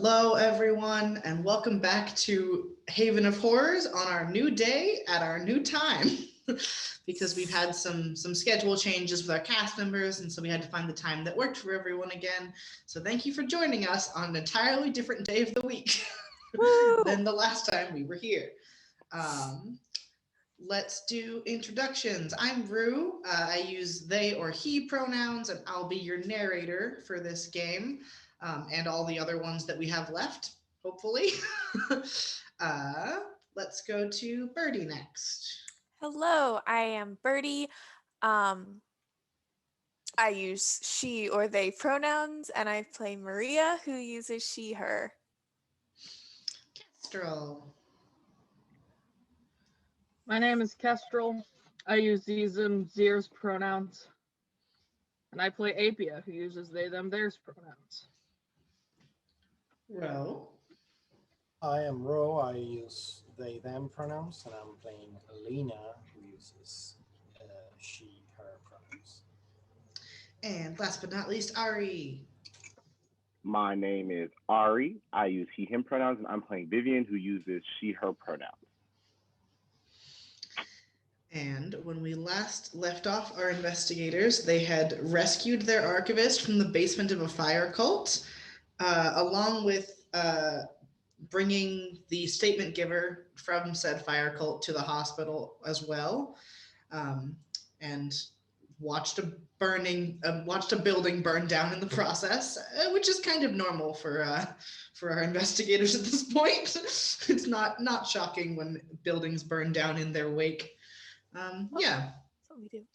Hello, everyone, and welcome back to Haven of Horrors on our new day at our new time. Because we've had some schedule changes with our cast members, and so we had to find the time that worked for everyone again. So thank you for joining us on an entirely different day of the week than the last time we were here. Let's do introductions. I'm Rue. I use they or he pronouns, and I'll be your narrator for this game. And all the other ones that we have left, hopefully. Let's go to Birdie next. Hello, I am Birdie. I use she or they pronouns, and I play Maria, who uses she, her. Kestrel. My name is Kestrel. I use these theirs pronouns. And I play PbtA, who uses they, them, theirs pronouns. Ro. I am Ro. I use they, them pronouns, and I'm playing Alina, who uses she, her pronouns. And last but not least, Ari. My name is Ari. I use he, him pronouns, and I'm playing Vivian, who uses she, her pronouns. And when we last left off our investigators, they had rescued their archivist from the basement of a fire cult, along with bringing the statement giver from said fire cult to the hospital as well, and watched a building burn down in the process, which is kind of normal for our investigators at this point. It's not shocking when buildings burn down in their wake. Yeah. That's what we do.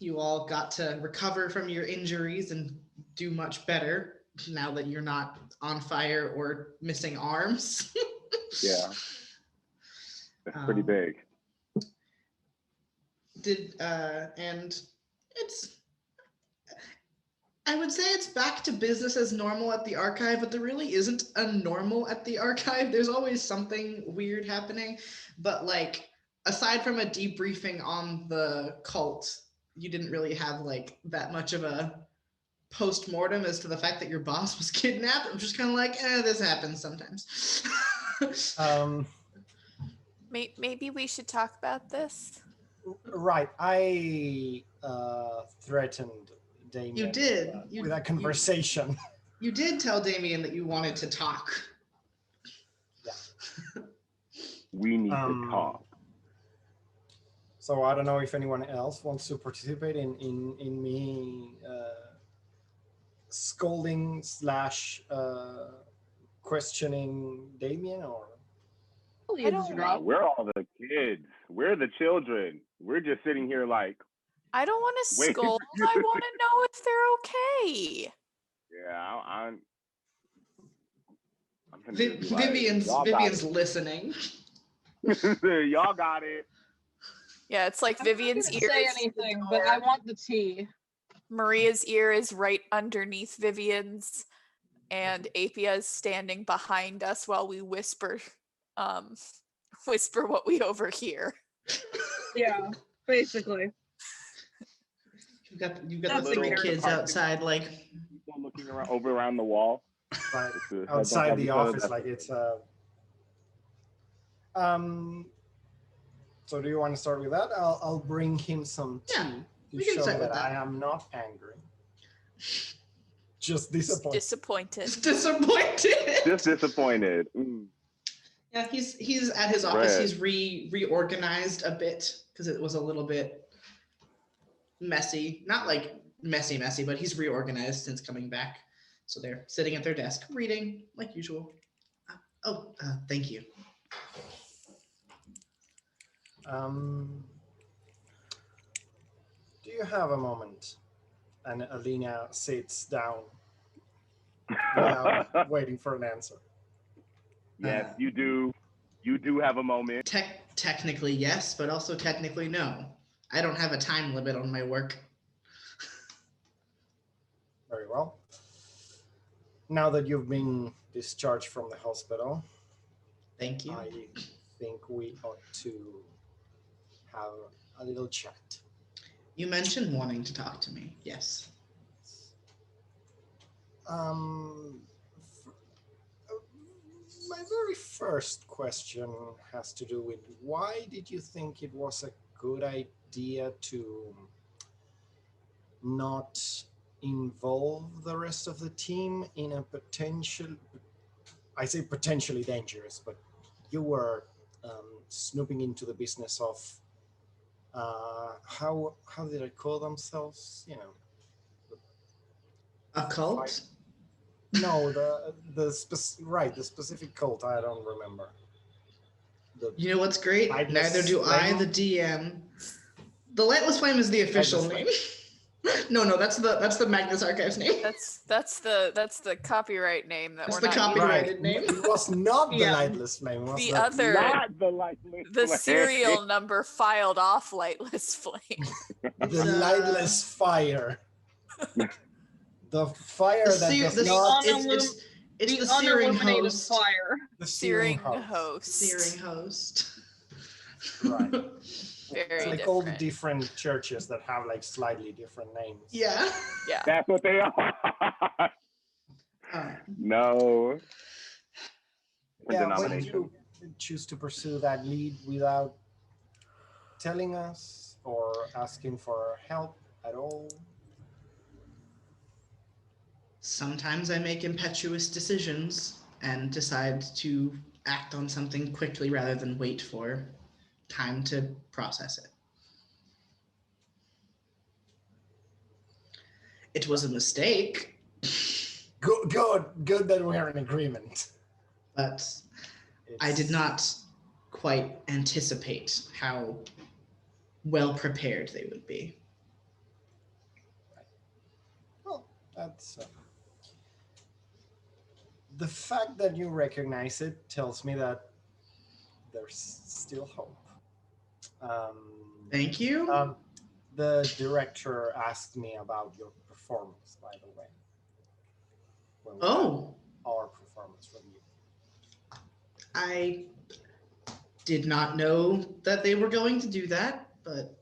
You all got to recover from your injuries and do much better now that you're not on fire or missing arms. Yeah. That's pretty big. And I would say it's back to business as normal at the archive, but there really isn't a normal at the archive. There's always something weird happening, but like, aside from a debriefing on the cult, you didn't really have like that much of a post-mortem as to the fact that your boss was kidnapped. I'm just kind of like, this happens sometimes. Maybe we should talk about this. Right. I threatened Damien. You did. With a conversation. You did tell Damien that you wanted to talk. Yeah. We need to talk. So I don't know if anyone else wants to participate in me scolding / questioning Damien, or I don't know. We're all the kids. We're the children. We're just sitting here like. I don't want to scold. I want to know if they're okay. Yeah, I'm Vivian's listening. Y'all got it. Yeah, it's like Vivian's ear. Say anything, but I want the tea. Maria's ear is right underneath Vivian's, and PbtA is standing behind us while we whisper what we overhear. Yeah, basically. You've got the three kids outside, like people looking around the wall. Right. Outside the office, like it's So do you want to start with that? I'll bring him some tea to show that I am not angry. Just disappointed. Just disappointed. Mm. Yeah, he's at his office. He's reorganized a bit because it was a little bit messy. Not like messy, but he's reorganized since coming back. So they're sitting at their desk reading like usual. Thank you. Do you have a moment? And Alina sits down without waiting for an answer. Yes, you do. You do have a moment. Technically, yes, but also technically, no. I don't have a time limit on my work. Very well. Now that you've been discharged from the hospital, thank you. I think we ought to have a little chat. You mentioned wanting to talk to me. Yes. My very first question has to do with why did you think it was a good idea to not involve the rest of the team in a potential, I say potentially dangerous, but you were snooping into the business of how did I call themselves? You know, A cult? no, the specific cult. I don't remember. You know what's great? Lightless Neither do I, Flame? the DM. The Lightless Flame is the official Lightless name. No, that's the Magnus Archives name. That's the copyright name that That's we're the not copyrighted using. name. It was not the Yeah. Lightless Flame. It was The other, Not the lightless the flame. serial number filed off Lightless Flame. It's, the Lightless Fire. The fire the that sear- does the- not. it's the the searing unilluminated host. fire. The Searing host. host. Searing host. Right. Very It's like all the different. different churches that have like slightly different names. Yeah. Yeah. That's what they are. No. For Yeah, when denomination. you choose to pursue that lead without telling us or asking for help at all. Sometimes I make impetuous decisions and decide to act on something quickly rather than wait for time to process it. It was a mistake, Good that we're in agreement. but I did not quite anticipate how well prepared they would be. Well, that's the fact that you recognize it tells me that there's still hope. Thank you. The director asked me about your performance, by the way. When we had our performance review. I did not know that they were going to do that, but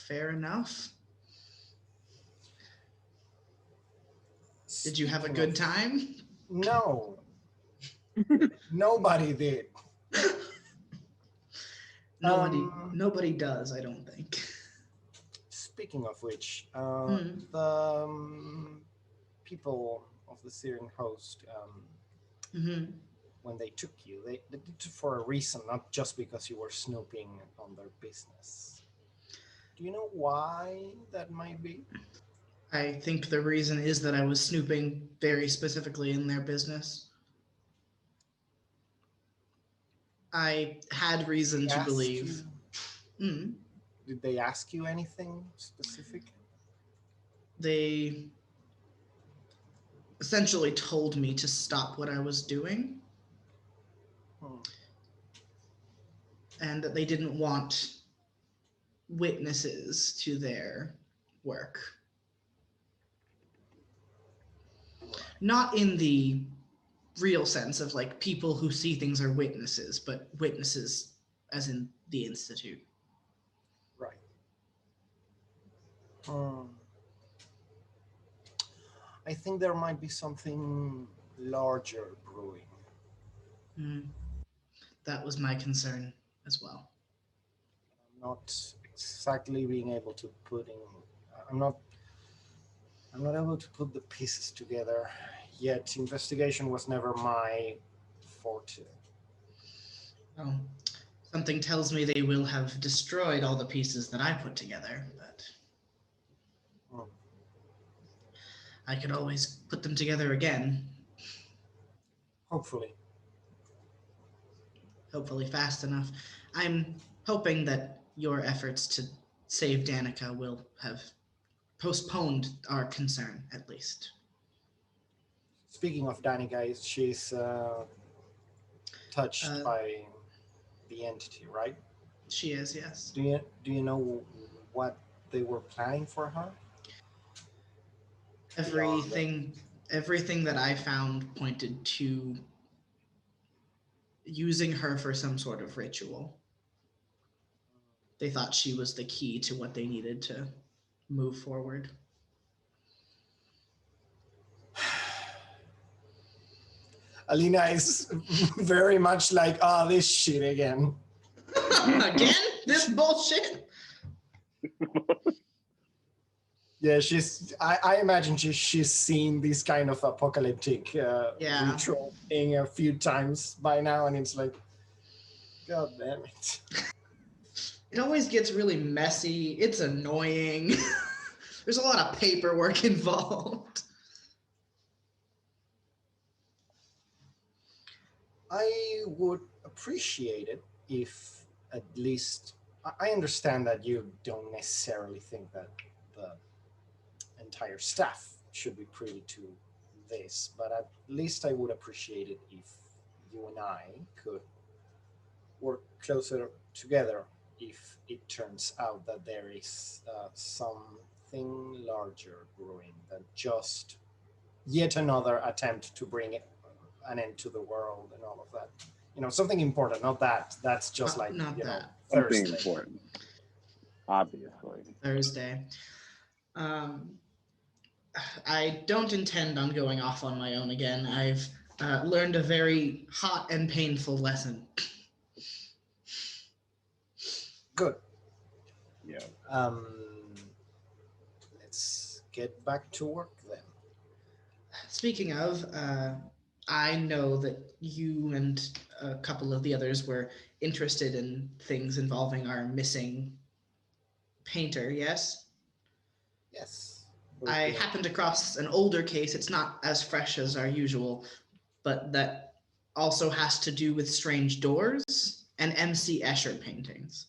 fair enough. Did you have a Speaking good of- time? No. Nobody did. Nobody does, I don't think. Speaking of which, Hmm. the people of the Syrian host, Mhm. when they took you, they did it for a reason, not just because you were snooping on their business. Do you know why that might be? I think the reason is that I was snooping very specifically in their business. I had reason to Ask believe. you- Did they ask you anything specific? They essentially told me to stop what I was doing and that they didn't want witnesses to their work. Not in the real sense of like people who see things are witnesses, but witnesses as in the Institute. Right. I think there might be something larger brewing. That was my concern as well. I'm not exactly being able to put in. I'm not able to put the pieces together yet. Investigation was never my forte. Well, something tells me they will have destroyed all the pieces that I put together, but I could always put them together again. Hopefully. Hopefully fast enough. I'm hoping that your efforts to save Danica will have postponed our concern, at least. Speaking of Danica, she's touched by the entity, right? She is, yes. Do you know what they were planning for her? Everything that I found pointed to using her for some sort of ritual. They thought she was the key to what they needed to move forward. Alina is very much like, oh, this shit again. Again? This bullshit? Yeah, I imagine she's seen this kind of apocalyptic Yeah. ritual thing a few times by now, and it's like, God damn it. It always gets really messy. It's annoying. There's a lot of paperwork involved. I would appreciate it if at least I understand that you don't necessarily think that the entire staff should be privy to this, but at least I would appreciate it if you and I could work closer together if it turns out that there is something larger brewing than just yet another attempt to bring an end to the world and all of that. Something important, not that. That's just like, Not that. Something Thursday. important. Obviously. Thursday. I don't intend on going off on my own again. I've learned a very hot and painful lesson. Good. Yeah. Let's get back to work then. Speaking of, I know that you and a couple of the others were interested in things involving our missing painter, yes? Yes. I happened across an older case. It's not as fresh as our usual, but that also has to do with strange doors and MC Escher paintings.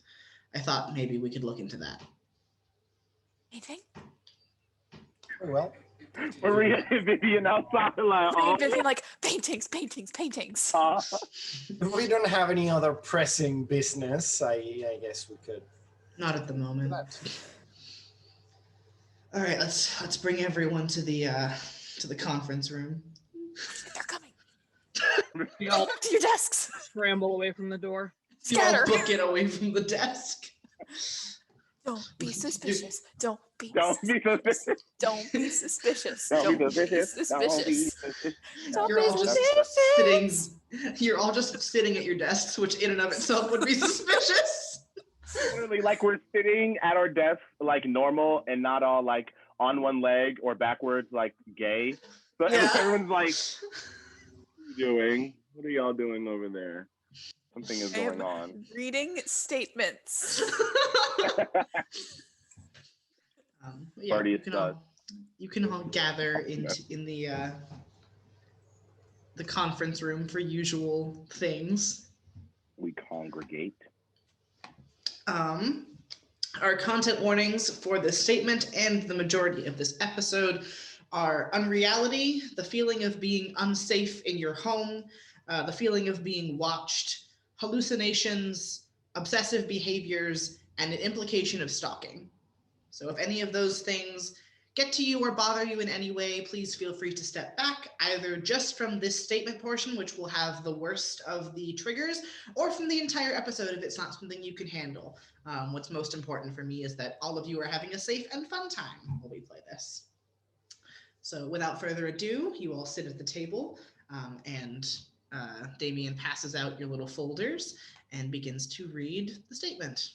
I thought maybe we could look into that. Anything? Well, Maria and Vivian outside like, Maria oh, and Vivian like, paintings. if we don't have any other pressing business, I guess we could. Not at the moment. That. All right, let's bring everyone to the conference room. They're coming. We all Back to your desks. scramble away from the door. You all Scatter. book it away from the desk. Don't be suspicious. Don't be Don't be suspicious. Don't be suspicious. Don't be Don't be suspicious. Don't be suspicious. suspicious. Don't You're be all just suspicious. You're all just sitting at your desks, which in and of itself would be suspicious. Literally, like we're sitting at our desk like normal and not all like on one leg or backwards like gay. So Yeah. everyone's like, what are you doing? What are y'all doing over there? Something is I am going on. reading statements. Yeah, Party you is can all gather in the conference room for usual things. We congregate. Our content warnings for this statement and the majority of this episode are unreality, the feeling of being unsafe in your home, the feeling of being watched, hallucinations, obsessive behaviors, and an implication of stalking. So if any of those things get to you or bother you in any way, please feel free to step back, either just from this statement portion, which will have the worst of the triggers, or from the entire episode if it's not something you can handle. What's most important for me is that all of you are having a safe and fun time while we play this. So without further ado, you all sit at the table, and Damien passes out your little folders and begins to read the statement.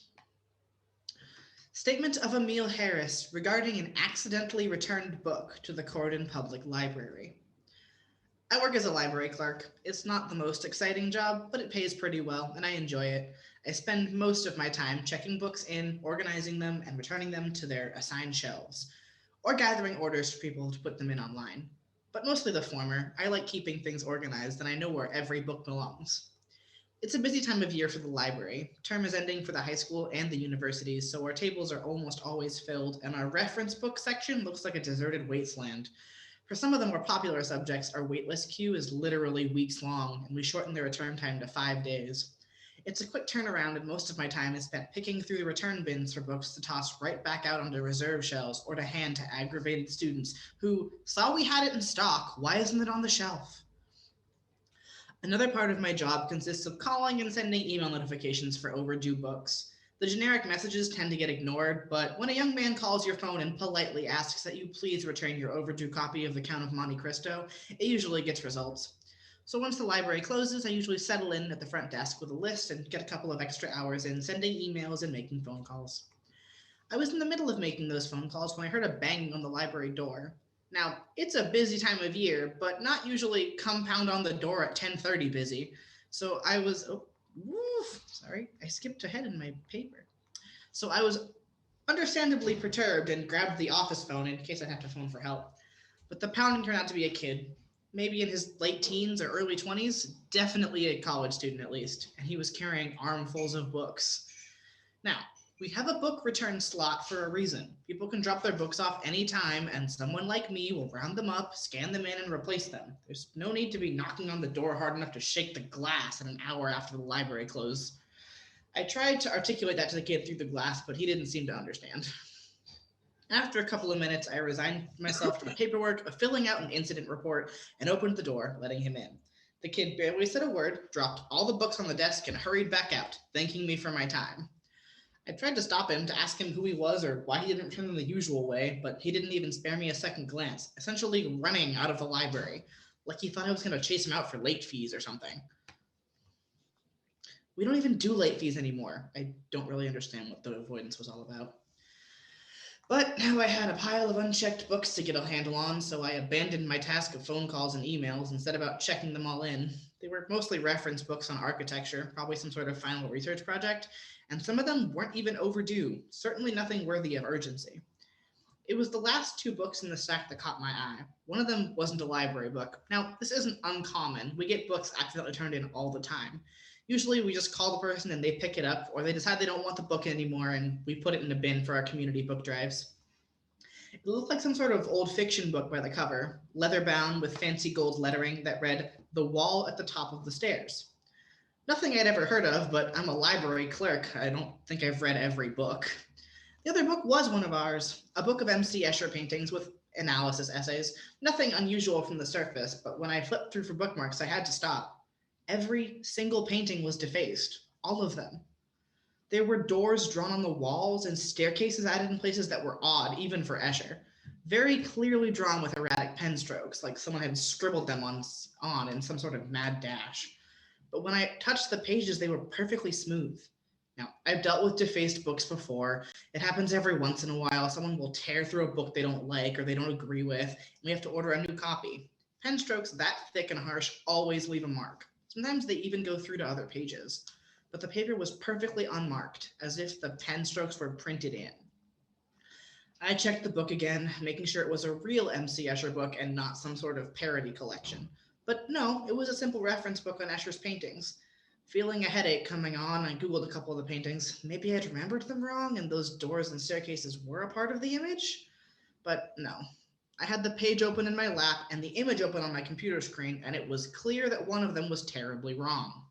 Statement of Emil Harris regarding an accidentally returned book to the Corydon Public Library. I work as a library clerk. It's not the most exciting job, but it pays pretty well, and I enjoy it. I spend most of my time checking books in, organizing them, and returning them to their assigned shelves, or gathering orders for people to put them in online. But mostly the former. I like keeping things organized, and I know where every book belongs. It's a busy time of year for the library. Term is ending for the high school and the universities, so our tables are almost always filled, and our reference book section looks like a deserted wasteland. For some of the more popular subjects, our waitlist queue is literally weeks long, and we shorten the return time to 5 days. It's a quick turnaround, and most of my time is spent picking through the return bins for books to toss right back out onto reserve shelves or to hand to aggravated students who saw we had it in stock. Why isn't it on the shelf? Another part of my job consists of calling and sending email notifications for overdue books. The generic messages tend to get ignored, but when a young man calls your phone and politely asks that you please return your overdue copy of The Count of Monte Cristo, it usually gets results. So once the library closes, I usually settle in at the front desk with a list and get a couple of extra hours in sending emails and making phone calls. I was in the middle of making those phone calls when I heard a banging on the library door. Now, it's a busy time of year, but not usually come pound on the door at 10:30 busy. So I was, sorry, I skipped ahead in my paper. So I was understandably perturbed and grabbed the office phone in case I'd have to phone for help. But the pounding turned out to be a kid, maybe in his late teens or early 20s, definitely a college student at least, and he was carrying armfuls of books. Now, we have a book return slot for a reason. People can drop their books off anytime, and someone like me will round them up, scan them in, and replace them. There's no need to be knocking on the door hard enough to shake the glass an hour after the library closed. I tried to articulate that to the kid through the glass, but he didn't seem to understand. After a couple of minutes, I resigned myself to the paperwork of filling out an incident report and opened the door, letting him in. The kid barely said a word, dropped all the books on the desk, and hurried back out, thanking me for my time. I tried to stop him to ask him who he was or why he didn't return them the usual way, but he didn't even spare me a second glance, essentially running out of the library, like he thought I was going to chase him out for late fees or something. We don't even do late fees anymore. I don't really understand what the avoidance was all about. But now I had a pile of unchecked books to get a handle on, so I abandoned my task of phone calls and emails and set about checking them all in. They were mostly reference books on architecture, probably some sort of final research project, and some of them weren't even overdue, certainly nothing worthy of urgency. It was the last two books in the stack that caught my eye. One of them wasn't a library book. Now, this isn't uncommon. We get books accidentally turned in all the time. Usually we just call the person and they pick it up, or they decide they don't want the book anymore and we put it in a bin for our community book drives. It looked like some sort of old fiction book by the cover, leather bound with fancy gold lettering that read, "The Wall at the Top of the Stairs." Nothing I'd ever heard of, but I'm a library clerk. I don't think I've read every book. The other book was one of ours, a book of M.C. Escher paintings with analysis essays. Nothing unusual from the surface, but when I flipped through for bookmarks, I had to stop. Every single painting was defaced, all of them. There were doors drawn on the walls and staircases added in places that were odd, even for Escher. Very clearly drawn with erratic pen strokes, like someone had scribbled them on in some sort of mad dash. But when I touched the pages, they were perfectly smooth. Now, I've dealt with defaced books before. It happens every once in a while. Someone will tear through a book they don't like or they don't agree with, and we have to order a new copy. Pen strokes that thick and harsh always leave a mark. Sometimes they even go through to other pages. But the paper was perfectly unmarked, as if the pen strokes were printed in. I checked the book again, making sure it was a real M.C. Escher book and not some sort of parody collection. But no, it was a simple reference book on Escher's paintings. Feeling a headache coming on, I Googled a couple of the paintings. Maybe I'd remembered them wrong and those doors and staircases were a part of the image? But no. I had the page open in my lap and the image open on my computer screen, and it was clear that one of them was terribly wrong.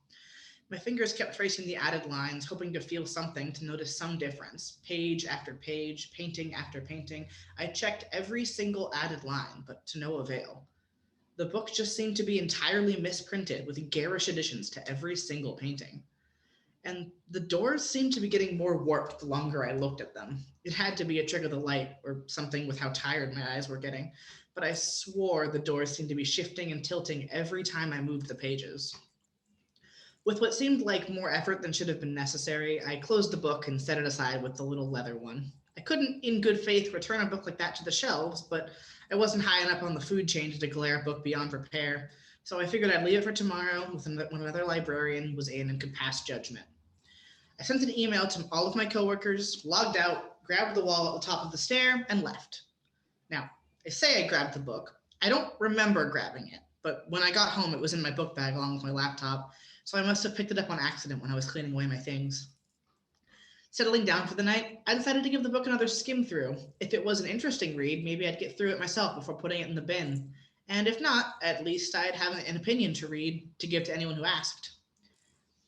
My fingers kept tracing the added lines, hoping to feel something, to notice some difference. Page after page, painting after painting. I checked every single added line, but to no avail. The book just seemed to be entirely misprinted, with garish additions to every single painting. And the doors seemed to be getting more warped the longer I looked at them. It had to be a trick of the light, or something with how tired my eyes were getting, but I swore the doors seemed to be shifting and tilting every time I moved the pages. With what seemed like more effort than should have been necessary, I closed the book and set it aside with the little leather one. I couldn't, in good faith, return a book like that to the shelves, but I wasn't high enough on the food chain to declare a book beyond repair, so I figured I'd leave it for tomorrow when another librarian was in and could pass judgment. I sent an email to all of my coworkers, logged out, grabbed the wall at the top of the stair, and left. Now, I say I grabbed the book. I don't remember grabbing it, but when I got home, it was in my book bag along with my laptop, so I must have picked it up on accident when I was cleaning away my things. Settling down for the night, I decided to give the book another skim through. If it was an interesting read, maybe I'd get through it myself before putting it in the bin. And if not, at least I'd have an opinion to read to give to anyone who asked.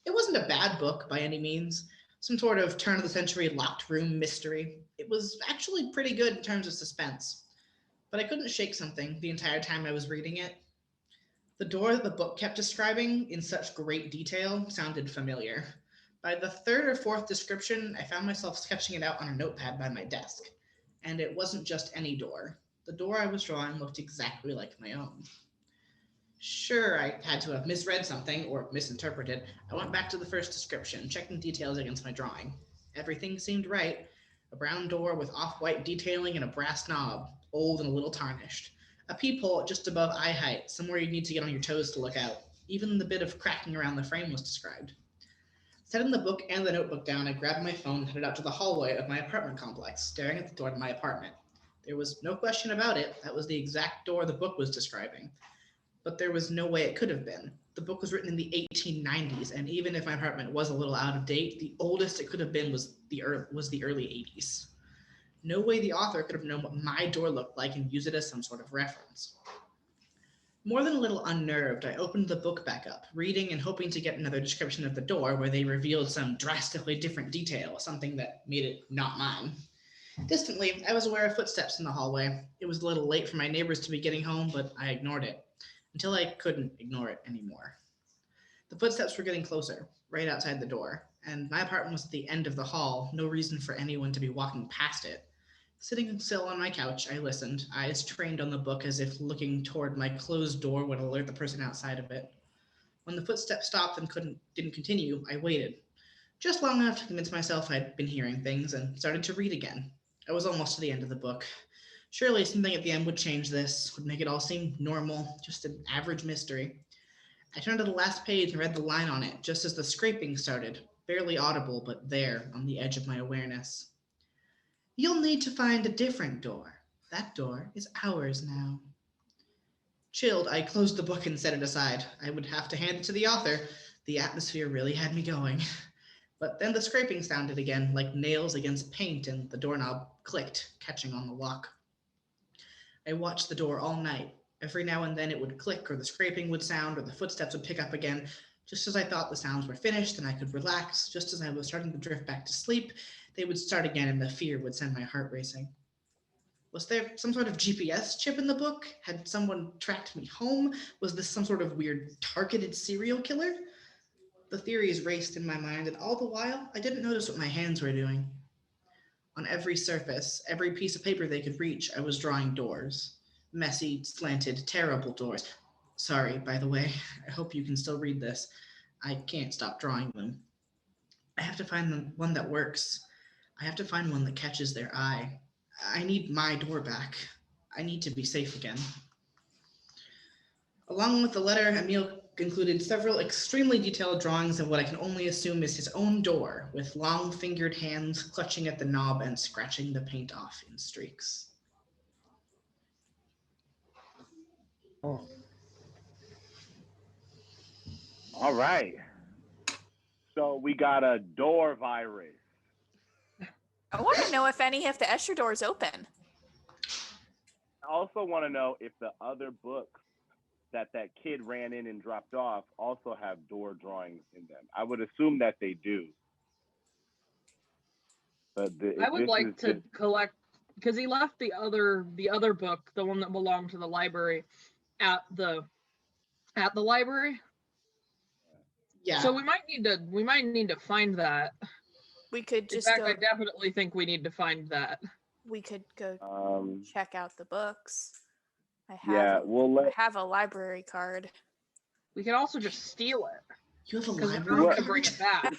It wasn't a bad book by any means, some sort of turn-of-the-century locked room mystery. It was actually pretty good in terms of suspense. But I couldn't shake something the entire time I was reading it. The door that the book kept describing in such great detail sounded familiar. By the third or fourth description, I found myself sketching it out on a notepad by my desk. And it wasn't just any door. The door I was drawing looked exactly like my own. Sure, I had to have misread something or misinterpreted. I went back to the first description, checking details against my drawing. Everything seemed right. A brown door with off-white detailing and a brass knob, old and a little tarnished. A peephole just above eye height, somewhere you'd need to get on your toes to look out. Even the bit of cracking around the frame was described. Setting the book and the notebook down, I grabbed my phone and headed out to the hallway of my apartment complex, staring at the door to my apartment. There was no question about it, that was the exact door the book was describing. But there was no way it could have been. The book was written in the 1890s, and even if my apartment was a little out of date, the oldest it could have been was the early 80s. No way the author could have known what my door looked like and used it as some sort of reference. More than a little unnerved, I opened the book back up, reading and hoping to get another description of the door where they revealed some drastically different detail, something that made it not mine. Distantly, I was aware of footsteps in the hallway. It was a little late for my neighbors to be getting home, but I ignored it until I couldn't ignore it anymore. The footsteps were getting closer, right outside the door, and my apartment was at the end of the hall, no reason for anyone to be walking past it. Sitting still on my couch, I listened, eyes trained on the book as if looking toward my closed door would alert the person outside of it. When the footsteps stopped and didn't continue, I waited, just long enough to convince myself I'd been hearing things, and started to read again. I was almost to the end of the book. Surely something at the end would change this, would make it all seem normal, just an average mystery. I turned to the last page and read the line on it, just as the scraping started, barely audible, but there, on the edge of my awareness. You'll need to find a different door. That door is ours now. Chilled, I closed the book and set it aside. I would have to hand it to the author. The atmosphere really had me going. But then the scraping sounded again, like nails against paint, and the doorknob clicked, catching on the lock. I watched the door all night. Every now and then it would click, or the scraping would sound, or the footsteps would pick up again. Just as I thought the sounds were finished and I could relax, just as I was starting to drift back to sleep, they would start again and the fear would send my heart racing. Was there some sort of GPS chip in the book? Had someone tracked me home? Was this some sort of weird targeted serial killer? The theories raced in my mind, and all the while, I didn't notice what my hands were doing. On every surface, every piece of paper they could reach, I was drawing doors. Messy, slanted, terrible doors. Sorry, by the way, I hope you can still read this. I can't stop drawing them. I have to find the one that works. I have to find one that catches their eye. I need my door back. I need to be safe again. Along with the letter, Emil included several extremely detailed drawings of what I can only assume is his own door, with long fingered hands clutching at the knob and scratching the paint off in streaks. Oh, All right. So we got a door virus. I want to know if any of the Escher doors open. I also want to know if the other books that kid ran in and dropped off also have door drawings in them. I would assume that they do. But I would like to collect, because he left the other book, the one that belonged to the library, at the library. Yeah. So we might need to find that. We could In just fact, go. I definitely think we need to find that. We could go check out the books. I have a library card. We can also just steal it. You have a Because library we're card? bring it back.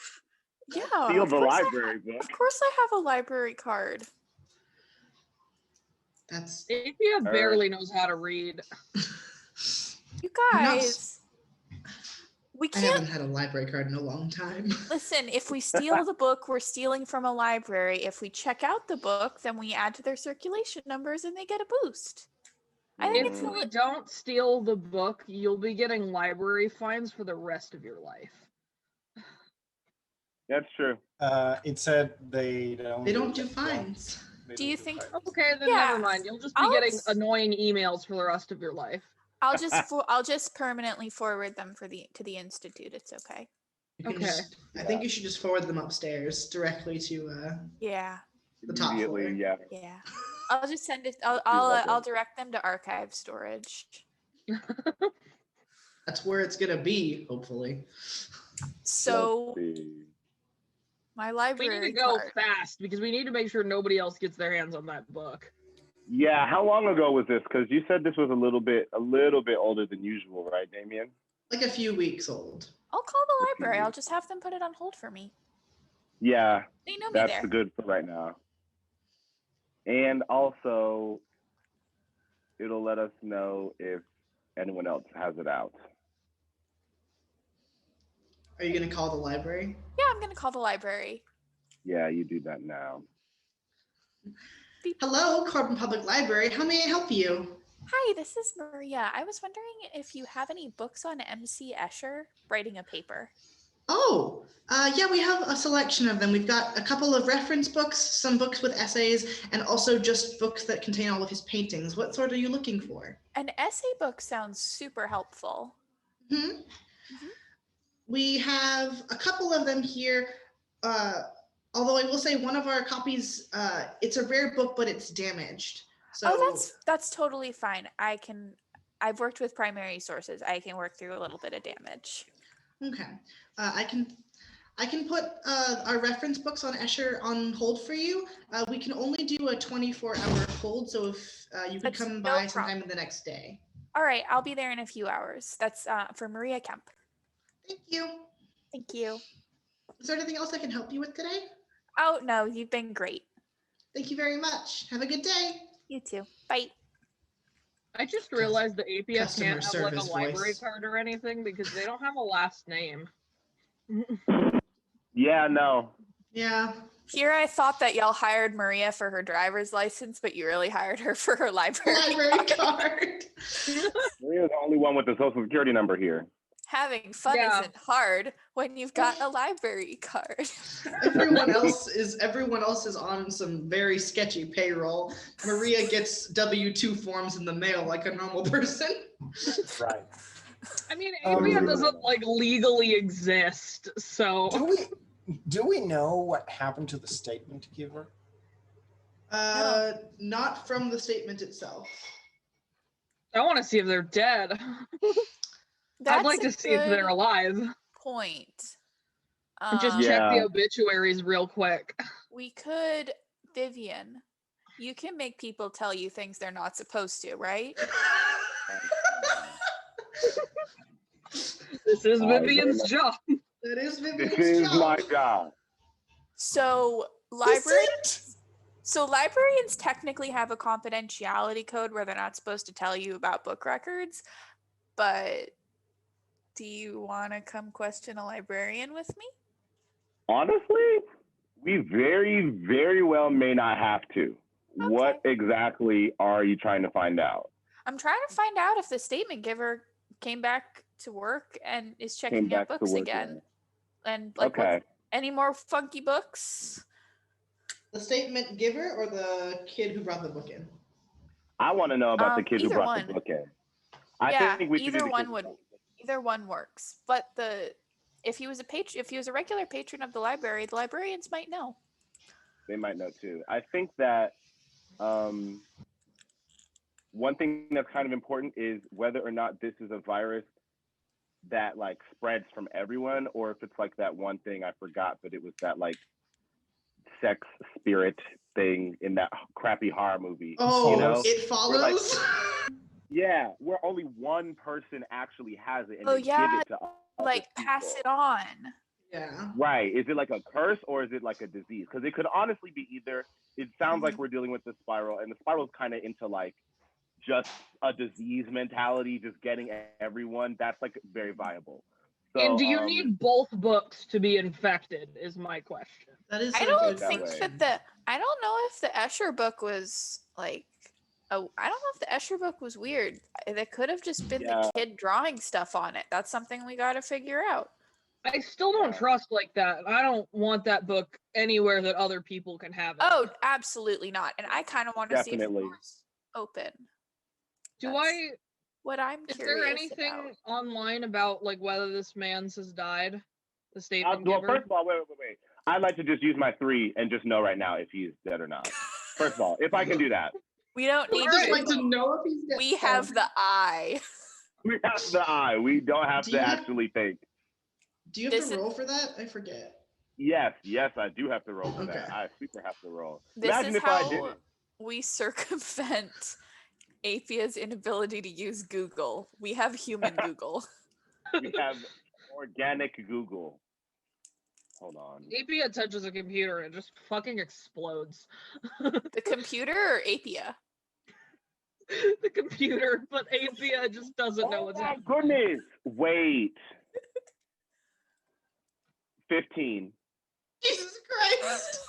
Yeah. Steal of the course library book. Of course I have a library card. That's Apia barely knows how to read. You guys. We I can't haven't had a library card in a long time. listen. If we steal the book, we're stealing from a library. If we check out the book, then we add to their circulation numbers and they get a boost. I think If we don't steal the book, you'll be getting library fines for the rest of your life. That's true. It said they don't do fines. Do you think? Okay, then Yeah. never mind. You'll just be getting annoying emails for the rest of your life. I'll just permanently forward them to the institute. It's okay. I think you should just forward them upstairs directly to the top floor. Yeah. Yeah. I'll just send it. I'll direct them to archive storage. That's where it's gonna be, hopefully. So my library. We need to go fast because we need to make sure nobody else gets their hands on that book. Yeah, how long ago was this? Because you said this was a little bit older than usual, right, Damien? Like a few weeks old. I'll call the A few library. I'll weeks. just have them put it on hold for me. Yeah, They know me that's there. the good for right now. And also, it'll let us know if anyone else has it out. Are you gonna call the library? Yeah, I'm gonna call the library. Yeah, you do that now. Beep. Hello, Corbin Public Library. How may I help you? Hi, this is Maria. I was wondering if you have any books on MC Escher writing a paper. Oh, yeah, we have a selection of them. We've got a couple of reference books, some books with essays, and also just books that contain all of his paintings. What sort are you looking for? An essay book sounds super helpful. Hmm. We have a couple of them here. Although I will say one of our copies, it's a rare book, but it's damaged. So that's totally fine. I've worked with primary sources. I can work through a little bit of damage. okay. I can put our reference books on Escher on hold for you. We can only do a 24-hour hold, so if you could That's come no by sometime problem. the next day. All right, I'll be there in a few hours. That's for Maria Kemp. Thank you. Thank you. Is there anything else I can help you with today? Oh, no, you've been great. Thank you very much. Have a good day. You too. Bye. I just realized the APS Customer can't have like a service library voice. card or anything because they don't have a last name. Yeah, no. Yeah. Here I thought that y'all hired Maria for her driver's license, but you really hired her for her library. Library card. Maria's the only one with the social security number here. Having fun Yeah. isn't hard when you've got a library card. Everyone else is on some very sketchy payroll. Maria gets W-2 forms in the mail like a normal person. Right. I mean, Um, APS doesn't like legally exist, so Do we know what happened to the statement giver? Not from the statement itself. I want to see if they're dead. I'd like to see if they're alive. Point. And just check Yeah. the obituaries real quick. We could, Vivian, you can make people tell you things they're not supposed to, right? This is Vivian's job. That is This Vivian's is job. my job. So librarians technically have a confidentiality code where they're not supposed to tell you about book records, but do you want to come question a librarian with me? Honestly, we very, very well may not have to. Okay. What exactly are you trying to find out? I'm trying to find out if the statement giver came back to work and is checking out back to books work, again. And like, Okay. any more funky books? The statement giver or the kid who brought the book in? I want to know about the kid who either brought one. the book in. I Yeah, think we should do either the one kid who would. brought the book Either one works. But if he was a regular patron of the librarians might know. in. They might know too. I think that one thing that's kind of important is whether or not this is a virus that like spreads from everyone, or if it's like that one thing I forgot, but it was that like sex spirit thing in that crappy horror movie. Oh, you know? It Follows? Yeah, where only one person actually has it and Oh, they yeah, give it to other Like pass people. it on. Yeah. Right. Is it like a curse or is it like a disease? Because it could honestly be either. It sounds like we're dealing with the spiral, and the spiral is kind of into like just a disease mentality, just getting everyone. That's like very viable. So, And do you need both books to be infected, is my question. That is I a don't good think question. that I don't know if the Escher book was like I don't know if the Escher book was weird. That could have just been the kid drawing stuff on it. That's something we got to figure out. I still don't trust like that. I don't want that book anywhere that other people can have it. Oh, absolutely not. And I kind of want to see if the Definitely. door's open. Do That's I? What I'm Is curious there anything about. online about like whether this man has died? The statement well, giver. first of all, wait. I'd like to just use my 3 and just know right now if he's dead or not. First of all, if I can do that. We don't need I'd just to. like to know if he's dead. We have the eye. We have the eye. We don't have Do to you have- actually think. Do you have to roll for that? I forget. Yes, I do have to roll for Okay. that. I super have to roll. This Imagine is if I how didn't. we circumvent Apia's inability to use Google. We have human Google. We have organic Google. Hold on. Apia touches a computer and it just fucking explodes. The computer or Apia? The computer, but Apia just doesn't know what's Oh my happening. goodness! Wait. 15. Jesus Christ.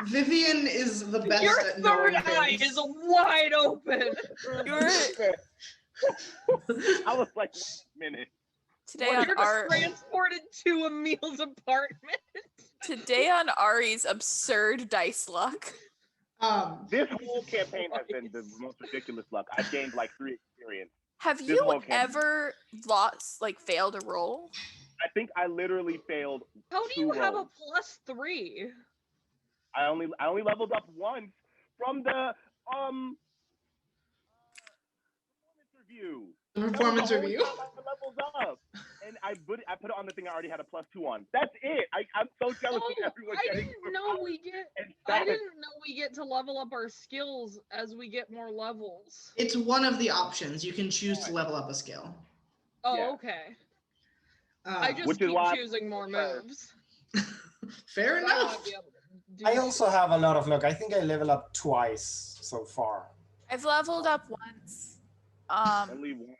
Vivian is the best Your at knowing third eye things. is wide open. I was like, wait a minute. Today on You're transported to Emil's apartment. Today on Ari's absurd dice luck. This whole campaign has been the most ridiculous luck. I've gained like 3 experience. Have This you whole campaign. ever lost, like, failed a roll? I think I literally failed. How do 2 you have a rolls. +3? I only leveled up once from the performance review. The That was performance the only review. time I leveled up. And I put it on the thing I already had a +2 on. That's it. I'm so jealous of everyone I getting didn't know we get. and I stats. didn't know we get to level up our skills as we get more levels. It's one of the options. You can choose to level up a skill. Oh, Yeah. okay. I just Which is keep why- choosing more moves. Fair But I wanna enough. be able to do I also have a lot of luck. I think I level up twice so far. I've leveled up once. Only one. I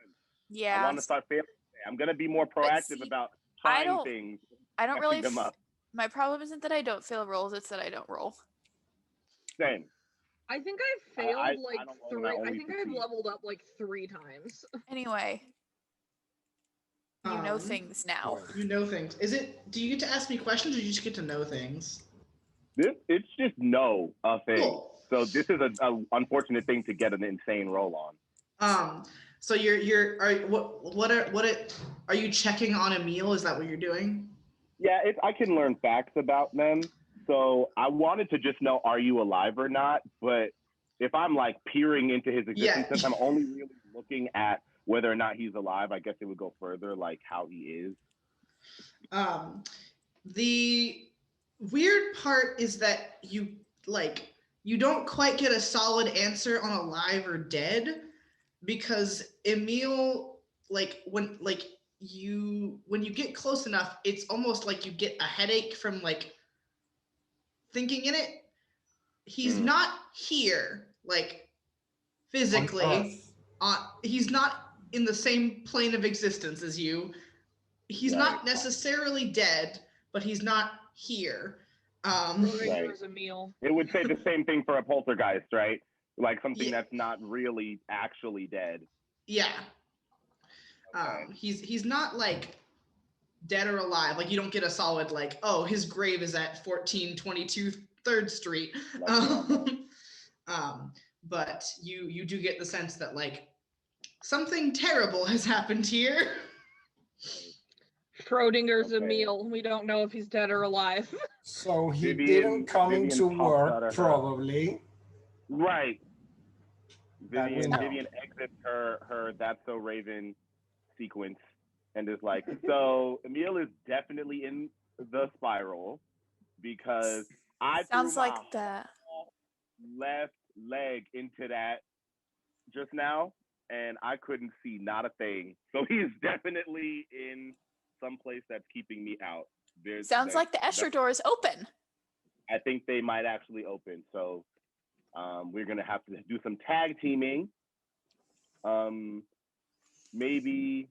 Yeah. want to start failing. I'm gonna be more proactive see, about I trying don't- things. I don't really. messing them up. My problem isn't that I don't fail rolls; it's that I don't roll. Same. I think I failed I like don't know, 3. and I I only think I've succeed. leveled up like 3 times. Anyway, you know Um, things now. You know things. Do you get to ask me questions or do you just get to know things? It's just no a thing. Cool. So this is a unfortunate thing to get an insane roll on. So are you checking on Emil? Is that what you're doing? Yeah, I can learn facts about them. So I wanted to just know, are you alive or not? But if I'm like peering into his existence, Yeah. since I'm only really looking at whether or not he's alive, I guess it would go further, like how he is. The weird part is that you don't quite get a solid answer on alive or dead, because Emil, when you get close enough, it's almost like you get a headache from like thinking in it. He's not here, like physically. He's not in the same plane of existence as you. He's not necessarily dead, but he's not here. Schrodinger is Emil. It would say the same thing for a poltergeist, right? Like something Yeah. that's not really actually dead. Yeah. Okay. He's not like dead or alive. Like you don't get a solid like, oh, his grave is at 1422 3rd Street. But you do get the sense that like something terrible has happened here. Schrodinger's Okay. Emil. We don't know if he's dead or alive. So he Vivian- didn't come Vivian into popped out work, of her. probably. Right. That we know. Vivian exits her That's So Raven sequence and is like, so Emil is definitely in the spiral because I Sounds threw my like that. left leg into that just now and I couldn't see not a thing. So he's definitely in some place that's keeping me out. Sounds like the Escher door is open. I think they might actually open. So we're gonna have to do some tag teaming. Maybe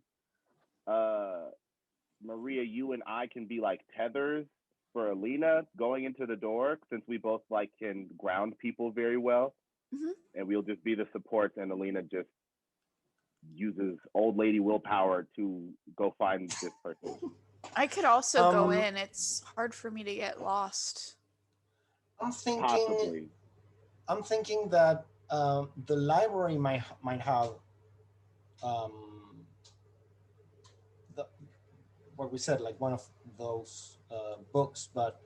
Maria, you and I can be like tethers for Alina going into the door, since we both like can ground people very well. Mhm. And we'll just be the supports, and Alina just uses old lady willpower to go find this person. I could also go Um, in. It's hard for me to get lost. I'm thinking. Possibly. I'm thinking that the library might have what we said, like one of those books. But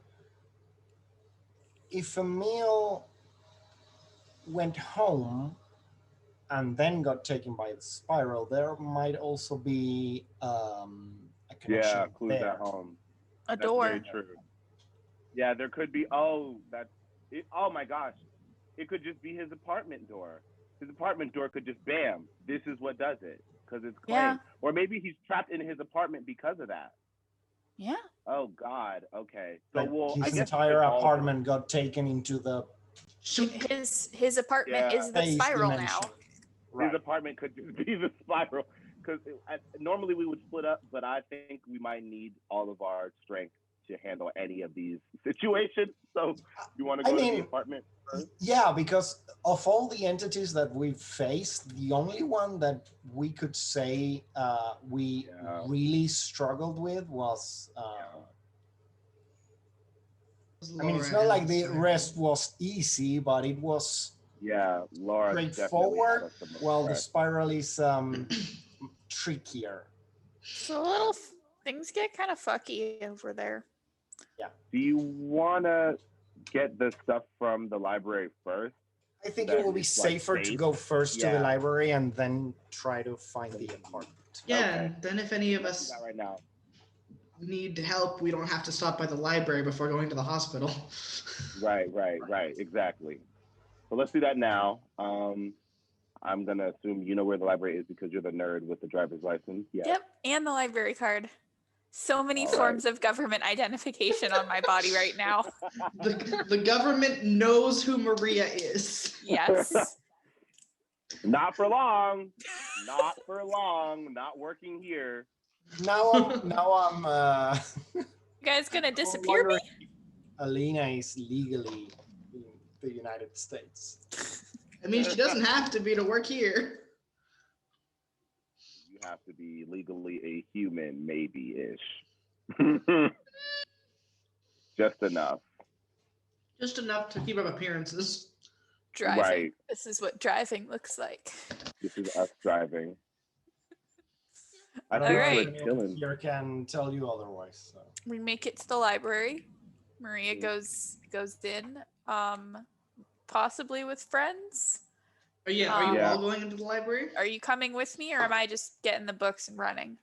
if Emil went home and then got taken by the spiral, there might also be a connection Yeah, clues there. at home. A That's door. very true. Yeah, there could be. Oh, that's it. Oh my gosh. it could just be his apartment door. His apartment door could just bam. This is what does it because it's claimed. Yeah. Or maybe he's trapped in his apartment because of that. Yeah. Oh God. Okay. So Like well, I his guess entire it's all- apartment got taken into the His apartment Yeah. is the space spiral dimension. now. Right. His apartment could just be the spiral. Because normally we would split up, but I think we might need all of our strength to handle any of these situations. So you want to go to the apartment first? Yeah, because of all the entities that we've faced, the only one that we could say we really struggled with was. I mean, it's not like the rest was easy, but it was Laura straightforward. Well, the spiral is trickier. So little things get kind of fucky over there. Do you want to get the stuff from the library first? I think it will be safer to go first to the library and then try to find the apartment. Yeah, Okay. and then if any of us right now. need help, we don't have to stop by the library before going to the hospital. Right, exactly. So let's do that now. I'm gonna assume you know where the library is because you're the nerd with the driver's license. Yeah. Yep, and the library card. So many forms of government identification on my body right now. The government knows who Maria is. Yes. Not for long. Not for long. Not working here. Now I'm You guys gonna disappear me? Alina is legally in the United States. I mean, she doesn't have to be to work here. You have to be legally a human, maybe-ish. Just enough. Just enough to keep up appearances. Driving. Right. This is what driving looks like. This is us driving. I don't All know right. if anyone here can tell you otherwise. So. We make it to the library. Maria goes in, possibly with friends. Are you all going into the library? Are you coming with me, or am I just getting the books and running?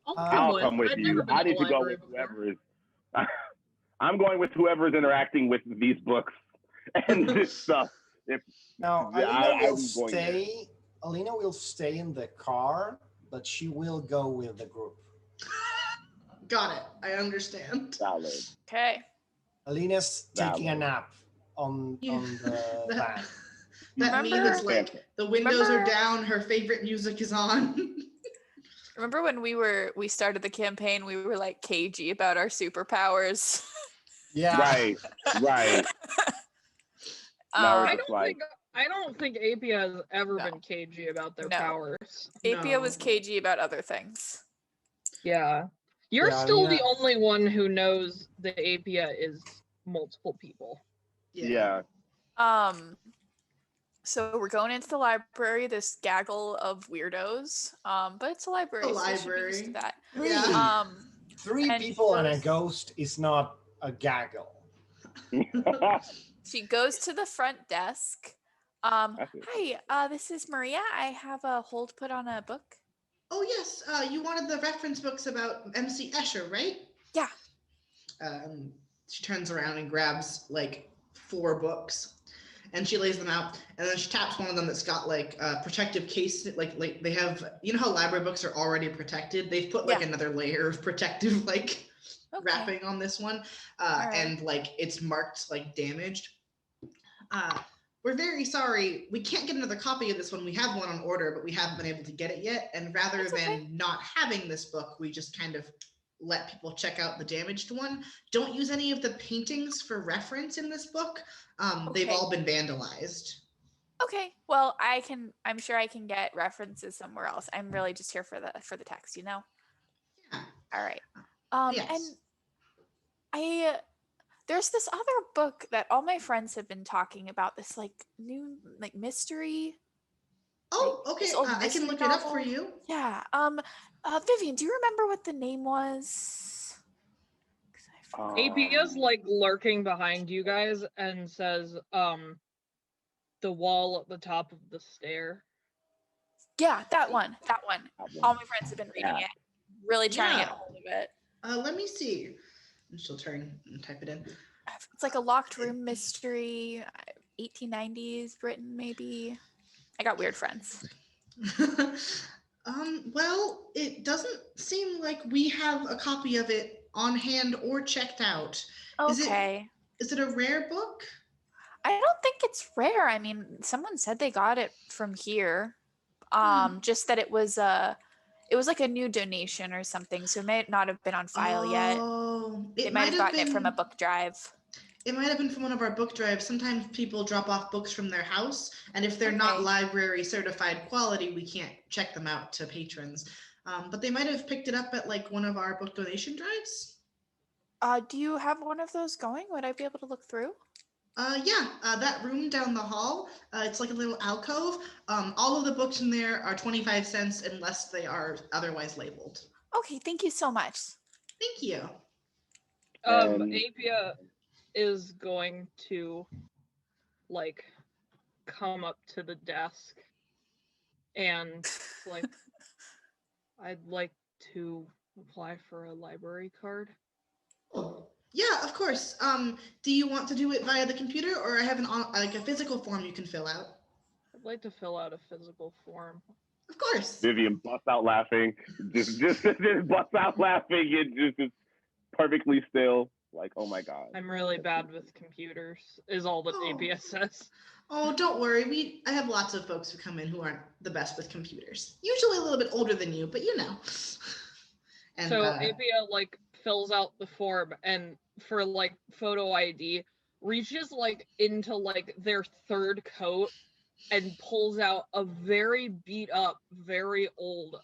I'll come with you. I need to go with whoever is. I'm going with whoever is interacting with these books and this stuff. Now, Alina will stay in the car, but she will go with the group. Got it. I understand. Valid. Okay. Alina's taking a nap on the van. That means like the windows are down, her favorite music is on. Remember when we started the campaign, we were like cagey about our superpowers. Yeah. Right. I don't think APia has ever been cagey about their powers. APia was cagey about other things. Yeah. You're still the only one who knows that APia is multiple people. Yeah. So we're going into the library, this gaggle of weirdos. But it's a library. So we should be used to that. Yeah. Three people and a ghost is not a gaggle. She goes to the front desk. Hi, this is Maria. I have a hold put on a book. Oh yes, you wanted the reference books about MC Escher, right? Yeah. She turns around and grabs like 4 books, and she lays them out, and then she taps one of them that's got like a protective case, like they have, you know how library books are already protected? They've put like another layer of protective wrapping on this one, and like it's marked like damaged. We're very sorry. We can't get another copy of this one. We have one on order, but we haven't been able to get it yet. And rather than not having this book, we just kind of let people check out the damaged one. Don't use any of the paintings for reference in this book. They've all been vandalized. Okay. Well, I'm sure I can get references somewhere else. I'm really just here for the text, you know? Yeah. All right. Yes. And there's this other book that all my friends have been talking about, this like new like mystery. Oh, okay. I can look it up for you. Yeah. Vivian, do you remember what the name was? APia's like lurking behind you guys and says, the wall at the top of the stair. Yeah, that one. All my friends have been reading it. Really trying to get a hold of it. Let me see. And she'll turn and type it in. It's like a locked room mystery. 1890s Britain, maybe. I got weird friends. Well, it doesn't seem like we have a copy of it on hand or checked out. Okay. Is it a rare book? I don't think it's rare. I mean, someone said they got it from here. Just that it was like a new donation or something, so it may not have been on file yet. Oh, They might have gotten it from a book drive. It might have been from one of our book drives. Sometimes people drop off books from their house, and if they're not Okay. library certified quality, we can't check them out to patrons. But they might have picked it up at like one of our book donation drives. Do you have one of those going? Would I be able to look through? That room down the hall, it's like a little alcove. All of the books in there are 25 cents unless they are otherwise labeled. Okay, thank you so much. Thank you. Apia is going to like come up to the desk and like, I'd like to apply for a library card. Oh, yeah, of course. Do you want to do it via the computer, or I have like a physical form you can fill out? I'd like to fill out a physical form. Of course. Vivian busts out laughing, just busts out laughing and just perfectly still, like, oh my God. I'm really bad with computers, is all that Apia says. Oh, don't worry. I have lots of folks who come in who aren't the best with computers. Usually a little bit older than you, but you know. And, so Apia like fills out the form and for like photo ID reaches like into like their third coat and pulls out a very beat up, very old,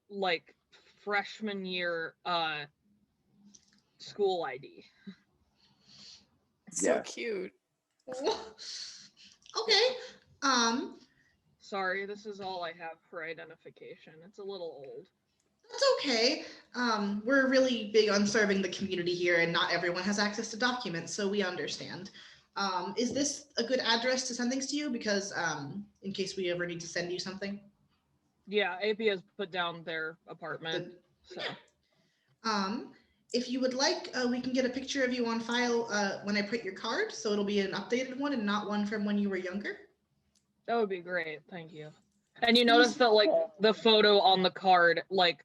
like freshman year school ID. So cute. Okay. Sorry, this is all I have for identification. It's a little old. That's okay. We're really big on serving the community here, and not everyone has access to documents, so we understand. Is this a good address to send things to you? Because in case we ever need to send you something. Yeah, AP has put down their apartment. So. If you would like, we can get a picture of you on file when I print your card, so it'll be an updated one and not one from when you were younger. That would be great. Thank you. And you notice that like the photo on the card, like,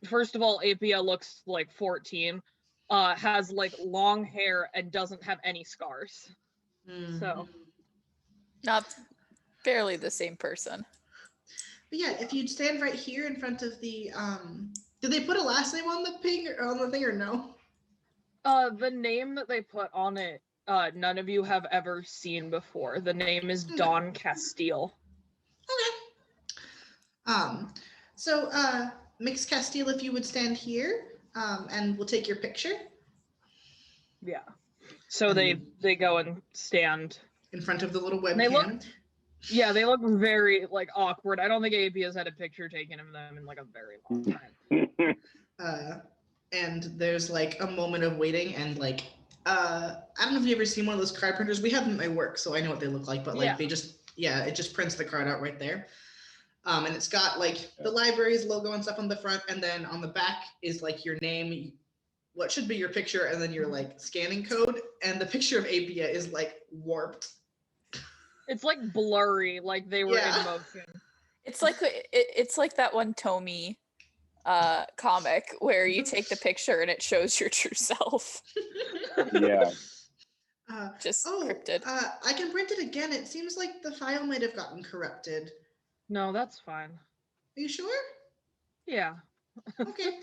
first of all, Apia looks like 14, has like long hair and doesn't have any scars. So. Not barely the same person. But yeah, if you'd stand right here in front of the, did they put a last name on the thing or no? The name that they put on it, none of you have ever seen before. The name is Don Castile. Okay. So Mix Castile, if you would stand here, and we'll take your picture. Yeah. So they go and stand in front of the little webcam. Yeah, they look very like awkward. I don't think AP has had a picture taken of them in like a very long time. And there's like a moment of waiting and like I don't know if you've ever seen one of those card printers. We have them at my work, so I know what they look like, but like it just prints the card out right there. And it's got like the library's logo and stuff on the front, and then on the back is like your name, what should be your picture, and then your like scanning code, and the picture of Apia is like warped. It's like blurry, like they were in motion. It's like that one Tomy comic where you take the picture and it shows your true self. Yeah. Just scripted. I can print it again. It seems like the file might have gotten corrupted. No, that's fine. Are you sure? Yeah. Okay.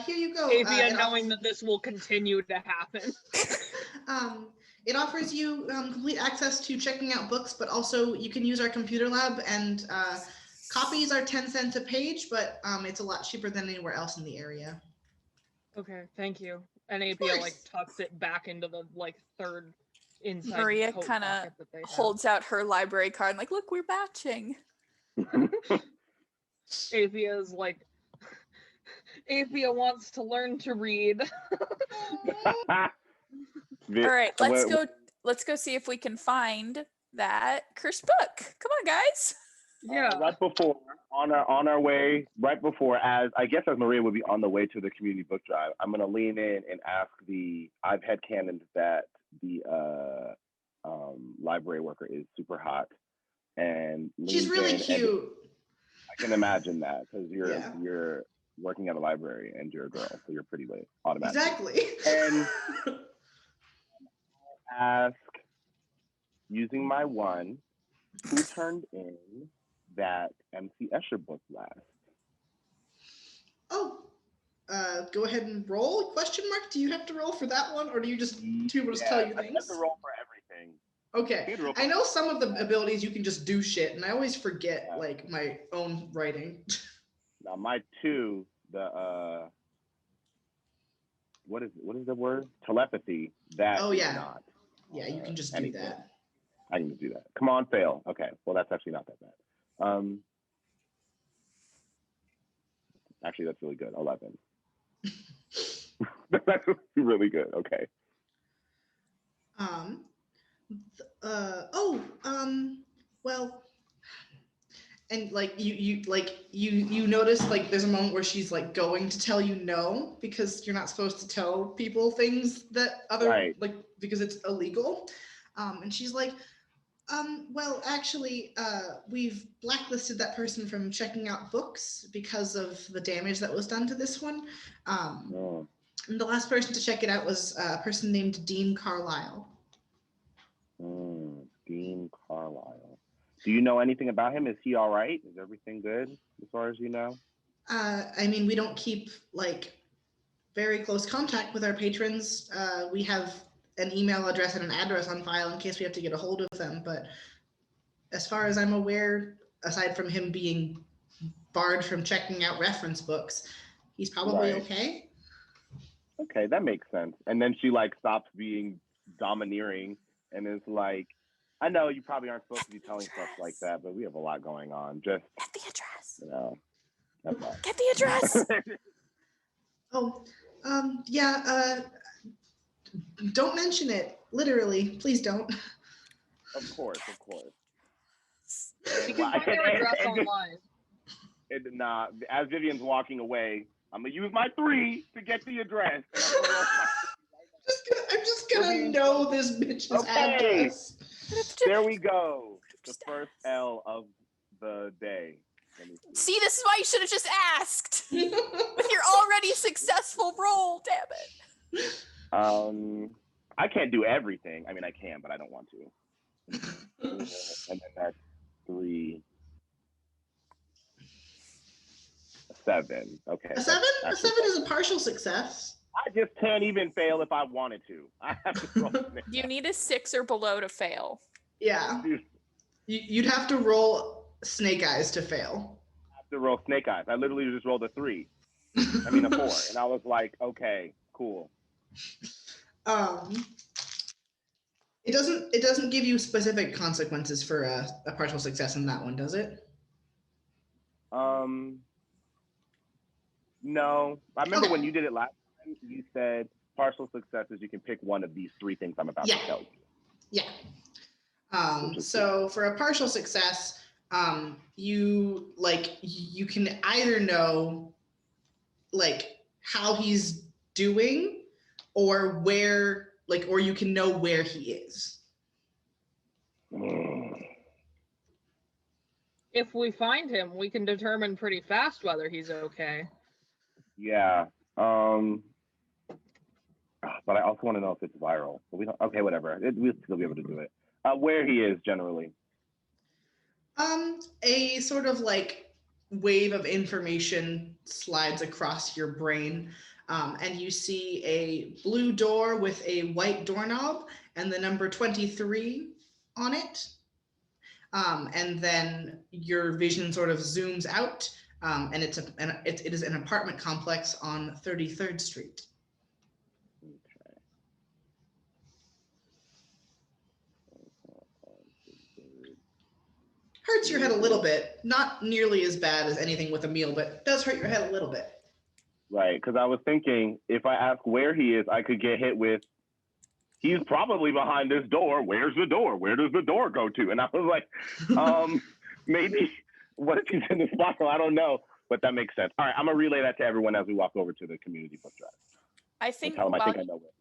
Here you go. Apia, knowing that this will continue to happen. It offers you complete access to checking out books, but also you can use our computer lab, and copies are 10 cents a page, but it's a lot cheaper than anywhere else in the area. Okay, thank you. And Apia like tucks it back into the like third inside. Maria kind of holds out her library card and like, look, we're batching. Apia's like, Apia wants to learn to read. All right, let's go see if we can find that cursed book. Come on, guys. Yeah. Right before, on our way, right before, as Maria would be on the way to the community book drive, I'm gonna lean in and ask I've headcanoned that library worker is super hot and She's leans really in, and cute. I can imagine that because Yeah. you're working at a library and you're a girl, so you're pretty late automatically. Exactly. And ask, using my one, who turned in that MC Escher book last? Oh, go ahead and roll, question mark. Do you have to roll for that one, or do you just people just tell you I things? have to roll for everything. Okay, I know some of the abilities you can just do shit, and I always forget like my own writing. Now my two, the what is the word? Telepathy. That Oh, is yeah. not. Yeah, you can just do anything. that. I can just do that. Come on, fail. Okay, well that's actually not that bad. Actually, that's really good. 11. That's really good. Okay. Well, and like you notice like there's a moment where she's like going to tell you no because you're not supposed to tell people things that other Right. like because it's illegal. And she's like, well, actually, we've blacklisted that person from checking out books because of the damage that was done to this one. And the last person to check it out was a person named Dean Carlisle. Dean Carlisle. Do you know anything about him? Is he all right? Is everything good as far as you know? I mean, we don't keep like very close contact with our patrons. We have an email address and an address on file in case we have to get a hold of them. But as far as I'm aware, aside from him being barred from checking out reference books, he's probably okay. Okay, that makes sense. And then she like stops being domineering and is like, I know you probably aren't supposed to be telling stuff like that, but we have a lot going on. Just Get the address. You know, that's all. Get the address. Oh, yeah. Don't mention it. Literally, please don't. Of course. You can find your address online. Nah, as Vivian's walking away, I'm gonna use my 3 to get the address. I'm just gonna know this bitch's address. There we go. The first L of the day. See, this is why you should have just asked. With your already successful roll, damn it. I can't do everything. I mean, I can, but I don't want to. And then that's 3. 7. Okay. A 7? A 7 is a partial success. I just can't even fail if I wanted to. I have to roll. You need a 6 or below to fail. Yeah. You'd have to roll snake eyes to fail. I have to roll snake eyes. I literally just rolled a 3. I mean a 4. And I was like, okay, cool. It doesn't give you specific consequences for a partial success in that one, does it? No. I remember when you did it last time, you said partial successes, you can pick one of these 3 things I'm about to tell you. Yeah. So for a partial success, you can either know like how he's doing or where or you can know where he is. If we find him, we can determine pretty fast whether he's okay. Yeah. But I also want to know if it's viral. But we don't. Okay, whatever. We'll still be able to do it. Where he is generally. A sort of like wave of information slides across your brain, and you see a blue door with a white doorknob and the number 23 on it. And then your vision sort of zooms out, and it is an apartment complex on 33rd Street. Okay. Hurts your head a little bit, not nearly as bad as anything with a meal, but does hurt your head a little bit. Right, because I was thinking if I ask where he is, I could get hit with, he's probably behind this door. Where's the door? Where does the door go to? And I was like, maybe, what if he's in the spiral? I don't know, but that makes sense. All right, I'm going to relay that to everyone as we walk over to the community book drive. I think I know where.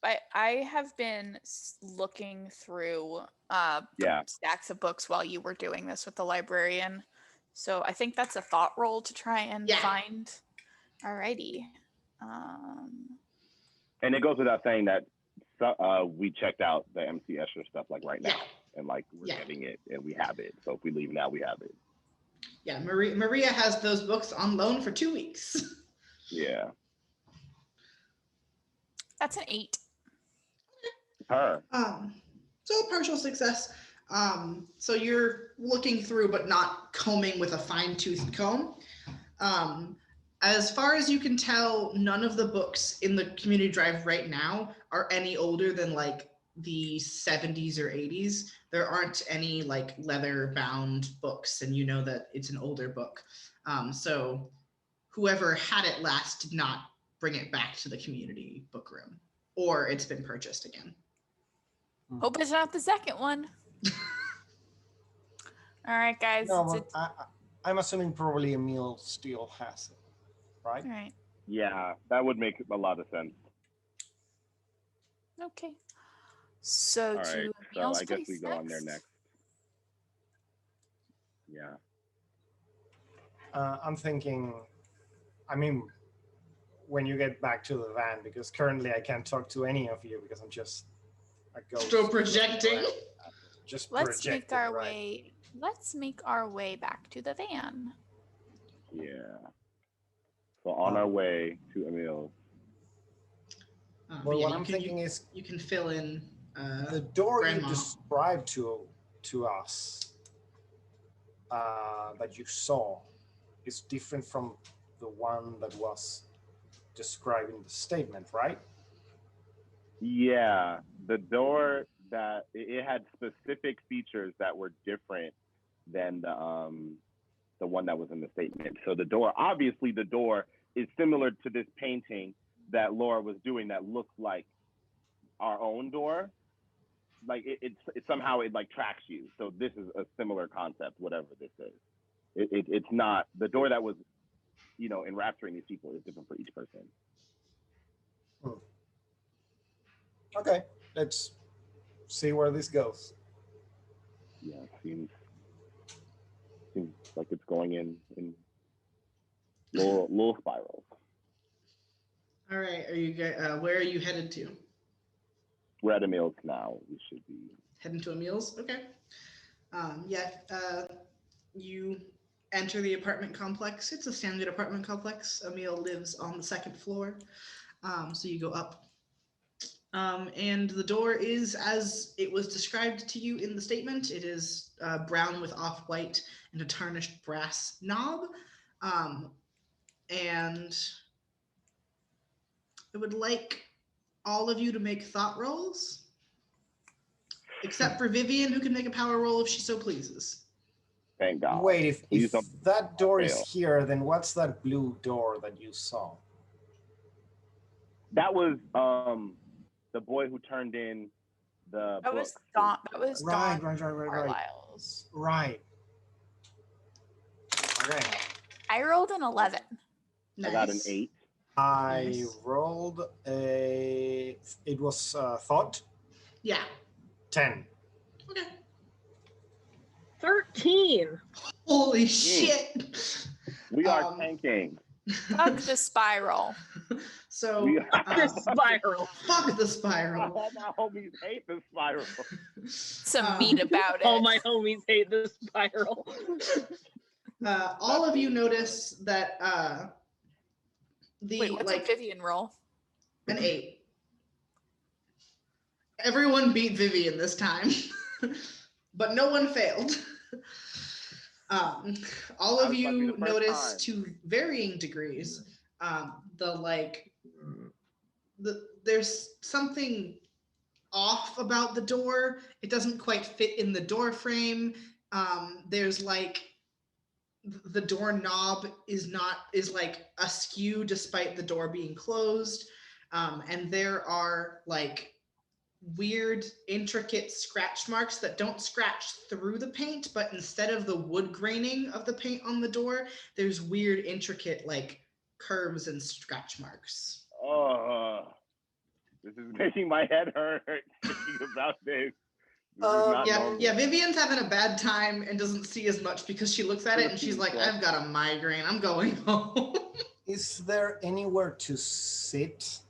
I have been looking through Yeah. stacks of books while you were doing this with the librarian. So I think that's a thought roll to try and Yeah. find. Alrighty. And it goes without saying that we checked out the MC Escher stuff like right now, Yeah. and like we're Yeah. getting it, and we have it. So if we leave now, we have it. Yeah, Maria has those books on loan for 2 weeks. Yeah. That's an 8. Her. So partial success. So you're looking through, but not combing with a fine-toothed comb. As far as you can tell, none of the books in the community drive right now are any older than like the 70s or 80s. There aren't any like leather-bound books, and you know that it's an older book. So whoever had it last did not bring it back to the community book room, or it's been purchased again. Hope it's not the second one. All right, guys. No, but I'm assuming probably Emil still has it, right? All right. Yeah, that would make a lot of sense. Okay. So All right, to so Emil's I guess place we go on there next. Yeah. I'm thinking, I mean, when you get back to the van, because currently I can't talk to any of you because I'm just a ghost. Still projecting. Just let's make projecting, our right? way. Let's make our way back to the van. Yeah. So on our way to Emil's. Well, what I'm thinking is you can fill in the door Grandma. you described to us that you saw is different from the one that was described in the statement, right? Yeah, the door that it had specific features that were different than the one that was in the statement. So the door, obviously the door is similar to this painting that Laura was doing that looks like our own door. Like it somehow it like tracks you. So this is a similar concept, whatever this is. It's not the door that was, enrapturing these people is different for each person. Okay, let's see where this goes. Yeah, it seems like it's going in little spirals. All right, where are you headed to? We're at Emil's now. We should be Heading to Emil's? Okay. You enter the apartment complex. It's a standard apartment complex. Emil lives on the second floor. So you go up. And the door is as it was described to you in the statement. It is brown with off-white and a tarnished brass knob. And I would like all of you to make thought rolls, except for Vivian, who can make a power roll if she so pleases. Thank God. Wait, if don't that door fail. is here, then what's that blue door that you saw? That was the boy who turned in the That book. was Dawn. That was Right, Dawn right. Carlisle's. Right. Okay. I rolled an 11. I got an 8. I Nice. rolled it was thought, Yeah. 10. Okay. 13. Holy shit. We are Um, tanking. Fuck the spiral. So We The spiral. fuck the spiral. All my homies hate the spiral. Some meat about it. All my homies hate the spiral. All of you notice that Wait, what's a Vivian roll? an 8. Everyone beat Vivian this time, but no one failed. All That of was about to be you the first notice time. to varying degrees there's something off about the door. It doesn't quite fit in the door frame. There's like the doorknob is like askew despite the door being closed. And there are like weird, intricate scratch marks that don't scratch through the paint, but instead of the wood graining of the paint on the door, there's weird, intricate like curves and scratch marks. Oh, this is making my head hurt thinking about this. This is not Yeah, normal. yeah. Vivian's having a bad time and doesn't see as much because she looks at it and she's like, "I've got a migraine. I'm going home." Is there anywhere to sit?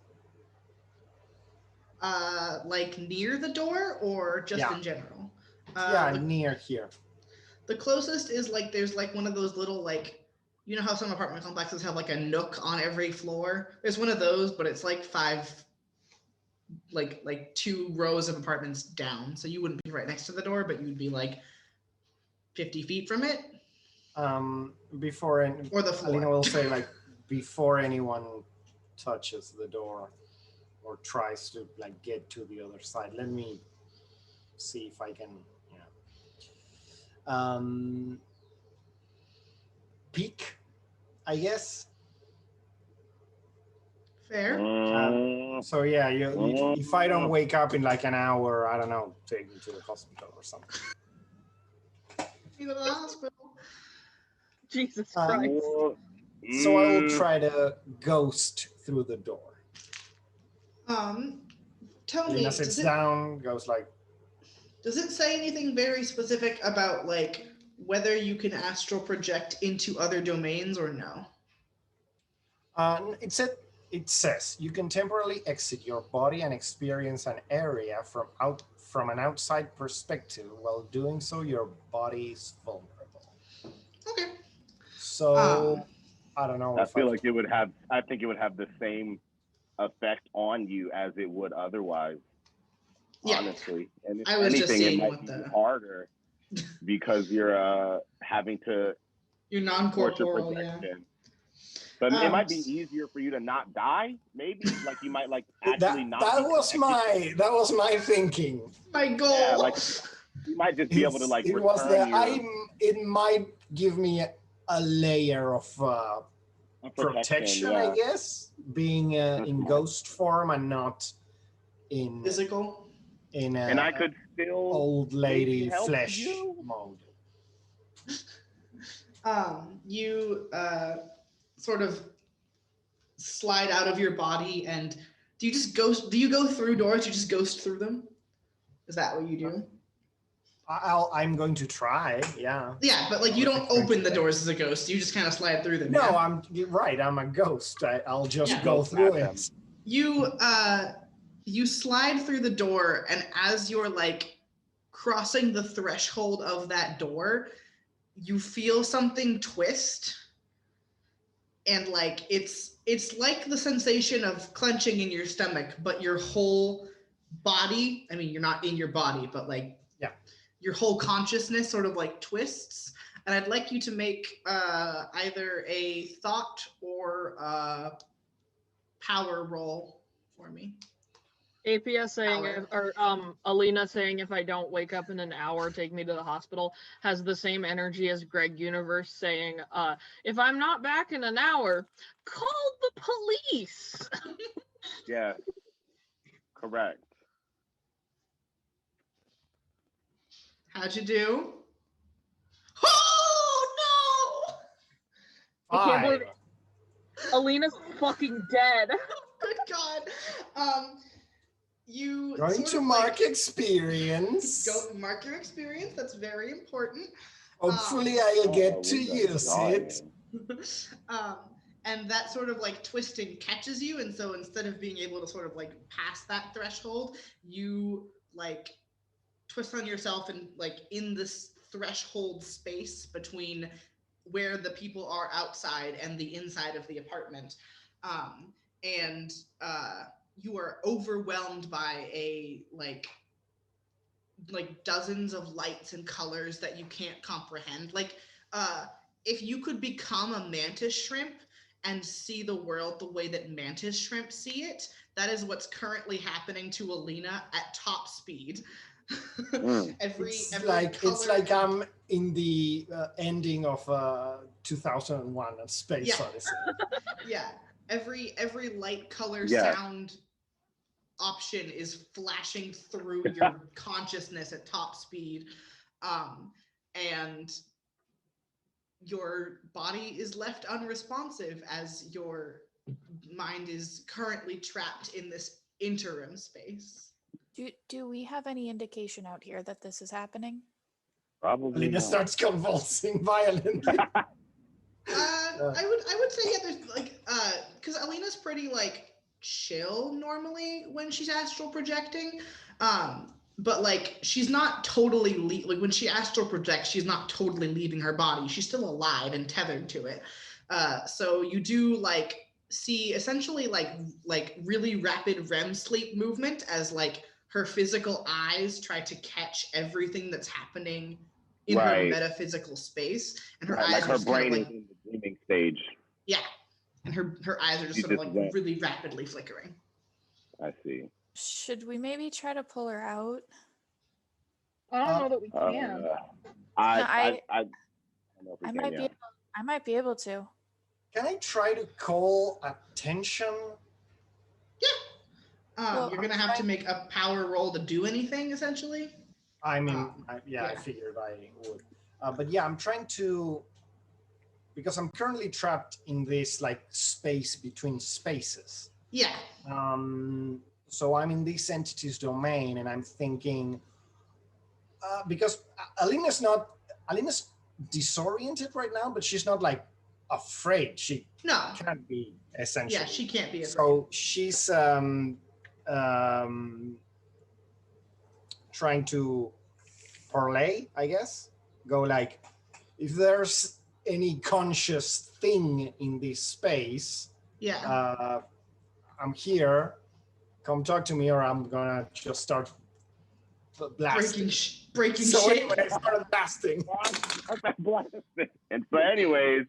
Like near the door or just Yeah. in general? Yeah, The, near here. the closest is like there's like one of those little like, you know how some apartment complexes have like a nook on every floor? There's one of those, but it's like like 2 rows of apartments down. So you wouldn't be right next to the door, but you'd be like 50 feet from it Before or the floor. Alina will say, like, before anyone touches the door or tries to like get to the other side, let me see if I can, peek, I guess. Fair. So yeah, if I don't wake up in like an hour, I don't know, take me to the hospital or something. You go to the hospital. Jesus Christ. So I will try to ghost through the door. Tell me, Alina sits down, goes like, does it say anything very specific about like whether you can astral project into other domains or no? It says you can temporarily exit your body and experience an area from an outside perspective. While doing so, your body is vulnerable. Okay. So I don't know. I feel like it would have. I think it would have the same effect on you as it would otherwise. Yeah. Honestly, and if I was just anything, it seeing might what be the harder because you're having to you're force your non-corporeal, yeah. projection. But it might be easier for you to not die. Maybe like you might like actually not. That was my thinking. My goal. Yeah, like you might just be able to like. It was that it might give me a layer of protection, yeah. I guess, being in ghost form and not in physical. And I could still old lady help flesh you. mode. You sort of slide out of your body, and do you go through doors? You just ghost through them? Is that what you do? I'm going to try, yeah. Yeah, but like you don't open the doors as a ghost. You just kind of slide through them. No, yeah? you're right. I'm a ghost. I'll just Yeah. go through it. You slide through the door, and as you're like crossing the threshold of that door, you feel something twist, and like it's like the sensation of clenching in your stomach, but your whole body, I mean, you're not in your body, but like your whole consciousness sort of like twists. And I'd like you to make either a thought or a power roll for me. APS saying, Alina saying, if I don't wake up in an hour, take me to the hospital, has the same energy as Greg Universe saying, if I'm not back in an hour, call the police. Yeah, correct. How'd you do? Oh no! I can't believe it. Alina's fucking dead. Good God. You going sort to of mark experience. Go mark your experience. That's very important. Hopefully I'll get to use it. And that sort of like twisting catches you, and so instead of being able to sort of like pass that threshold, you like twist on yourself and like in this threshold space between where the people are outside and the inside of the apartment. And you are overwhelmed by a like dozens of lights and colors that you can't comprehend. Like if you could become a mantis shrimp and see the world the way that mantis shrimp see it, that is what's currently happening to Alina at top speed. It's like I'm in the ending of 2001: A Space Odyssey. Yeah, every light, color, sound option is flashing through your consciousness at top speed, and your body is left unresponsive as your mind is currently trapped in this interim space. Do we have any indication out here that this is happening? Probably Alina not. starts convulsing violently. I would say, yeah, there's like, because Alina's pretty like chill normally when she's astral projecting, but like she's not totally like when she astral projects, she's not totally leaving her body. She's still alive and tethered to it. So you do like see essentially like really rapid REM sleep movement as like her physical eyes try to catch everything that's happening in her Right. metaphysical space, and her Right, eyes like are her just kind of brain like, is in the dreaming stage. yeah, and her eyes are just She sort of just like went. really rapidly flickering. I see. Should we maybe try to pull her out? I don't know that we Uh, can. I don't know if we I can, might yeah. be able, I might be able to. Can I try to call attention? Well, You're gonna have to make a power roll to do anything, essentially. I mean, I yeah. figured I would. But yeah, I'm trying to, because I'm currently trapped in this like space between spaces. Yeah. So I'm in this entity's domain, and I'm thinking, because Alina's disoriented right now, but she's not like afraid. She No. can't be, essentially. Yeah, she can't be afraid. So she's trying to parlay, I guess. Go like, if there's any conscious thing in this space, yeah. I'm here. Come talk to me, or I'm gonna just start blasting. Breaking So shit. anyway, I started blasting. And so, anyways,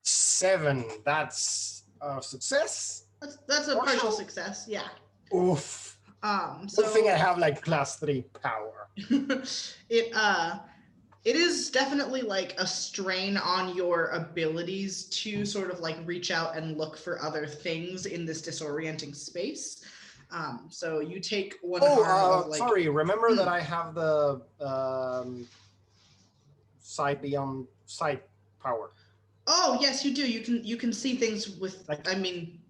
7. That's a success. That's a partial success. Yeah. Oof. So I think I have like +3 power. It is definitely like a strain on your abilities to sort of like reach out and look for other things in this disorienting space. So you take one harm of like. Sorry. Remember that I have the sight beyond sight power. Oh yes, you do. You can see things with. Like, I mean.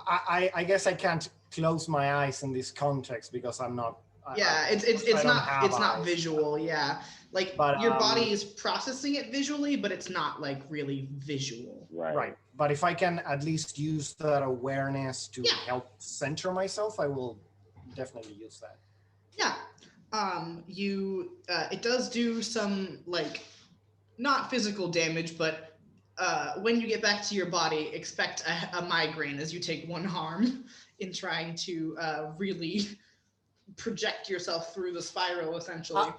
I guess I can't close my eyes in this context because I'm not. Yeah, it's not visual. Yeah, like but, your body is processing it visually, but it's not like really visual. Right. But if I can at least use that awareness to help center myself, I will definitely use that. Yeah. It does do some like not physical damage, but when you get back to your body, expect a migraine as you take one harm in trying to really project yourself through the spiral, essentially.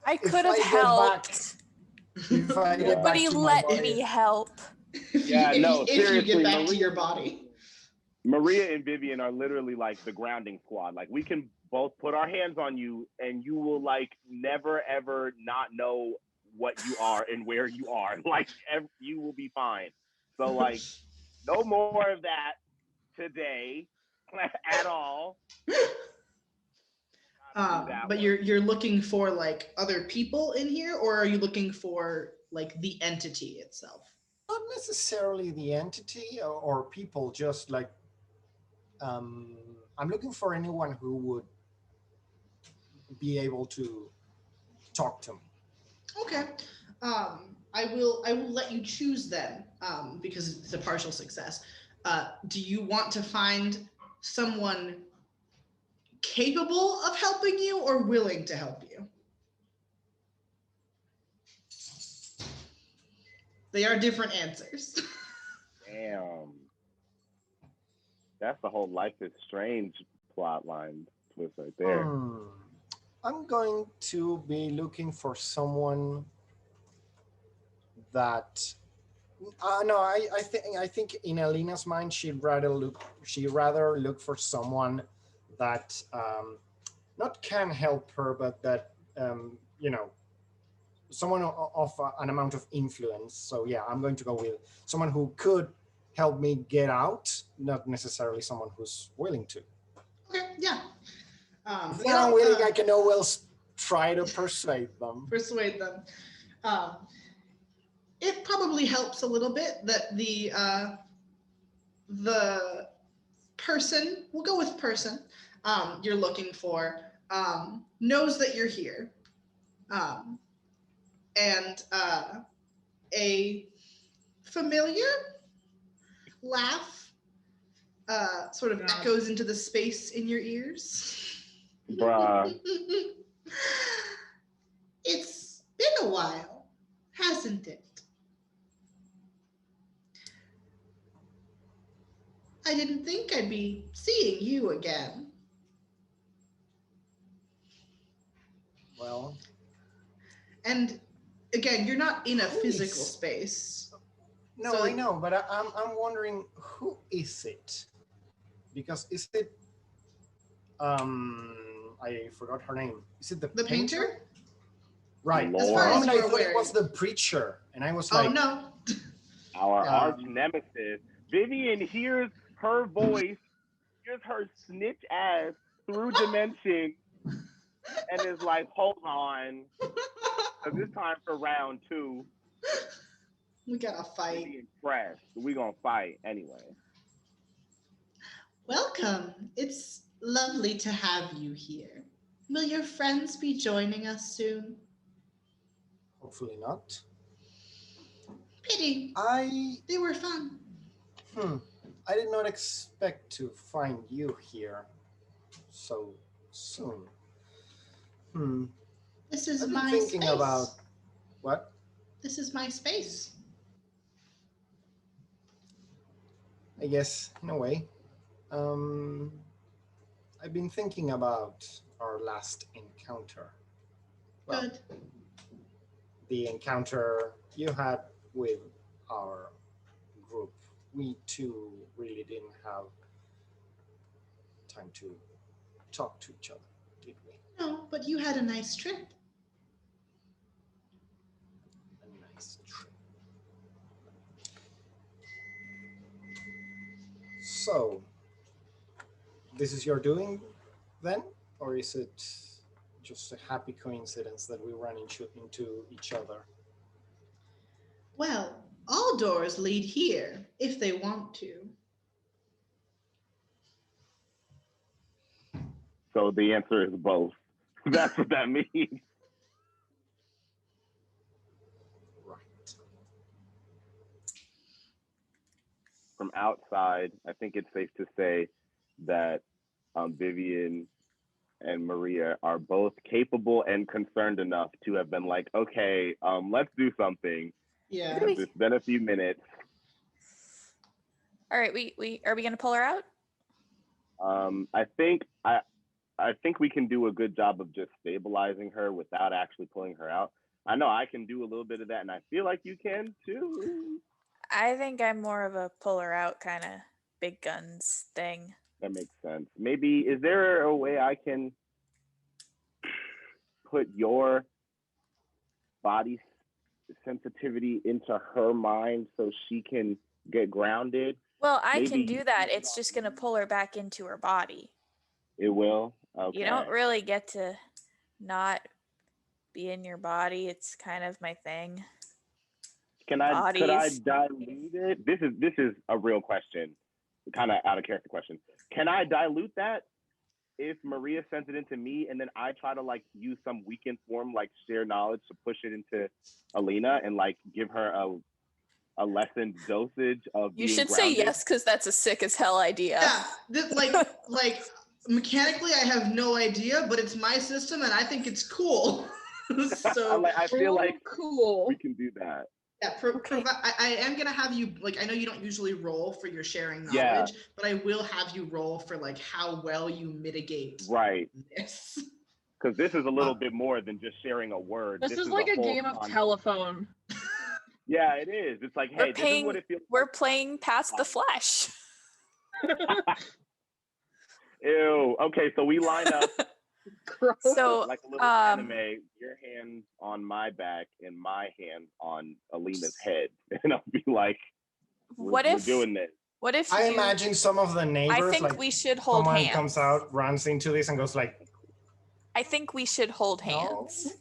I could have helped. Nobody let me help. Yeah, if you get back Maria, to your body. Maria and Vivian are literally like the grounding squad. Like, we can both put our hands on you, and you will like never ever not know what you are and where you are. Like, you will be fine. So like, no more of that today at all. But you're looking for like other people in here, or are you looking for like the entity itself? Not necessarily the entity or people, just like I'm looking for anyone who would be able to talk to me. Okay. I will let you choose then, because it's a partial success. Do you want to find someone capable of helping you or willing to help you? They are different answers. Damn. That's the whole Life is Strange plot line twist right there. I'm going to be looking for someone that no, I think in Alina's mind she'd rather look for someone that not can help her, but that someone of an amount of influence. So yeah, I'm going to go with someone who could help me get out, not necessarily someone who's willing to. Okay, yeah. If they're unwilling, I can always try to persuade them. It probably helps a little bit that the person, we'll go with person, you're looking for, knows that you're here. And a familiar laugh sort of Yeah. echoes into the space in your ears. Bruh. It's been a while, hasn't it? I didn't think I'd be seeing you again. Well, And again, you're not in a Who physical is- space. no, So- I know, but I'm wondering, who is it? Because is it I forgot her name. Is it The painter? Right. As far I as mean, I you're thought it aware. was the preacher, and I was Oh, like, no. Our Um, arch nemesis. Vivian hears her voice, hears her snitch ass through dimension, and is like, hold on, because it's time for round 2. We gotta fight. Vivian pressed. We gonna fight anyway. Welcome. It's lovely to have you here. Will your friends be joining us soon? hopefully not. Pity. I They were fun. I did not expect to find you here so soon. This is I've been my thinking space. about what? This is my space. I guess in a way. I've been thinking about our last encounter. Well, Good. the encounter you had with our group. We two really didn't have time to talk to each other, did we? No, but you had a nice trip. A nice trip. So, this is your doing then? Or is it just a happy coincidence that we run into each other? Well, all doors lead here if they want to. So the answer is both. That's what that means. Right. From outside, I think it's safe to say that Vivian and Maria are both capable and concerned enough to have been like, okay, let's do something. Yeah. Really? It's been a few minutes. All right, we are we gonna pull her out? I think we can do a good job of just stabilizing her without actually pulling her out. I know I can do a little bit of that, and I feel like you can too. I think I'm more of a pull her out kind of big guns thing. That makes sense. Maybe, is there a way I can put your body sensitivity into her mind so she can get grounded? Well, I can Maybe do that. It's just gonna pull her back into her body. it will. Okay. You don't really get to not be in your body. It's kind of my thing. Could I Bodies. dilute it? This is a real question, kind of out of character question. Can I dilute that if Maria sends it into me and then I try to like use some weekend form like share knowledge to push it into Alina and like give her a lessened dosage of You being should grounded? say yes because that's a sick as hell idea. Yeah. Like mechanically, I have no idea, but it's my system and I think it's cool. So I feel like cool. we can do that. yeah, Okay. I am gonna have you, like, I know you don't usually roll for your sharing knowledge, Yeah. but I will have you roll for like how well you mitigate Right. this. Because this is a little bit more than just sharing a word. This is like a whole game of concept. telephone. Yeah, it is. It's like, hey, this is what it feels We're playing past the flesh. Ew. Okay, so we line up Gross. So like a little anime. Your hands on my back and my hand on Alina's head, and I'll be like, what we're if doing this. what if I you imagine some of the neighbors, I think like we should hold someone hands. comes out, runs into this, and goes like, I think we should hold No. hands.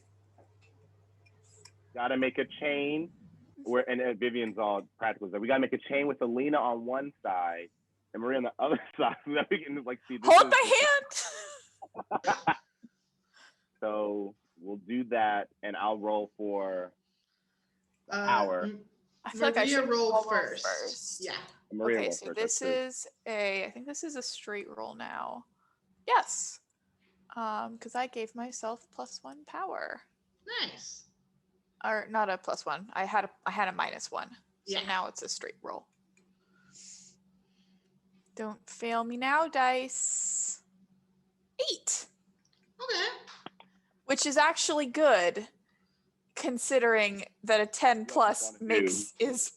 Gotta make a chain. And Vivian's all practical. So we gotta make a chain with Alina on one side and Maria on the other side, so that we can like see. Hold my hand. So we'll do that, and I'll roll for power. I feel like I Maria should roll first. Yeah. Maria Okay, roll so first, this that's true. I think this is a straight roll now. Yes. Because I gave myself +1 power. Nice. Or not a +1. I had a -1. So Yeah. now it's a straight roll. Don't fail me now, dice. 8. Okay. Which is actually good, considering that a 10 plus is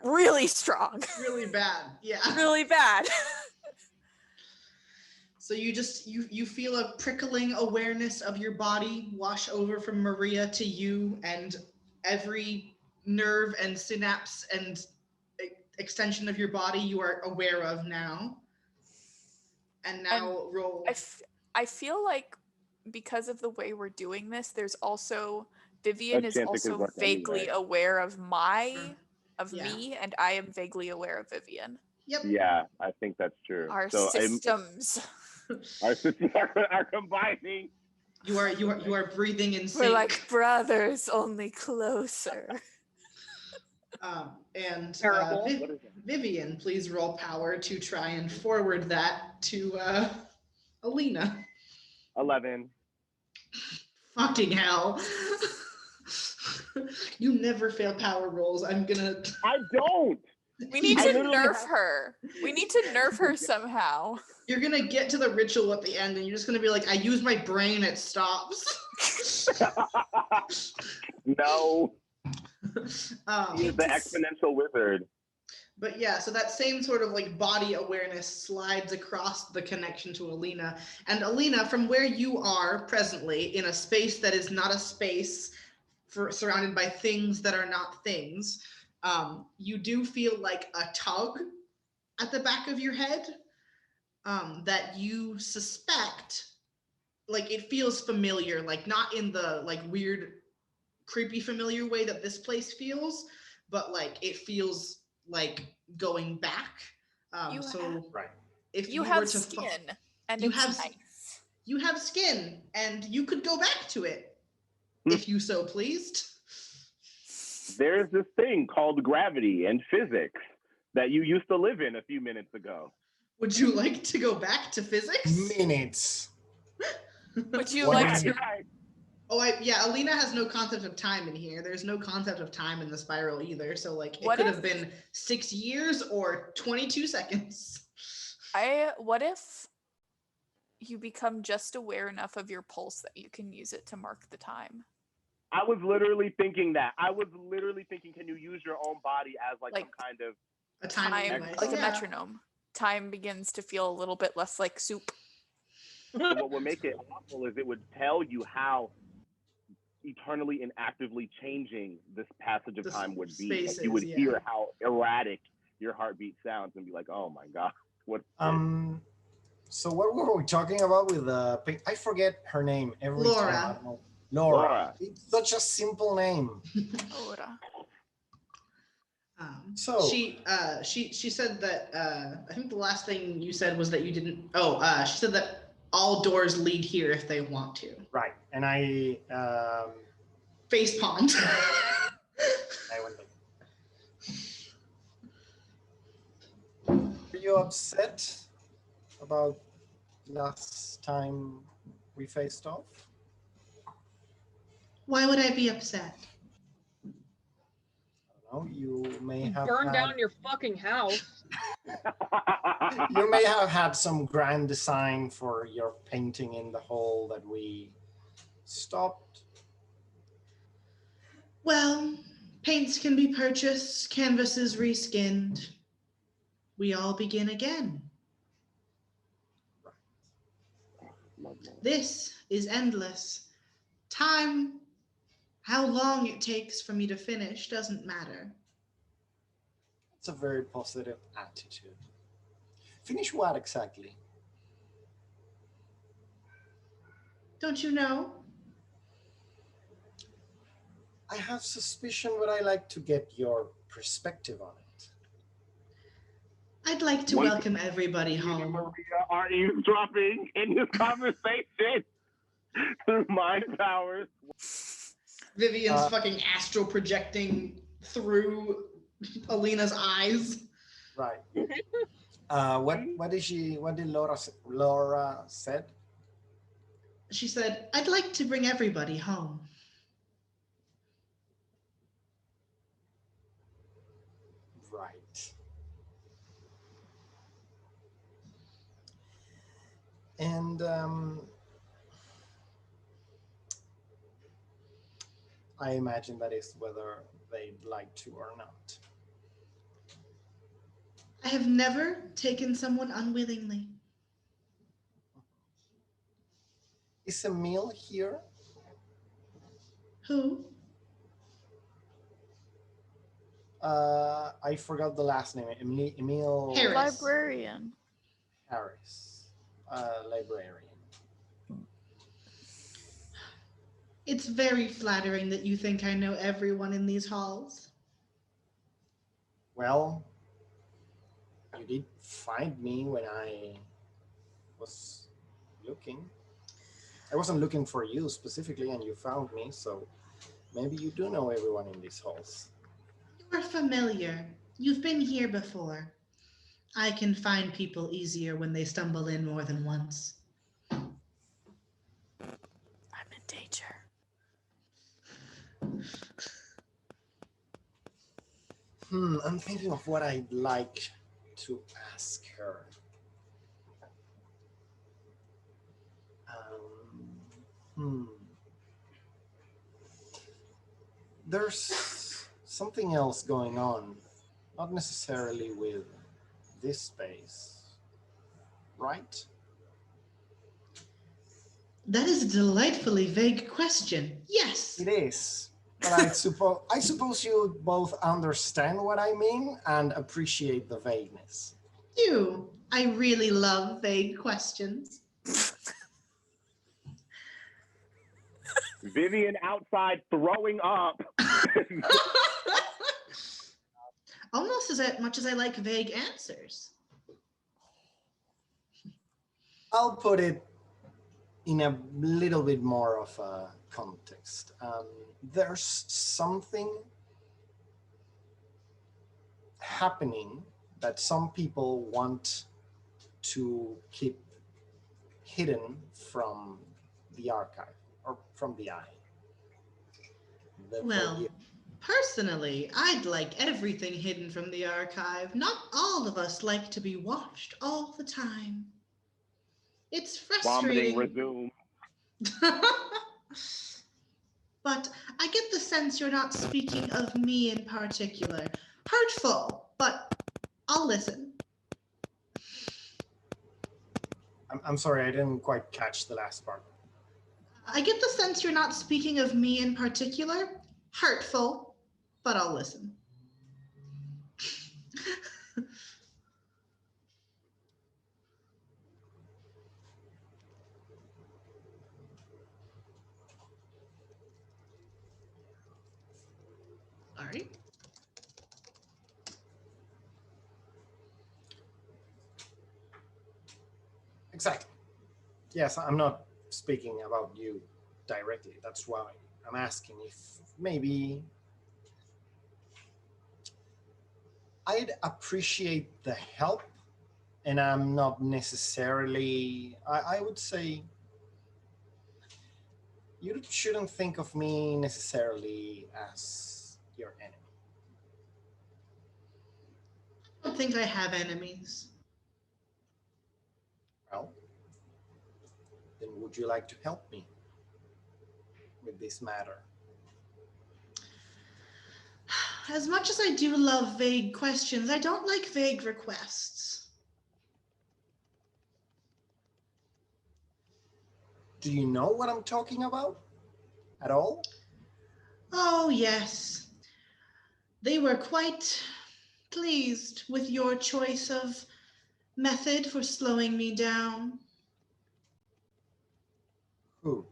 really strong. Really bad. Yeah. Really bad. So you just you feel a prickling awareness of your body wash over from Maria to you, and every nerve and synapse and extension of your body you are aware of now. And now roll. I feel like because of the way we're doing this, there's also Vivian is chance it also could work vaguely anyway. aware of Yeah. me, and I am vaguely aware of Vivian. Yep. Yeah, I think that's true. Our So systems. our systems are combining. You are breathing in sync. We're like brothers, only closer. And Terrible. What is it? Vivian, please roll power to try and forward that to Alina. 11. Fucking hell. You never fail power rolls. I'm gonna. I don't. We need I to literally nerf have- her. We need to nerf her somehow. You're gonna get to the ritual at the end, and you're just gonna be like, "I use my brain. It stops." No. He's the exponential wizard. But yeah, so that same sort of like body awareness slides across the connection to Alina. And Alina, from where you are presently in a space that is not a space, surrounded by things that are not things, you do feel like a tug at the back of your head that you suspect, like it feels familiar, like not in the like weird, creepy familiar way that this place feels, but like it feels like going back. Right. If You were have to skin, and you it's have nice. you have skin, and you could go back to it if you so pleased. There's this thing called gravity and physics that you used to live in a few minutes ago. Would you like to go back to physics? Minutes. Would you What like is to? it? Oh, yeah, Alina has no concept of time in here. There's no concept of time in the spiral either. So, like, it What could if- have been 6 years or 22 seconds. What if you become just aware enough of your pulse that you can use it to mark the time? I was literally thinking that. Can you use your own body as like some Like- kind of A time device. like a Yeah. metronome. Time begins to feel a little bit less like soup. So what would make it awful is it would tell you how eternally and actively changing this passage of The time would be. spaces, Like you would yeah. hear how erratic your heartbeat sounds and be like, oh my God, what? So what were we talking about with I forget her name every Laura. time. I don't know. Laura. Laura. It's such a simple name. Ora. So- she said that I think the last thing you said was that you didn't. She said that all doors lead here if they want to. Right. And I Face pond. I went there. Are you upset about last time we faced off? Why would I be upset? I don't know. You may have Burn had, down your fucking house. you may have had some grand design for your painting in the hole that we stopped. Well, paints can be purchased, canvases reskinned. We all begin again. This is endless. Time, how long it takes for me to finish doesn't matter. It's a very positive attitude. Finish what exactly? Don't you know? I have suspicion, but I like to get your perspective on it. I'd like to What- welcome everybody home. Maria are eavesdropping in this conversation through mind powers. Vivian's fucking astral projecting through Alina's eyes. Right. What did Laura said? She said, I'd like to bring everybody home. Right. And I imagine that is whether they'd like to or not. I have never taken someone unwillingly. Is Emil here? Who? I forgot the last name. Emil Harris. Librarian. Harris, librarian. It's very flattering that you think I know everyone in these halls. Well, you did find me when I was looking. I wasn't looking for you specifically, and you found me, so maybe you do know everyone in these halls. You're familiar. You've been here before. I can find people easier when they stumble in more than once. I'm in danger. I'm thinking of what I'd like to ask her. There's something else going on, not necessarily with this space, right? That is a delightfully vague question. Yes. It is, but I suppose you both understand what I mean and appreciate the vagueness. I really love vague questions. Vivian outside throwing up. Almost as much as I like vague answers. I'll put it in a little bit more of a context. There's something happening that some people want to keep hidden from the archive or from the eye. Therefore, Well, personally, I'd like everything hidden from the archive. Not all of us like to be watched all the time. It's Vomiting frustrating. resume. But I get the sense you're not speaking of me in particular. Hurtful, but I'll listen. I'm sorry, I didn't quite catch the last part. I get the sense you're not speaking of me in particular. Hurtful, but I'll listen. All right. Exactly. Yes, I'm not speaking about you directly. That's why I'm asking if maybe I'd appreciate the help, and I'm not necessarily, I would say, you shouldn't think of me necessarily as your enemy. I don't think I have enemies. Well, then would you like to help me with this matter? As much as I do love vague questions, I don't like vague requests. Do you know what I'm talking about at all? Oh, yes. They were quite pleased with your choice of method for slowing me down. Who?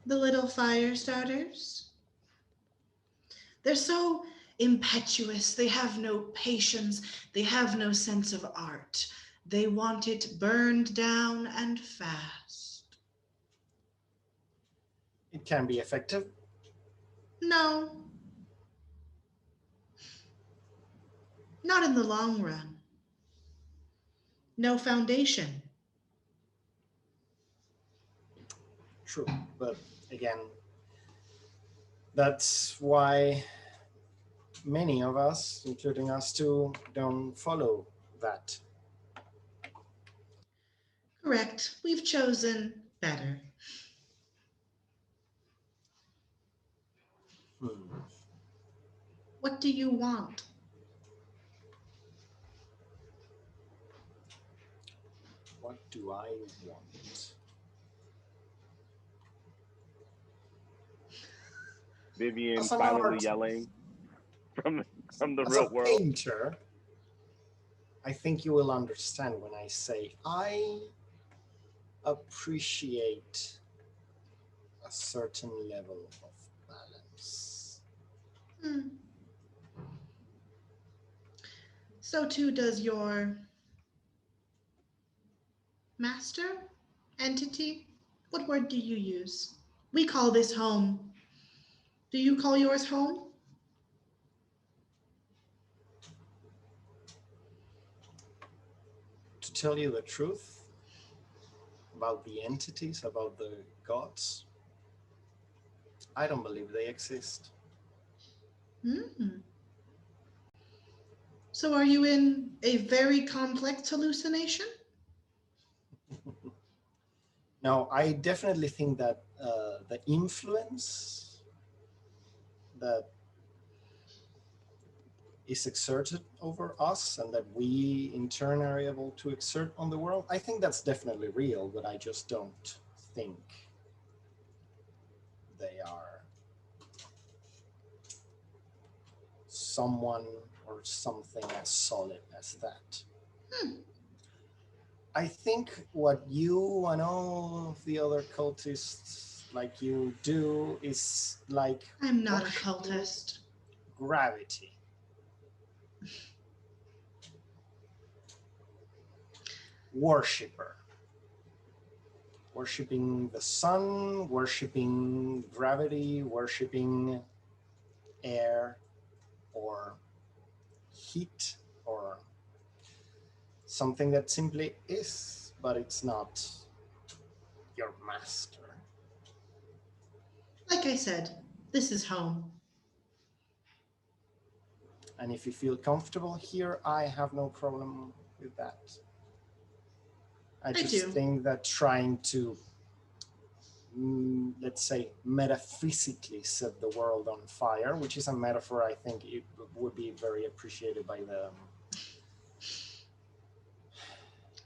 The little fire starters. They're so impetuous. They have no patience. They have no sense of art. They want it burned down and fast. It can be effective. No, not in the long run. No foundation. True, but again, that's why many of us, including us too, don't follow that. Correct. We've chosen better. Hmm. What do you want? What do I want? Vivian As an silently artist, yelling from the as real a world. painter, I think you will understand when I say I appreciate a certain level of balance. Hmm. So too does your master? Entity? What word do you use? We call this home. Do you call yours home? To tell you the truth about the entities, about the gods, I don't believe they exist. Hmm. So are you in a very complex hallucination? Now, I definitely think that the influence that is exerted over us and that we in turn are able to exert on the world, I think that's definitely real, but I just don't think they are someone or something as solid as that. Hmm. I think what you and all of the other cultists like you do is like I'm not a worshiping cultist. gravity. Worshipper. Worshipping the sun, worshipping gravity, worshipping air or heat or something that simply is, but it's not your master. Like I said, this is home. And if you feel comfortable here, I have no problem with that. I just do. think that trying to, let's say, metaphysically set the world on fire, which is a metaphor I think it would be very appreciated by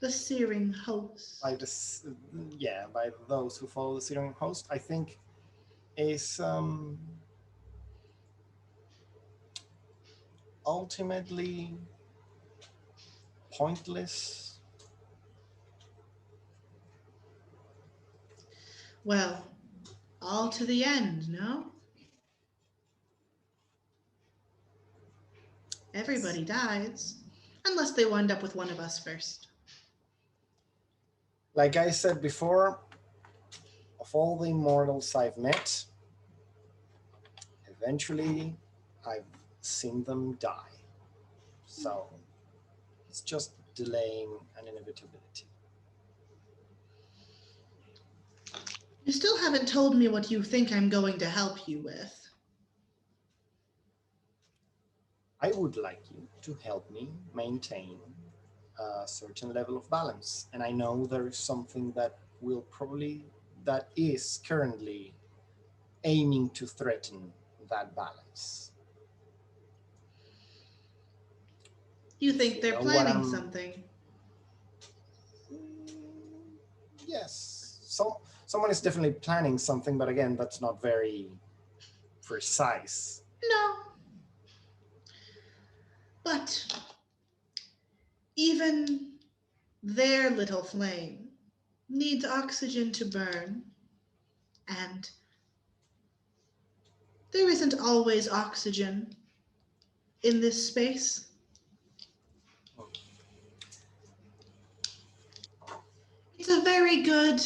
The searing host. by those who follow the Syrian host, I think is ultimately pointless. Well, all to the end, no? Everybody dies. Unless they wind up with one of us first. Like I said before, of all the immortals I've met, eventually I've seen them die. So it's just delaying an inevitability. You still haven't told me what you think I'm going to help you with. I would like you to help me maintain a certain level of balance. And I know there is something that is currently aiming to threaten that balance. You If think you they're know what planning I'm something? Yes, someone is definitely planning something, but again, that's not very precise. No. But even their little flame needs oxygen to burn, and there isn't always oxygen in this space. It's a very good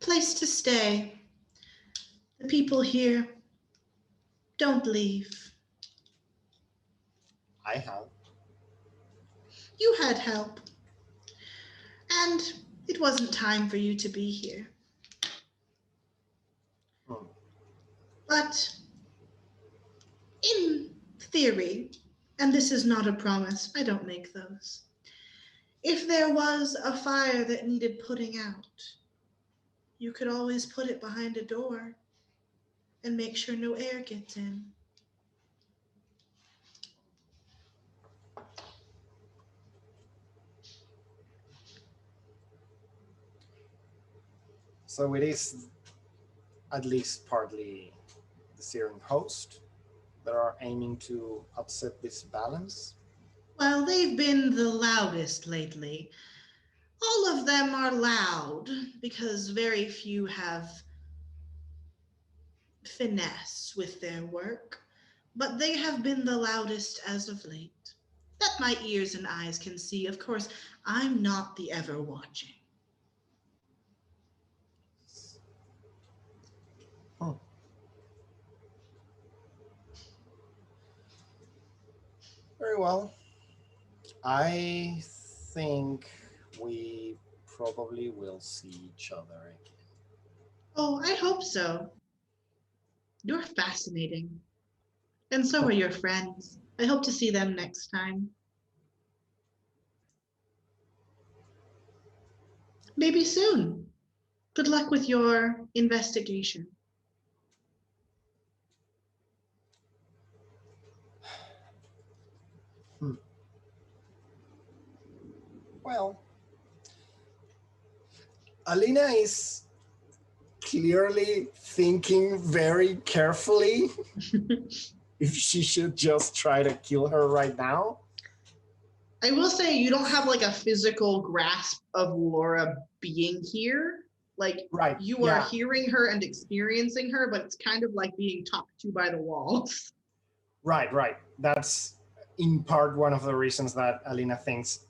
place to stay. The people here don't leave. I have. You had help, and it wasn't time for you to be here. Hmm. But in theory, and this is not a promise, I don't make those. If there was a fire that needed putting out, you could always put it behind a door and make sure no air gets in. So it is at least partly the Searing host that are aiming to upset this balance. Well, they've been the loudest lately. All of them are loud because very few have finesse with their work, but they have been the loudest as of late. That my ears and eyes can see. Of course, I'm not the ever watching. Hmm. Very well. I think we probably will see each other again. Oh, I hope so. You're fascinating. And so are your friends. I hope to see them next time. Maybe soon. Good luck with your investigation. Well, Alina is clearly thinking very carefully if she should just try to kill her right now. I will say you don't have like a physical grasp of Laura being here. Like Right. you are Yeah. hearing her and experiencing her, but it's kind of like being talked to by the walls. Right. That's in part one of the reasons that Alina thinks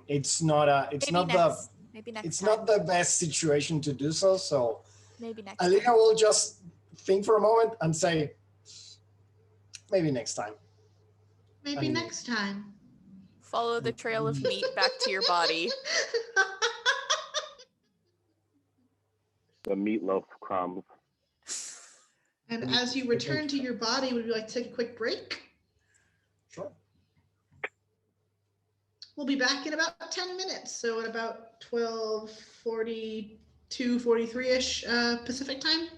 it's not the best situation to do so. So Maybe next Alina time. will just think for a moment and say, maybe next time. Maybe next time. Follow the trail of meat back to your body. The meatloaf crumbs. And as you return to your body, would you like to take a quick break? Sure. We'll be back in about 10 minutes. So at about 12:42, 43-ish Pacific time.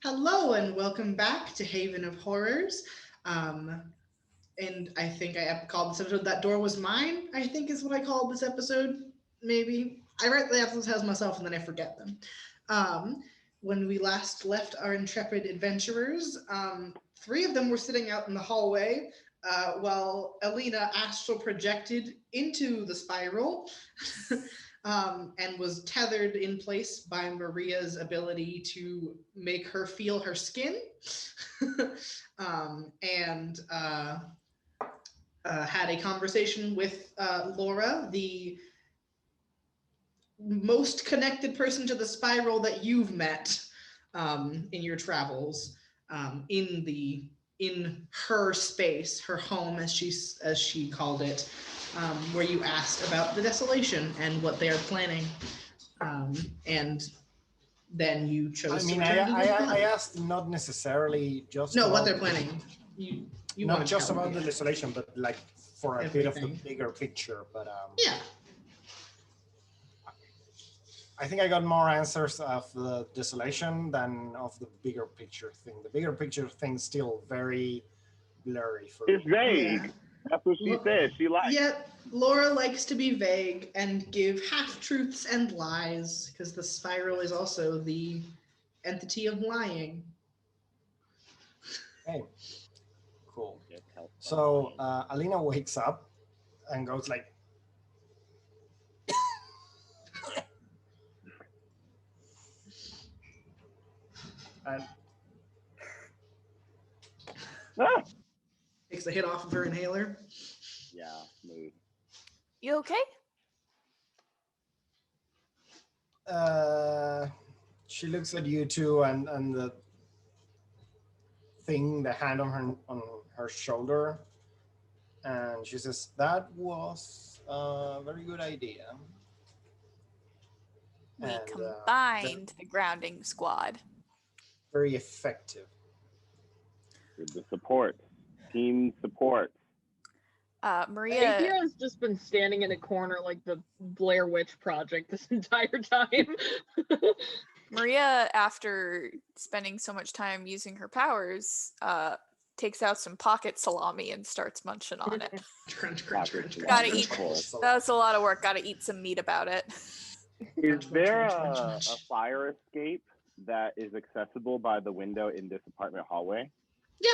Hello and welcome back to Haven of Horrors. And I think I called this episode "That Door Was Mine," I think is what I called this episode. Maybe. I write the episodes myself and then I forget them. When we last left our intrepid adventurers, 3 of them were sitting out in the hallway while Alina astral projected into the spiral and was tethered in place by Maria's ability to make her feel her skin. And had a conversation with Laura, the most connected person to the spiral that you've met in your travels, in her space, her home, as she called it, where you asked about the desolation and what they are planning, and then you chose. I mean, to return to the I asked not necessarily just no, what about they're planning. You not wanted to just tell about me. the desolation, but like for a bit of the Everything. bigger picture. But Yeah. I think I got more answers of the desolation than of the bigger picture thing. The bigger picture thing's still very blurry for It's me. vague. Yeah. That's what she said. She lied. Yet Laura likes to be vague and give half truths and lies, because the spiral is also the entity of lying. Hey, cool. Just help So lying. Alina wakes up and goes like, and Ah! Takes a hit off of her inhaler. Yeah, smooth. You okay? she looks at you two and the thing, the hand on her shoulder, and she says, "That was a very good idea." We And, combined the grounding squad. very effective. With the support. Team support. Maria, APR has just been standing in a corner like the Blair Witch Project this entire time. Maria, after spending so much time using her powers, takes out some pocket salami and starts munching on it. Crunch, crunch, crunch, crunch. Gotta crunch, eat. crunch. That was a lot of work. Gotta eat some meat about it. Is there munch, a munch. fire escape that is accessible by the window in this apartment hallway? Yeah.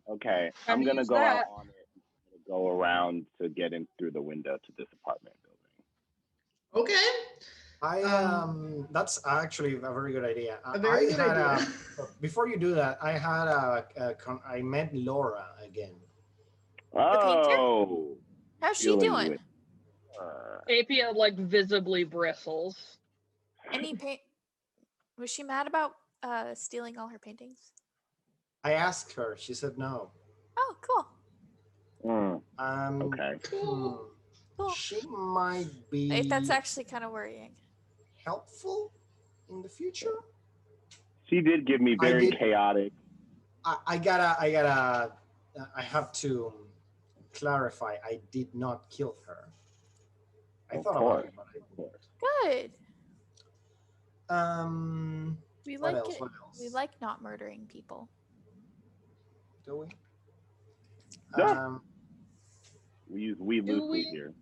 Okay, How I'm do you gonna use go that? out on it and go around to get in through the window to this apartment building. Okay. That's actually a very good idea. A very good idea. Before you do that, I met Laura again. painter? Oh, How's she dealing doing? with her. APR like visibly bristles. Any paint? Was she mad about stealing all her paintings? I asked her. She said no. Oh, cool. Okay. Cool. She might be That's actually kind of worrying. helpful in the future. She did give me very chaotic. I have to clarify. I did not kill her. I Of thought course, about it, but of course. Good. We what like else? it. What else? We like not murdering people. Do we? Yeah. We use we Do loosely we? here.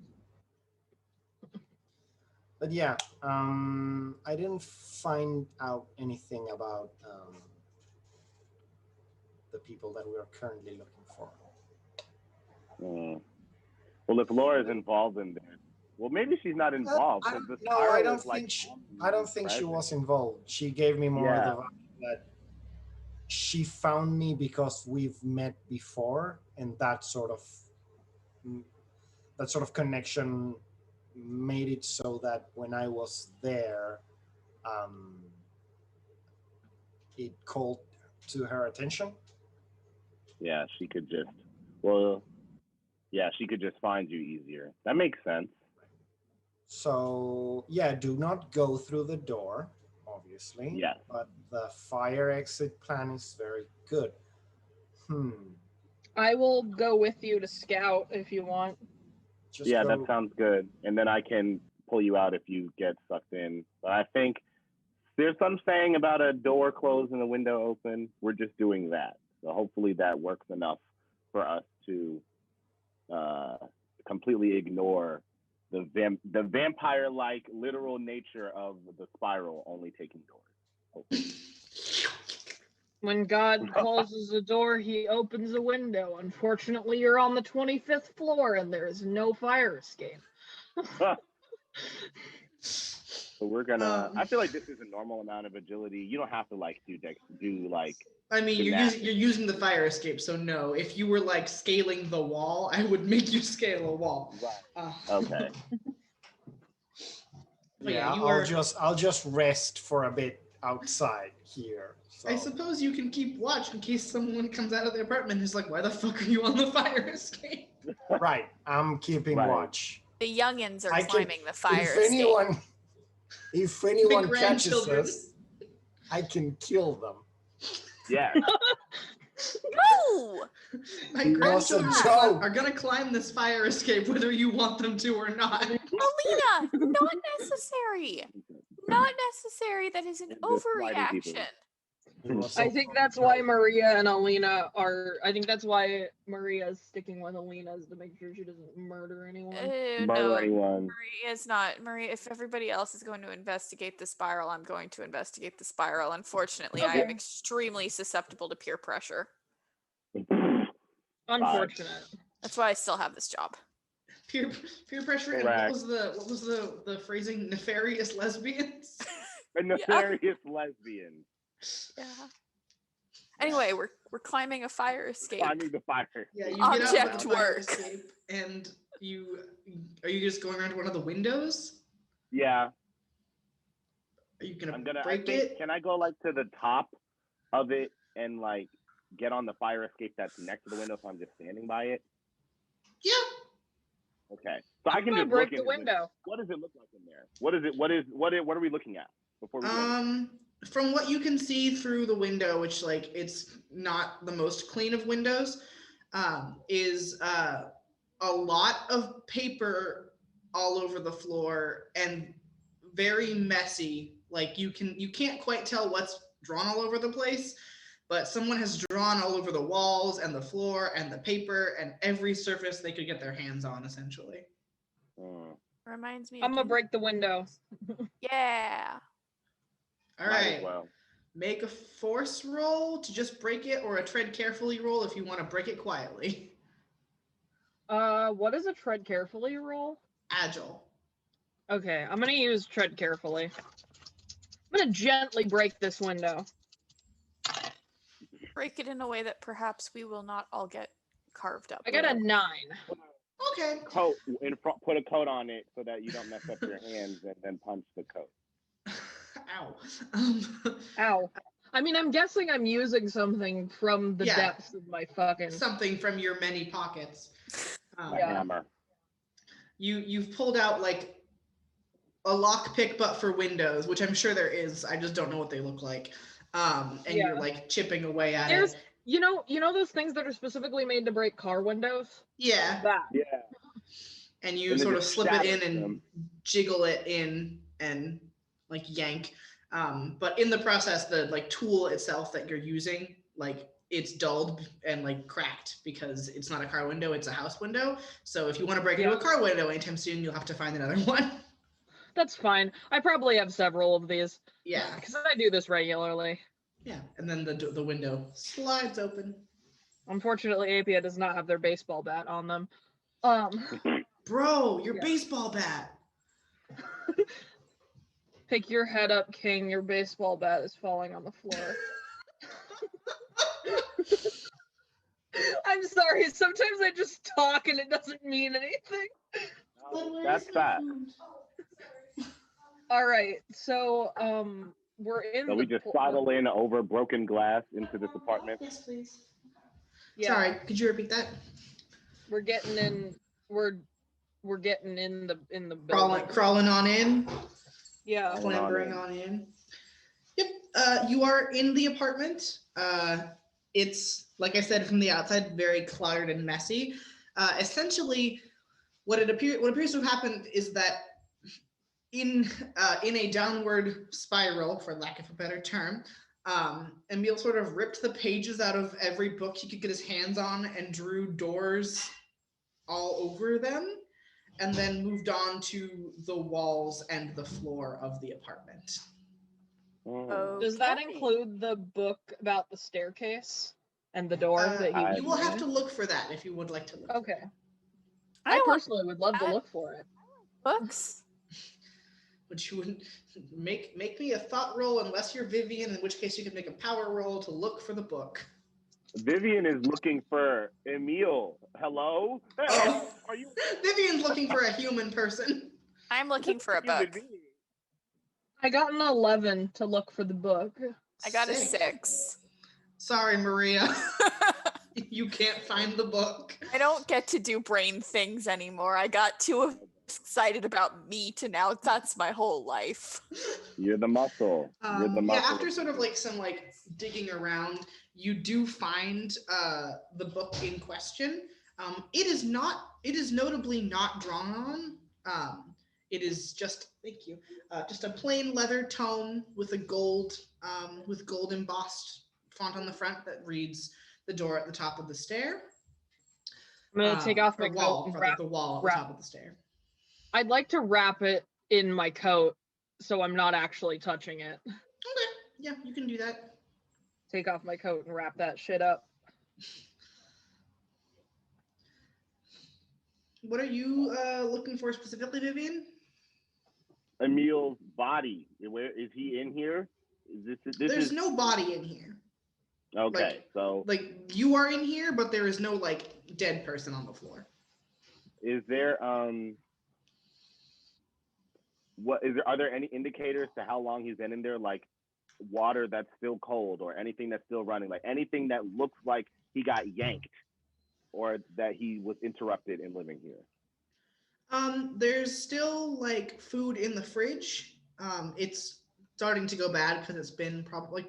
But yeah, I didn't find out anything about the people that we are currently looking for. Well, if Laura's involved in this, well, maybe she's not involved. I 'cause the don't spiral is, think like, I don't think she was involved. She gave me more Yeah. the vibe that she found me because we've met before, and that sort of connection made it so that when I was there, it called to her attention. Yeah, she could just, she could just find you easier. That makes sense. So yeah, do not go through the door, obviously. Yes. But the fire exit plan is very good. I will go with you to scout if you want. Just Yeah, go. that sounds good. And then I can pull you out if you get sucked in. But I think there's some saying about a door closed and a window open. We're just doing that. So hopefully that works enough for us to completely ignore the vampire-like literal nature of the spiral only taking doors. Hopefully. When God closes a door, he opens a window. Unfortunately, you're on the 25th floor and there is no fire escape. So we're gonna. I feel like this is a normal amount of agility. You don't have to like do like. I mean, you're using the fire escape, so no. If you were like scaling the wall, I would make you scale a wall. Right. Okay. But Yeah, you I'll just rest for a bit outside here. So. I suppose you can keep watch in case someone comes out of the apartment who's like, "Why the fuck are you on the fire escape?" Right, I'm keeping Right. watch. The youngins are I can- climbing the fire If escape. anyone Big catches grandchildren. us, I can kill them. Yeah. No! My It was a grandchildren joke. are gonna climb this fire escape whether you want them to or not. Alina, not necessary. Not necessary. That is an Just sliding people. overreaction. It was I a think fun that's why joke. Maria and Alina are. I think that's why Maria is sticking with Alina, is to make sure she doesn't murder anyone. No, Murder anyone. Maria's not. Maria, if everybody else is going to investigate the spiral, I'm going to investigate the spiral. Unfortunately, I am Okay. extremely susceptible to peer pressure. Unfortunate. That's why I still have this job. Peer pressure. And Correct. what was the phrasing? Nefarious lesbians. A nefarious lesbian. Yeah. Anyway, we're climbing a fire escape. Climbing the fire. Yeah, you get out of the Object fire work. escape, and are you just going around to one of the windows? Yeah. Are you gonna I'm gonna. I break think, it? Can I go like to the top of it and like get on the fire escape that's next to the window, so I'm just standing by it? Yeah. Okay. So I can gonna just break look the into this. window. What does it look like in there? What are we looking at before we go in? From what you can see through the window, which like it's not the most clean of windows, is a lot of paper all over the floor and very messy. Like you can't quite tell what's drawn all over the place, but someone has drawn all over the walls and the floor and the paper and every surface they could get their hands on, essentially. Reminds me. I'm gonna Game break the of window. Thrones. Yeah. All Might as right. well. Make a force roll to just break it, or a tread carefully roll if you want to break it quietly. What is a tread carefully roll? Agile. Okay, I'm gonna use tread carefully. I'm gonna gently break this window. Break it in a way that perhaps we will not all get carved up. I got a 9. Okay. Coat in front. Put a coat on it so that you don't mess up your hands, and then punch the coat. Ow. Ow. I mean, I'm guessing I'm using something from the Yeah. depths of my fucking. Something from your many pockets. My Yeah. hammer. You've pulled out like a lockpick, but for windows, which I'm sure there is. I just don't know what they look like. And Yeah. you're like chipping away at There's, it. you know those things that are specifically made to break car windows? Yeah. That. Yeah. And you And it sort of just slip it in shatters and them. jiggle it in and like yank. But in the process, the like tool itself that you're using, like it's dulled and like cracked because it's not a car window, it's a house window. So if you want to break into a car window anytime soon, you'll have to find another one. That's fine. I probably have several of these. Yeah. Because I do this regularly. Yeah. And then the window slides open. Unfortunately, APA does not have their baseball bat on them. Bro, your Yeah. baseball bat. Pick your head up, King. Your baseball bat is falling on the floor. I'm sorry. Sometimes I just talk and it doesn't mean anything. That's that. All right. So, we're in So we just sidle in over broken glass into this apartment. Yes, please. Yeah, Sorry, could you repeat that? we're getting in. We're getting in the building. Crawling on in. Yeah. Clambering on in. Yep. You are in the apartment. It's, like I said, from the outside, very cluttered and messy. Essentially, what appears to have happened is that in a downward spiral, for lack of a better term. Emil sort of ripped the pages out of every book he could get his hands on and drew doors all over them, and then moved on to the walls and the floor of the apartment. Does that Okay. include the book about the staircase and the door that he was You will have reading? to look for that if you would like to look. For Okay. that. I want personally would love to that. look for it. Books. But you wouldn't make me a thought roll unless you're Vivian, in which case you can make a power roll to look for the book. Vivian is looking for Emil. Hello? Oh. Are you Vivian's looking for a human person. I'm looking for a human book. being? I got an 11 to look for the book. I got a Sick. 6. Sorry, Maria. You can't find the book. I don't get to do brain things anymore. I got too excited about meat, and now that's my whole life. You're the muscle. You're the muscle. Yeah, after sort of like some like digging around, you do find the book in question. It is notably not drawn on. It is just, thank you, just a plain leather tome with a gold embossed font on the front that reads "The door at the top of the stair." I'm gonna take off my or coat wall, and rather, wrap. the wall at the wrap- top of the stair. I'd like to wrap it in my coat so I'm not actually touching it. Okay, yeah, you can do that. Take off my coat and wrap that shit up. What are you looking for specifically, Vivian? Emil's body. Where is he in here? Is this There's no body in here. Okay, so Like you are in here, but there is no like dead person on the floor. is there are there any indicators to how long he's been in there, like water that's still cold or anything that's still running, like anything that looks like he got yanked or that he was interrupted in living here? There's still like food in the fridge. It's starting to go bad because it's been probably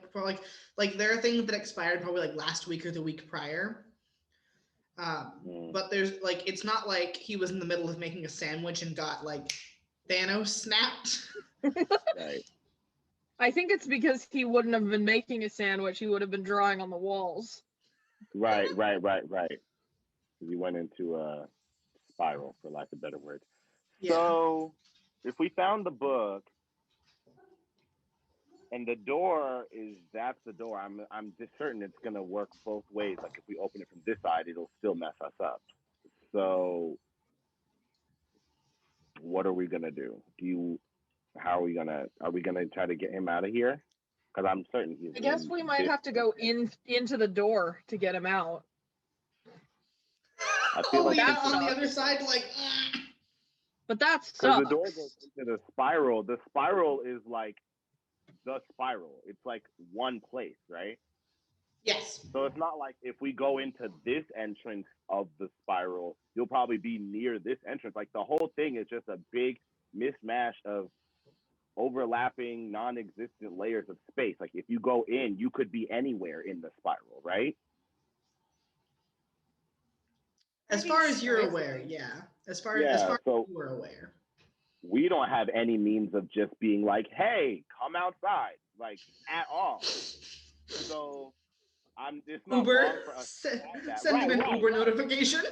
like there are things that expired probably like last week or the week prior. But there's like it's not like he was in the middle of making a sandwich and got like Thanos snapped. Right. I think it's because he wouldn't have been making a sandwich. He would have been drawing on the walls. Right. He went into a spiral, for lack of better words. Yeah. So if we found the book and the door that's the door, I'm just certain it's gonna work both ways. Like if we open it from this side, it'll still mess us up. So what are we gonna do? Are we gonna try to get him out of here? Because I'm certain he's I guess we might have to go into the door to get him out. I feel like yeah, that on the sucks. other side, like. But that because sucks. the door goes into the spiral. The spiral is like the spiral. It's like one place, right? Yes. So it's not like if we go into this entrance of the spiral, you'll probably be near this entrance. Like the whole thing is just a big mismatch of overlapping, non-existent layers of space. Like if you go in, you could be anywhere in the spiral, right? As far as you're aware, yeah. As far as so you were aware. we don't have any means of just being like, hey, come outside, like at all. So it's not Uber, wrong for us to have that. send him an Right. Uber notification.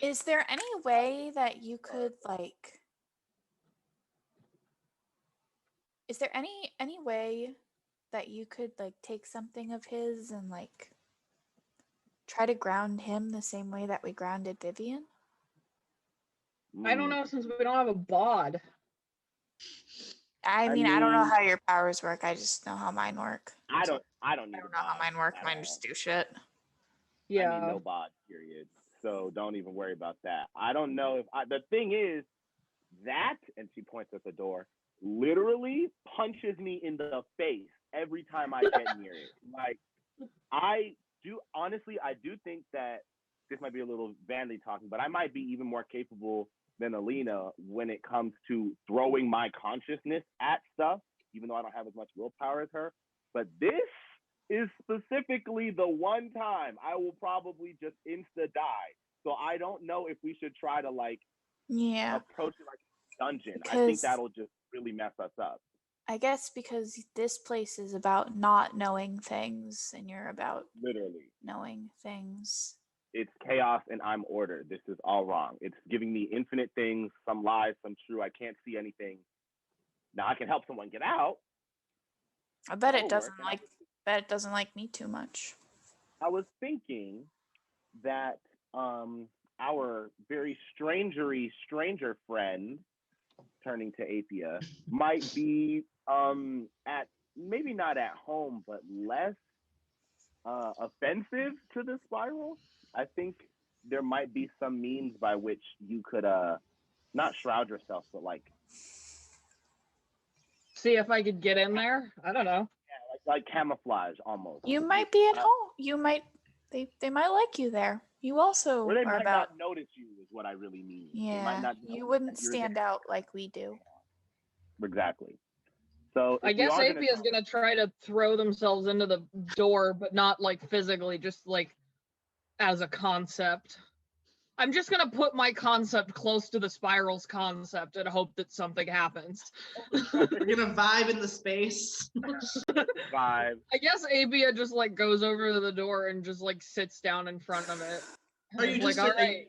Is there any way that you could like? Is there any way that you could like take something of his and like try to ground him the same way that we grounded Vivian? I don't know, since we don't have a bod. I mean, I don't know how your powers work. I just know how mine work. I don't I don't know how mine work. Mine just do shit. Yeah. I need no bod, period. So don't even worry about that. I don't know if the thing is that, and she points at the door, literally punches me in the face every time I get near it. Like I do think that this might be a little vanity talking, but I might be even more capable than Alina when it comes to throwing my consciousness at stuff, even though I don't have as much willpower as her. But this is specifically the one time I will probably just insta die. So I don't know if we should try to like Yeah. approach it like dungeon. I think Because- that'll just really mess us up. I guess because this place is about not knowing things and you're about Literally. knowing things. It's chaos and I'm order. This is all wrong. It's giving me infinite things, some lies, some true. I can't see anything. Now I can help someone get out. I bet That'll it doesn't work. And like me too much. I was thinking that our very stranger friend, turning to Apia, might be at maybe not at home, but less offensive to the spiral. I think there might be some means by which you could not shroud yourself, but like See if I could get in there. I don't know. like camouflage almost. You might be at home. You might they might like you there. You also Or they are might about not notice you is what I really mean. They might yeah. not You notice wouldn't that you're stand out like we do. there. Exactly. So I if we guess are AP is gonna try to throw themselves into the door, but not like physically, just like as a concept. I'm just gonna put my concept close to the spiral's concept and hope that something happens. We're gonna vibe in the space. vibe. I guess Apia just like goes over to the door and just like sits down in front of it. Are you It's just like, all right.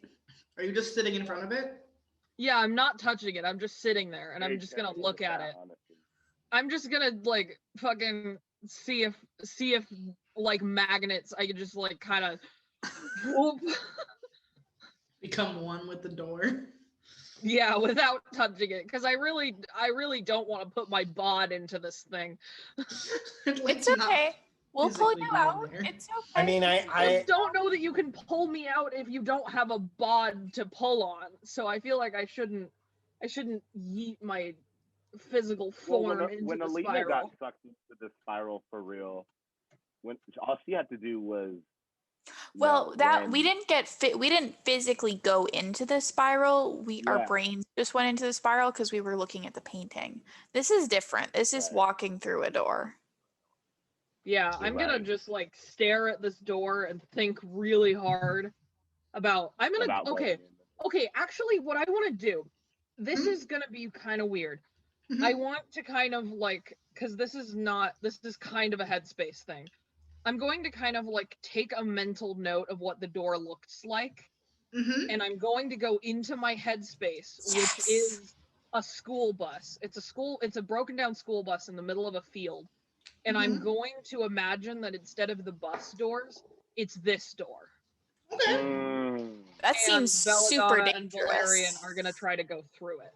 are you just sitting in front of it? Yeah, I'm not touching it. I'm just sitting there and Very I'm just gonna careful look with at that, it. honestly. I'm just gonna like fucking see if like magnets I could just like kind of Become one with the door. yeah, without touching it, because I really don't want to put my bod into this thing. It's okay. We'll pull physically you be in out. there. It's okay. I mean, I I don't know that you can pull me out if you don't have a bod to pull on. So I feel like I shouldn't yeet my physical Well, form into when the Alina spiral. got sucked into the spiral for real, when all she had to do was Well, that when- we didn't get fit. We didn't physically go into the spiral. Our Yeah. brains just went into the spiral because we were looking at the painting. This is different. This is Right. walking through a door. Yeah, I'm gonna Right. just like stare at this door and think really hard about. about Okay, going in. okay. Actually, what I want to do, this Mhm. is gonna be kind of weird. Mhm. I want to kind of like, because this is kind of a headspace thing. I'm going to kind of like take a mental note of what the door looks like, Mhm. and I'm going to go into my headspace, Yes. which is a school bus. It's a broken down school bus in the middle of a field. And I'm Mhm. going to imagine that instead of the bus doors, it's this door. Okay. That And seems super Belladonna and dangerous. Valerian are gonna try to go through it.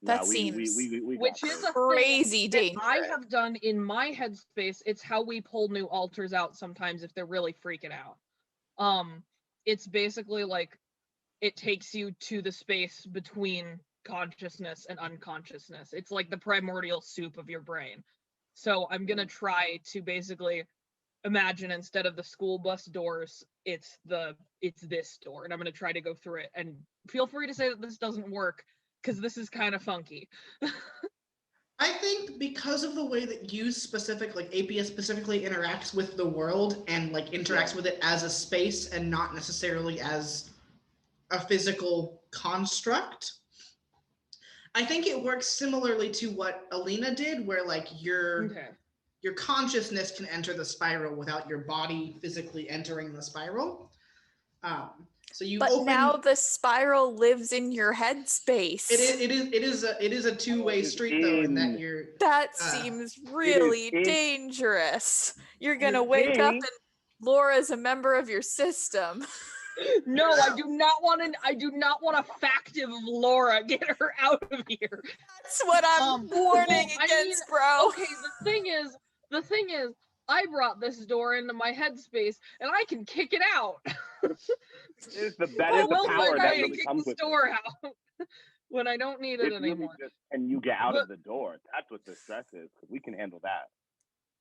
That Nah, seems we got Which is this. a crazy thing that I dangerous. have done in my headspace. It's how we pull new alters out sometimes if they're really freaking out. It's basically like it takes you to the space between consciousness and unconsciousness. It's like the primordial soup of your brain. So I'm gonna try to basically imagine instead of the school bus doors, it's this door, and I'm gonna try to go through it. And feel free to say that this doesn't work, because this is kind of funky. I think because of the way that you like APS specifically interacts with the world and like interacts with it as a space and not necessarily as a physical construct. I think it works similarly to what Alina did, where like your consciousness can enter the spiral without your body physically entering the spiral. So you But open. now the spiral lives in your headspace. It is a two-way street though, in that you're. That seems really in- dangerous. You're gonna You wake up think- and Laura's a member of your system. No, I do not want a factive Laura. Get her out of here. That's what I'm warning well, against, bro. Okay, the thing is, I brought this door into my headspace, and I can kick it out. That is the power that really kick comes this with door out when I don't need it It's really anymore. just, and you get out But- of the door. That's what the stress is. We can handle that.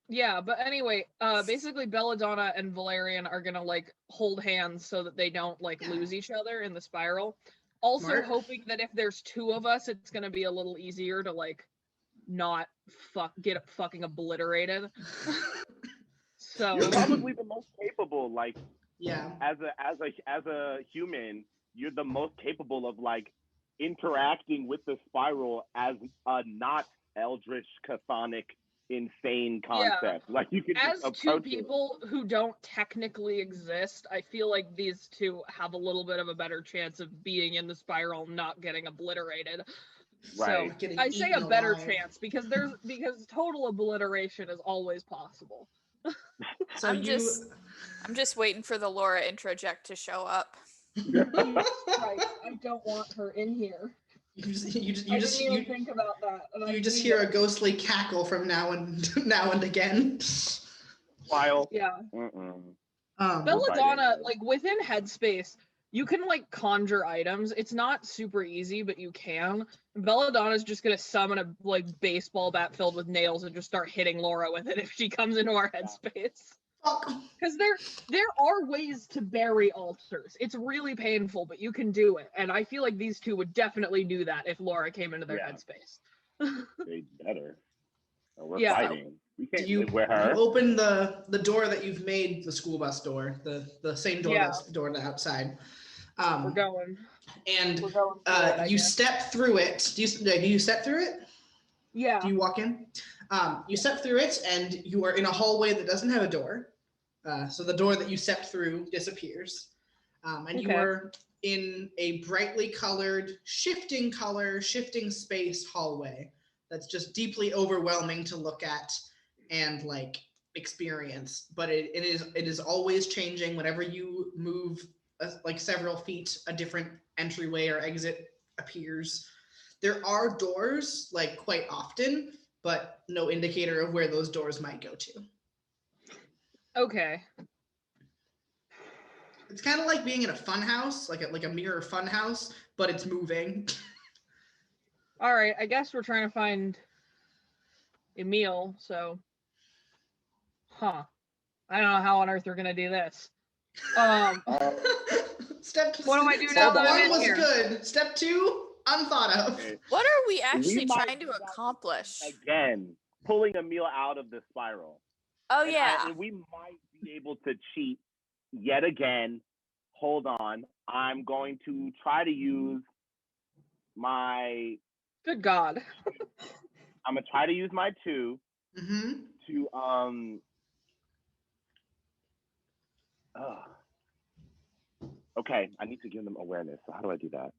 Yeah, but anyway, basically Belladonna and Valerian are gonna like hold hands so that they don't like lose each other in the spiral. Also Smart. hoping that if there's two of us, it's gonna be a little easier to like not get fucking obliterated. So You're probably the most capable, like Yeah. as a human, you're the most capable of like interacting with the spiral as a not eldritch, chthonic, insane concept. Like you can As just two approach people who don't technically exist, I feel like these two have a little bit of a better chance of being in the spiral, not getting obliterated. Right. So Getting I say eaten a better alive. chance because total obliteration is always possible. So I'm just waiting for the Laura introject to show up. Jesus Christ, I don't want her in here. You just think about that. And you just hear a ghostly cackle from now and again. File. Yeah. Belladonna, Belladonna, like within Headspace, you can like conjure items. It's not super easy, but you can. Belladonna's just gonna summon a like baseball bat filled with nails and just start hitting Laura with it if she comes into our headspace. Fuck. Because there are ways to bury altars. It's really painful, but you can do it. And I feel like these two would definitely do that if Laura came into their headspace. They better. We're Yeah. fighting. We can't You live with her. open the door that you've made, the school bus door, the same door Yeah. that's the door to the outside. We're going. And We're going through it, I you guess. step through it. Do you step through it? Yeah. Do you walk in? You step through it, and you are in a hallway that doesn't have a door. So the door that you stepped through disappears. And you are in a brightly colored, shifting space hallway that's just deeply overwhelming to look at and like experience. But it is always changing. Whenever you move like several feet, a different entryway or exit appears. There are doors like quite often, but no indicator of where those doors might go to. Okay. It's kind of like being in a fun house, like a mirror fun house, but it's moving. All right. I guess we're trying to find Emil. So, I don't know how on earth we're gonna do this. Step What do I do Step now that I'm one in was here? good. Step two, unthought of. Okay. What are we actually might trying to do that accomplish? Again, pulling Emil out of the spiral. Oh And yeah. and we might be able to cheat yet again. Hold on. I'm going to try to use my. Good God. I'm gonna try to use my 2 Mm-hmm. to Okay, I need to give them awareness. So how do I do that?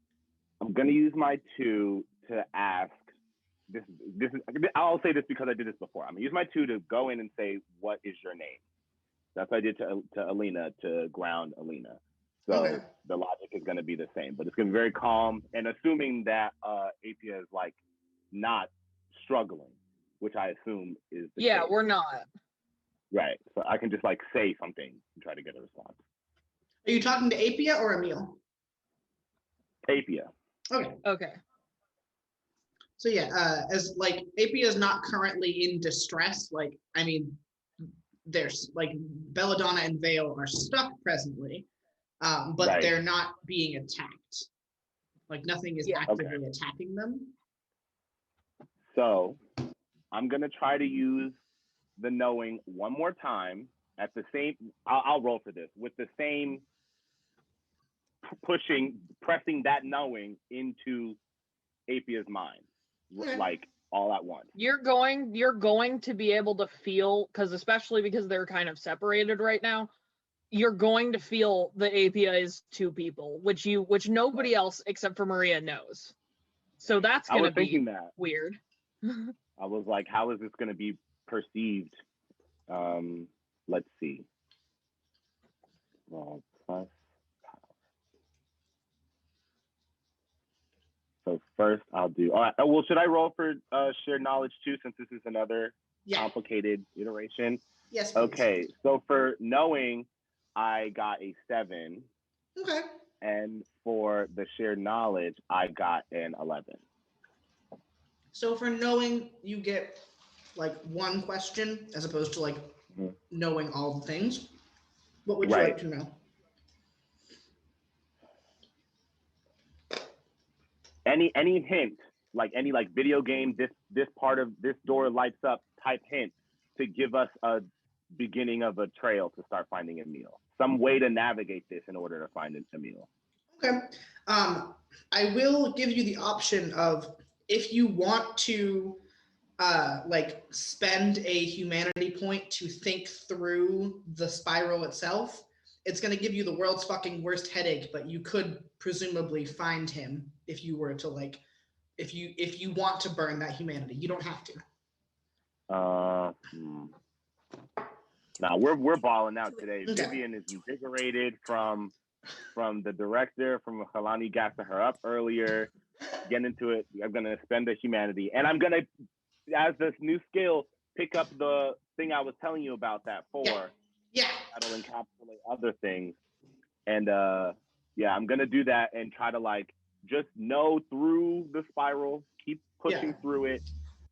I'm gonna use my 2 to ask. This is. I'll say this because I did this before. I'm gonna use my 2 to go in and say, "What is your name?" That's what I did to Alina to ground Alina. So Okay. the logic is gonna be the same, but it's gonna be very calm and assuming that Apia is like not struggling, which I assume is the Yeah, case. we're not. Right. So I can just like say something and try to get a response. Are you talking to Apia or Emil? Apia. Okay. Okay. So yeah, as like Apia is not currently in distress. Like I mean, there's like Belladonna and Vale are stuck presently, but Right. they're not being attacked. Like nothing is Yeah. actively attacking them. So I'm gonna try to use the knowing one more time at the same. I'll roll for this with the same pressing that knowing into Apia's mind, Okay. like all at once. You're going to be able to feel, especially because they're kind of separated right now, you're going to feel that Apia is 2 people, which nobody else except for Maria knows. So that's I gonna was thinking be that. weird. I was like, how is this gonna be perceived? Let's see. Well, plus power. So first I'll do. All right. Well, should I roll for shared knowledge too, since this is another complicated iteration? Yes. Please. Okay. So for knowing, I got a 7. Okay. And for the shared knowledge, I got an 11. So for knowing, you get like one question as opposed to like knowing all the things. What would you like to know? Any hint, like any like video game, this part of this door lights up type hint to give us a beginning of a trail to start finding Emil. Some way to navigate this in order to find Emil. Okay. I will give you the option of if you want to like spend a humanity point to think through the spiral itself. It's going to give you the world's fucking worst headache, but you could presumably find him if you were to like if you want to burn that humanity. You don't have to. Now we're balling out today. Okay. Vivian is invigorated from the director, from Halani gassing her up earlier. Get into it. I'm gonna spend a humanity, and I'm gonna, as this new skill, pick up the thing I was telling you about that for. Yeah. That'll encapsulate other things, and yeah, I'm gonna do that and try to like just know through the spiral, keep pushing through it,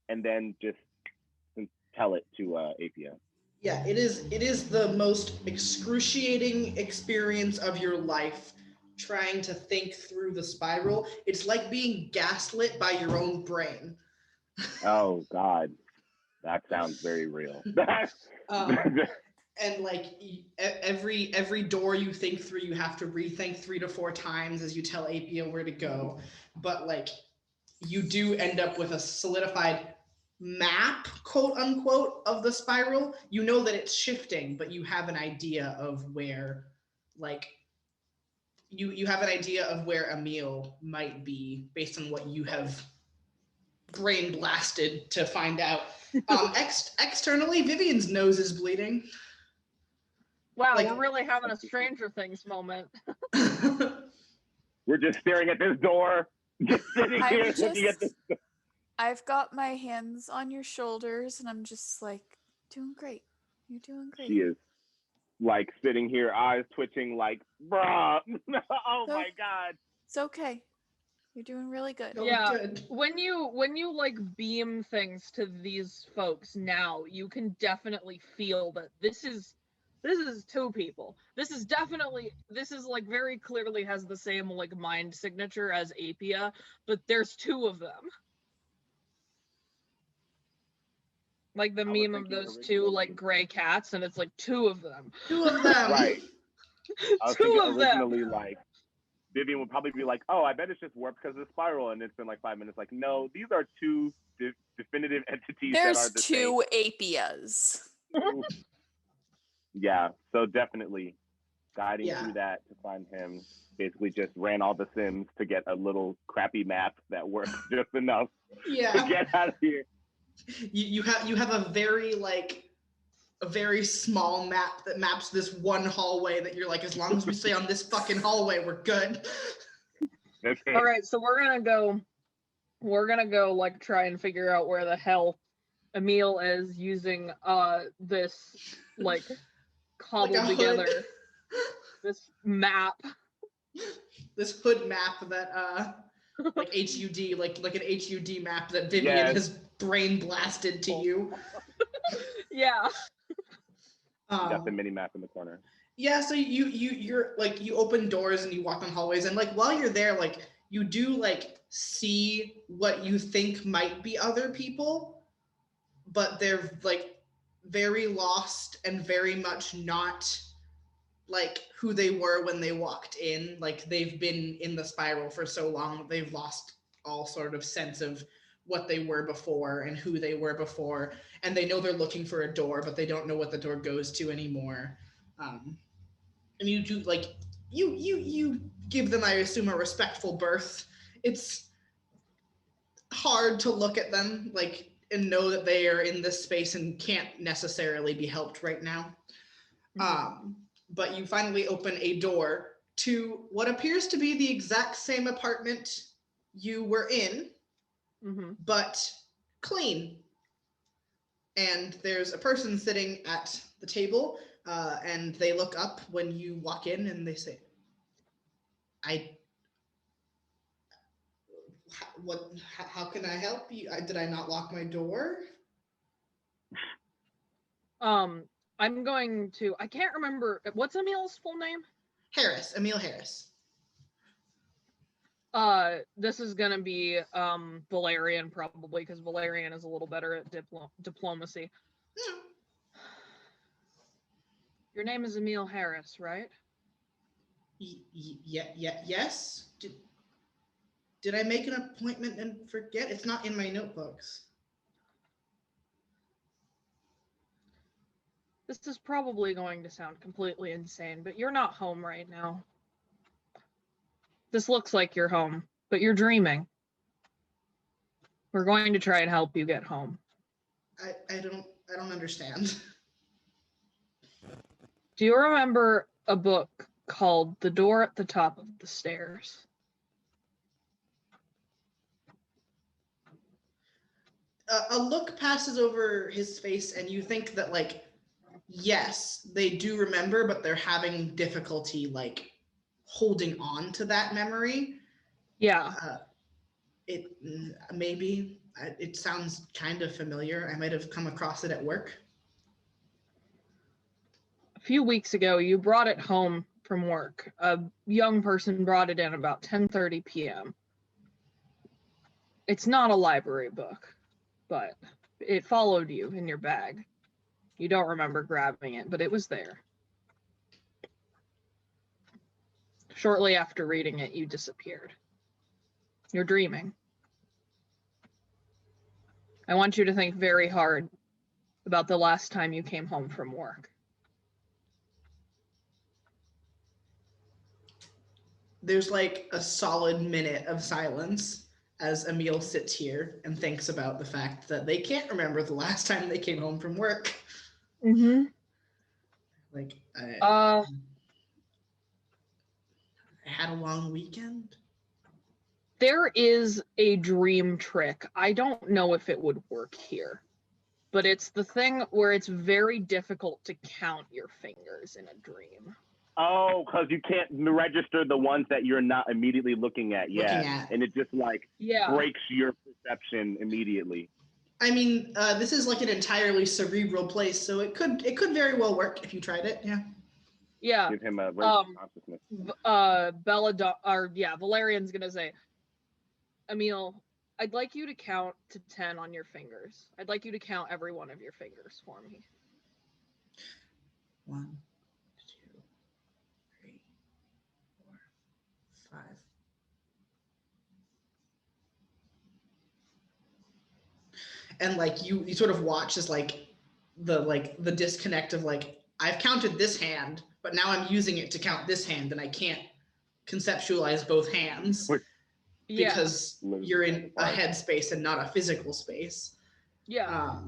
and then just tell it to APO. Yeah, it is the most excruciating experience of your life trying to think through the spiral. It's like being gaslit by your own brain. Oh God, that sounds very real. And like every door you think through, you have to rethink 3 to 4 times as you tell APO where to go. But like you do end up with a solidified map, quote unquote, of the spiral. You know that it's shifting, but you have an idea of where, like, you have an idea of where Emil might be based on what you have brain blasted to find out. Externally, Vivian's nose is bleeding. Wow, Like- we're really having a Stranger Things moment. We're just staring at this door, just sitting here looking at this. I've got my hands on your shoulders and I'm just like, doing great. You're doing great. She is like sitting here, eyes twitching, like, bruh. Oh my God. It's okay. You're doing really good. Yeah. Good. When you like beam things to these folks now, you can definitely feel that this is 2 people. This is like very clearly has the same like mind signature as Apia, but there's 2 of them. Like the I was meme of thinking those 2 like originally- gray cats, and it's like 2 of them. 2 of them. Right. I was 2 thinking of them. originally, like, Vivian would probably be like, oh, I bet it's just warped because of the spiral. And it's been like 5 minutes. Like, no, these are 2 definitive entities that are There's the 2 Apias. same. Yeah, so definitely guiding Yeah. through that to find him. Basically just ran all the Sims to get a little crappy map that works just enough to Yeah. get out of here. You have a very small map that maps this one hallway that you're like, as long as we stay on this fucking hallway, we're good. Okay. All right, so we're gonna go like try and figure out where the hell Emil is using this like cobbled Like a hood. together this map. This hood map that like HUD, like an HUD map that Vivian Yes. has brain blasted to you. Yeah. Got the mini map in the corner. Yeah, so you're like, you open doors and you walk on hallways, and like while you're there, like you do like see what you think might be other people, but they're like very lost and very much not like who they were when they walked in. Like they've been in the spiral for so long that they've lost all sort of sense of what they were before and who they were before, and they know they're looking for a door, but they don't know what the door goes to anymore. And you do like you give them, I assume, a respectful berth. It's hard to look at them like and know that they are in this space and can't necessarily be helped right now. But you finally open a door to what appears to be the exact same apartment you were in, but clean. And there's a person sitting at the table, and they look up when you walk in and they say, how can I help you? Did I not lock my door? I'm going to, I can't remember, what's Emil's full name? Emil Harris. This is gonna be Valerian probably, because Valerian is a little better at diplomacy. Your name is Emil Harris, right? Yes. Did I make an appointment and forget? It's not in my notebooks. This is probably going to sound completely insane, but you're not home right now. This looks like you're home, but you're dreaming. We're going to try and help you get home. I don't understand. Do you remember a book called The Door at the Top of the Stairs? A look passes over his face, and you think that, like, yes, they do remember, but they're having difficulty, like, holding on to that memory. Yeah. It sounds kind of familiar. I might have come across it at work. A few weeks ago, you brought it home from work. A young person brought it in about 10:30 p.m. It's not a library book, but it followed you in your bag. You don't remember grabbing it, but it was there. Shortly after reading it, you disappeared. You're dreaming. I want you to think very hard about the last time you came home from work. There's like a solid minute of silence as Emil sits here and thinks about the fact that they can't remember the last time they came home from work. Mm-hmm. Like, I Uh, had a long weekend. There is a dream trick. I don't know if it would work here, but it's the thing where it's very difficult to count your fingers in a dream. Oh, because you can't register the ones that you're not immediately looking at yet. Looking at. And it just like Yeah. breaks your perception immediately. I mean, this is like an entirely cerebral place, so it could very well work if you tried it. Yeah. Yeah. Give him a raise of consciousness. Valerian's gonna say, Emil, I'd like you to count to 10 on your fingers. I'd like you to count every one of your fingers for me. 1, 2, 3, 4, 5. And like you sort of watch as like the disconnect of like, I've counted this hand, but now I'm using it to count this hand, and I can't conceptualize both hands because you're in a headspace and not a physical space. Yeah.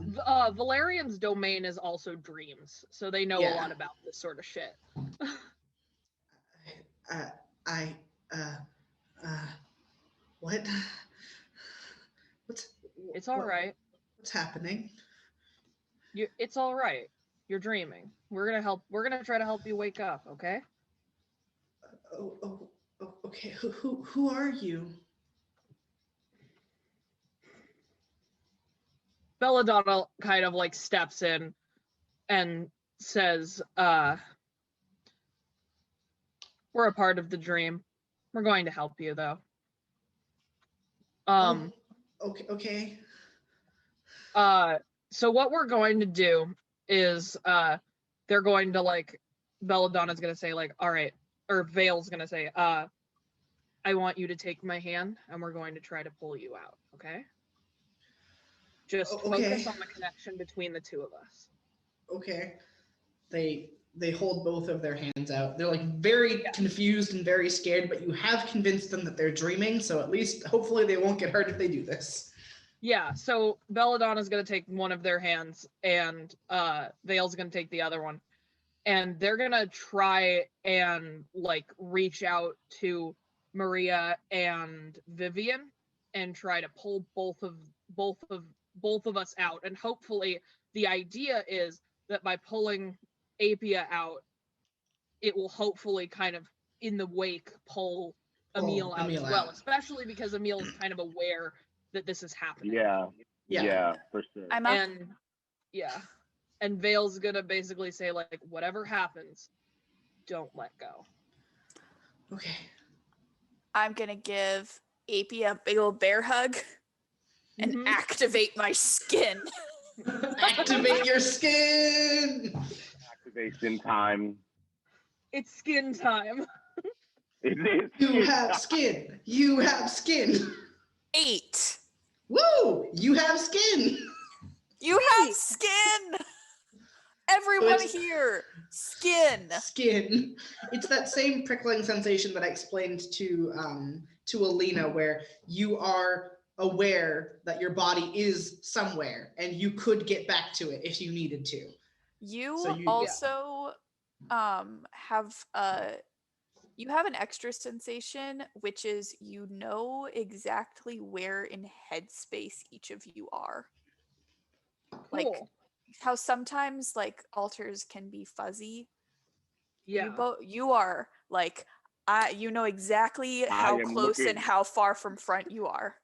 Valerian's domain is also dreams, so they know a lot about this sort of shit. What? It's all right. What's happening? It's all right. You're dreaming. We're gonna try to help you wake up, okay? Okay. Who are you? Belladonna kind of like steps in and says, we're a part of the dream. We're going to help you though. Okay. So what we're going to do is they're going to like, Belladonna's gonna say like, all right, or Vale's gonna say, I want you to take my hand and we're going to try to pull you out, okay? Just focus on the connection between the two of us. Okay. They hold both of their hands out. They're like very confused and very scared, but you have convinced them that they're dreaming, so at least hopefully they won't get hurt if they do this. Yeah, so Belladonna's gonna take one of their hands and Vale's gonna take the other one. And they're gonna try and like reach out to Maria and Vivian and try to pull both of us out. And hopefully the idea is that by pulling PbtA out, it will hopefully kind of in the wake pull Emil out as well, especially because Emil is kind of aware that this is happening. Yeah, for sure. I'm up. And Vale's gonna basically say like, whatever happens, don't let go. Okay. I'm gonna give PbtA a big old bear hug and activate my skin. Activate your skin. Activation time. It's skin time. It is. You have skin. You have skin. 8. Woo! You have skin. You have skin. Everyone it's- here, skin. Skin. It's that same prickling sensation that I explained to Alina, where you are aware that your body is somewhere and you could get back to it if you needed to. You So you- also have an extra sensation, which is you know exactly where in headspace each of you are. Like Cool. how sometimes like altars can be fuzzy. Yeah. You are like you know exactly how am close and looking. how far from front you are.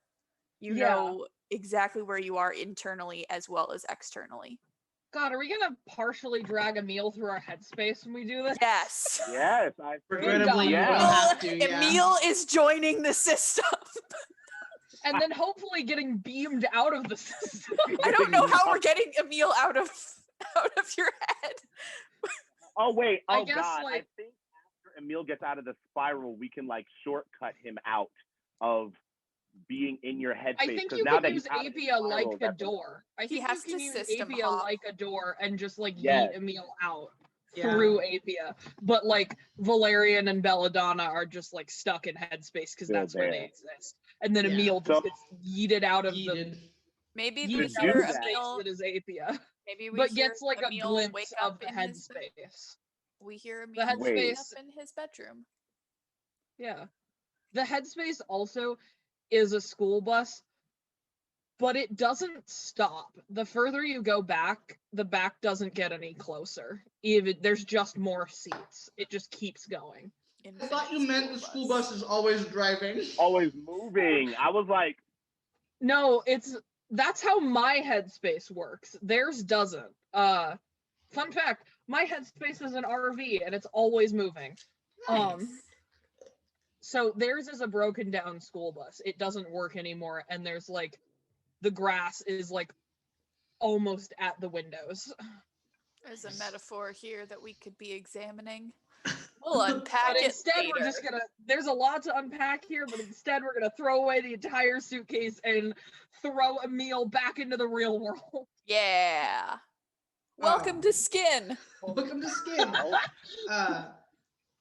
You Yeah. know exactly where you are internally as well as externally. God, are we gonna partially drag Emil through our headspace when we do this? Yes. Yes, I Regrettably, you yeah. will have to. Yeah. Emil is joining the system. And then hopefully getting beamed out of the system. I don't know how we're getting Emil out of your head. Oh wait. I Oh guess, God. I like- think after Emil gets out of the spiral, we can like shortcut him out of being in your headspace. I think 'cause you now could that use he's out of the Apia spiral, like a that's- door. I He think has you to can use system Apia hop. like a door and just like Yes. yeet Emil out Yeah. through Apia. But like Valerian and Belladonna are just like stuck in headspace because Still that's where they there. exist. And then Yeah. Emil just So- gets yeeted out of the Yeeted. Maybe yeeted we To out hear of do space Emil. that is Apia. Maybe we But hear gets like a Emil glimpse wake of up the in his. headspace. We hear Emil The wake up headspace. in his bedroom. Yeah. The headspace also is a school bus, but it doesn't stop. The further you go back, the back doesn't get any closer. Even there's just more seats. It just keeps going. I thought you Infinite meant the school bus is always driving. Always moving. I was like, No, that's how my headspace works. Theirs doesn't. Fun fact, my headspace is an RV and it's always moving. Nice. So theirs is a broken down school bus. It doesn't work anymore, and there's like the grass is like almost at the windows. There's a metaphor here that we could be examining. We'll unpack But it instead, later. we're just gonna. There's a lot to unpack here, but instead, we're gonna throw away the entire suitcase and throw Emil back into the real world. Yeah. Welcome to Skin. Welcome to Skin.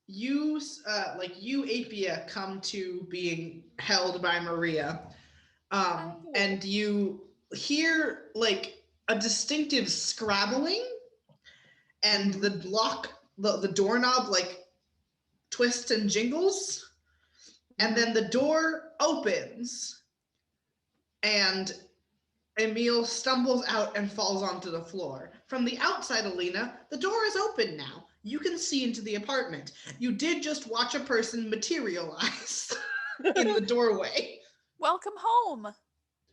You, Apia, come to being held by Maria, and you hear like a distinctive scrabbling, and the doorknob like twists and jingles, and then the door opens, and Emil stumbles out and falls onto the floor. From the outside, Alina, the door is open now. You can see into the apartment. You did just watch a person materialize in the doorway. Welcome home.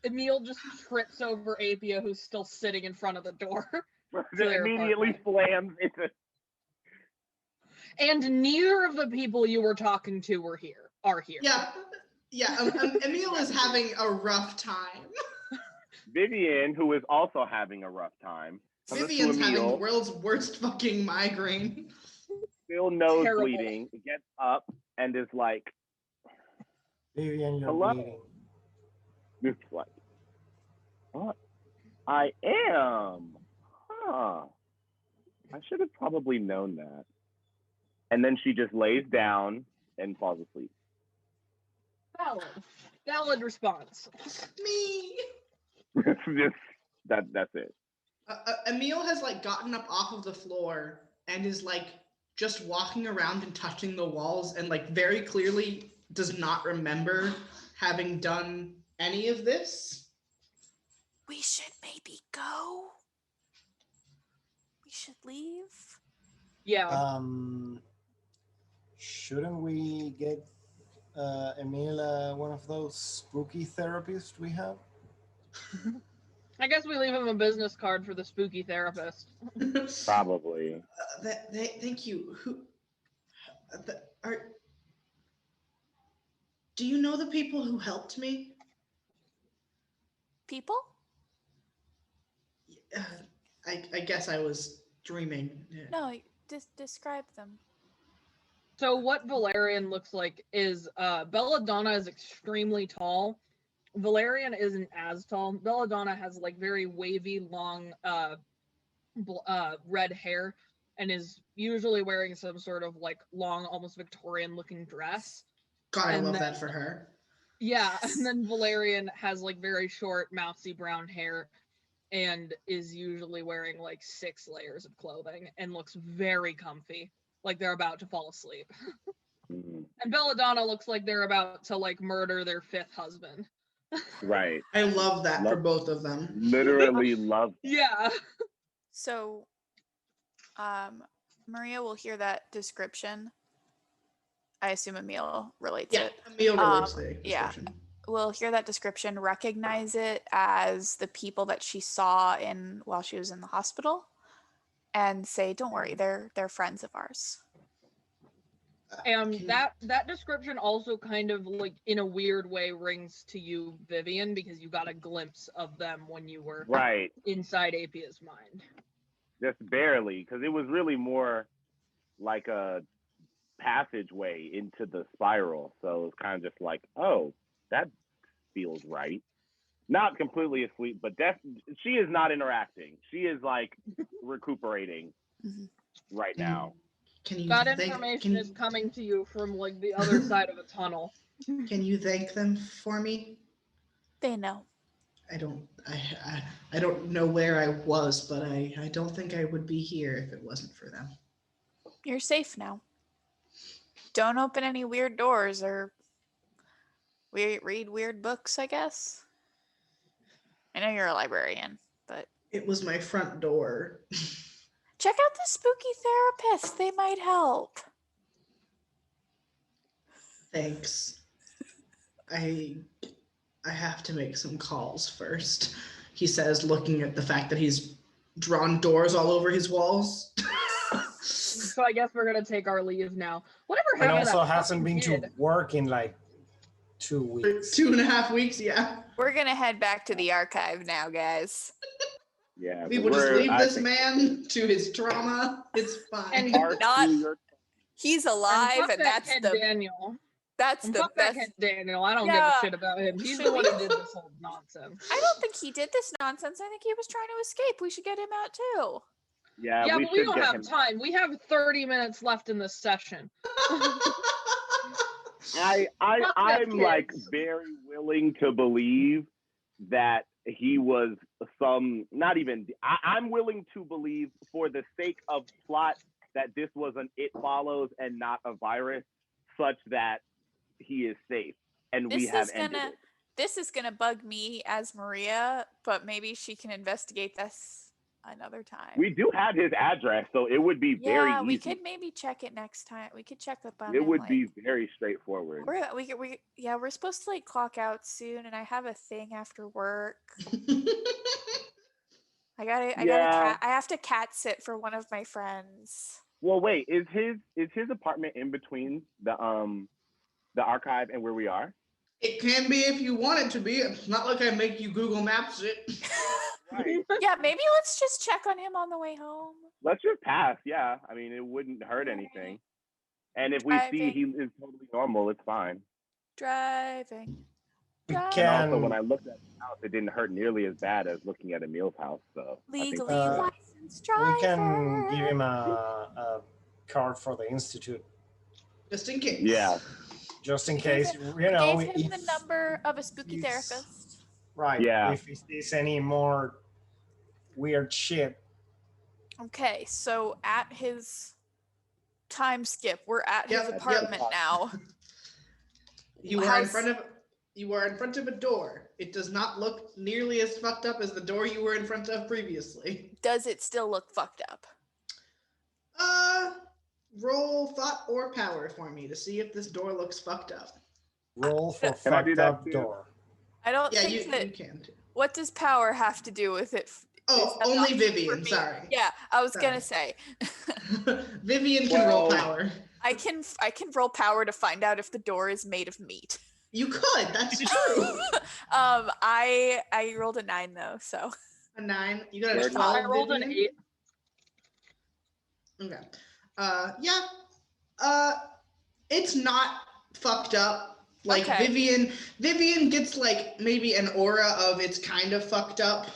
Emil just trips over Apia, who's still sitting in front of the door. their immediately slams into. And neither of the people you were talking to are here. Yeah. Emil is having a rough time. Vivian, who is also having a rough time. comes up to Vivian's having the Emil, world's worst fucking migraine. still nose Terrible. bleeding, gets up and is like, Vivian, you're Hello? bleeding. it's like, what? I am. Huh. I should have probably known that. And then she just lays down and falls asleep. Valid response. Me. That's it. Emil has like gotten up off of the floor and is like just walking around and touching the walls and like very clearly does not remember having done any of this. We should maybe go. We should leave. Yeah. Shouldn't we get Emil one of those spooky therapists we have? I guess we leave him a business card for the spooky therapist. Probably. Thank you. Do you know the people who helped me? People? I guess I was dreaming. No, describe them. So what Valerian looks like is Belladonna is extremely tall. Valerian isn't as tall. Belladonna has like very wavy, long, red hair, and is usually wearing some sort of like long, almost Victorian-looking dress. God, I And love then- that for her. Yeah, and then Valerian has like very short, mousy brown hair, and is usually wearing like 6 layers of clothing and looks very comfy, like they're about to fall asleep. Mhm. And Belladonna looks like they're about to like murder their 5th husband. Right. I love that for Love- both of them. Literally love. Yeah. So, Maria will hear that description. I assume Emil relates Yeah, it. Emil relates the yeah. description. Will hear that description, recognize it as the people that she saw in while she was in the hospital, and say, "Don't worry, they're friends of ours." And Can- that description also kind of like in a weird way rings to you, Vivian, because you got a glimpse of them when you were Right. inside Apia's mind. Just barely, because it was really more like a passageway into the spiral. So it's kind of just like, oh, that feels right. Not completely asleep, but she is not interacting. She is like recuperating Mhm. right now. Can you That thank, information is coming to you from like the other side of a tunnel. Can you thank them for me? They know. I don't know where I was, but I don't think I would be here if it wasn't for them. You're safe now. Don't open any weird doors or read weird books, I guess. I know you're a librarian, but It was my front door. check out the spooky therapist. They might help. Thanks. I have to make some calls first, he says, looking at the fact that he's drawn doors all over his walls. So I guess we're gonna take our leave now. Whatever And happened to also that hasn't been fucking to kid? work in like 2 weeks. 2.5 weeks, yeah. We're gonna head back to the archive now, guys. Yeah. We but will just leave I this think man to his trauma. It's fine. And our Not- New York- He's And alive, fuck and that that's kid the Daniel. that's And the fuck that best. kid Daniel. I don't give Yeah. a shit about him. He's Should the one we- who did this whole nonsense. I don't think he did this nonsense. I think he was trying to escape. We should get him out too. Yeah, Yeah, we but we should don't get have him. time. We have 30 minutes left in this session. Fuck that I'm like kid. very willing to believe that he was not even, I'm willing to believe for the sake of plot that this was an It Follows and not a virus, such that he is safe and we have ended it. This is gonna bug me as Maria, but maybe she can investigate this another time. We do have his address, so it would be very yeah, easy. we could maybe check it next time. We could check up on It him, would like- be very straightforward. we're supposed to like clock out soon, and I have a thing after work. I have to cat sit for one of my friends. Well, wait, is his apartment in between the archive and where we are? It can be if you want it to be. It's not like I make you Google Maps it. Right. Yeah, maybe let's just check on him on the way home. Let's just pass. Yeah, I mean, it wouldn't hurt anything. And if we see he is totally normal, it's fine. Driving. We And And also, when can I looked at his house, it didn't hurt nearly as bad as looking at Emil's house. So I think Legally Uh, licensed driver. we can give him a card for the institute Just in case. Yeah. just in Gave case, him- you know. Gave him the if- number of a spooky he's- therapist. Right. Yeah. If he sees any more weird shit, Okay, so at his time skip, we're at his Yep, apartment yep. now. You are in How's- front of a door. It does not look nearly as fucked up as the door you were in front of previously. Does it still look fucked up? Roll thought or power for me to see if this door looks fucked up. roll for Can I do fucked that up too? door. I don't Yeah, think that. you can too. What does power have to do with it? Oh, Is that only not for Vivian, me? sorry. Yeah, I was Sorry. gonna say. Vivian can roll Well- power. I can roll power to find out if the door is made of meat. You could, that's true. I rolled a 9 though, so A 9. You got a Third 12. I rolled an Vivian? 8. Okay. Yeah. it's not fucked up. Like Okay. Vivian gets like maybe an aura of it's kind of fucked up.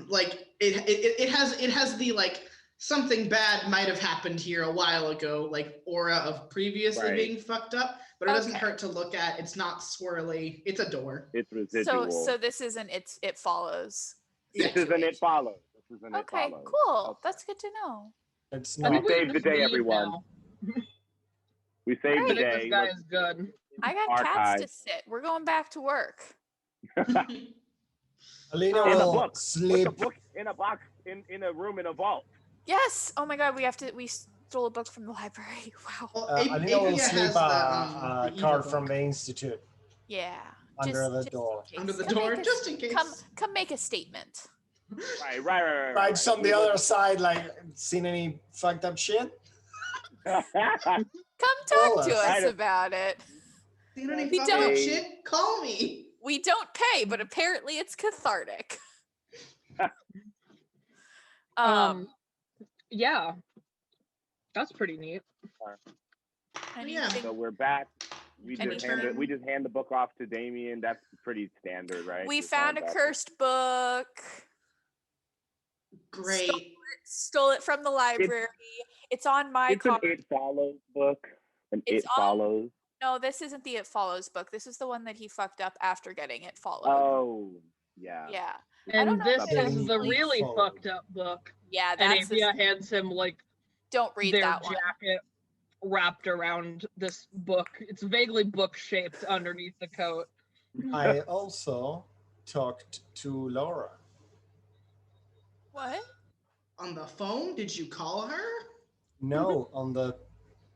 Like it has the like something bad might have happened here a while ago, like aura of previously Right. being fucked up, but it doesn't Okay. hurt to look at. It's not swirly. It's a door. It's residual. So this isn't It Follows. This isn't It Follows. This isn't It Okay, Follows. cool. Okay. That's good to know. It's I not. think we saved can the just day, leave everyone. now. We saved I the think day. this guy is good. I got cats to Archive. sit. We're going back to work. Alina In a will book. Put the sleep. book in a box in a room in a vault. Yes. Oh my God, we stole a book from the library. Wow. Well, Alina will Apia sleep has a the card evil from book the institute Yeah. under the just door. in case. under the Come door, make a- just in case. Come make a statement. Right. Right, on the other side, like, seen any fucked up shit? Come Tell talk to us. us Right. about it. Seen any We fucked up don't- shit? Call me. We don't pay, but apparently it's cathartic. Yeah, that's pretty neat. Anything- So we're back. We Any just hand the book off to Damien. That's pretty standard, right? We Just found a going back. cursed book. Great. Stole it from the library. It's on my It's an copy. It Follows book. And It's It on- Follows. No, this isn't the It Follows book. This is the one that he fucked up after getting it followed. Oh, yeah. Yeah. And don't know this if it is the actually really followed. fucked up book. Yeah, And that's Avia hands him like don't read their that one. jacket wrapped around this book. It's vaguely book shaped underneath the coat. I also talked to Laura. What? On the phone? Did you call her? No, on the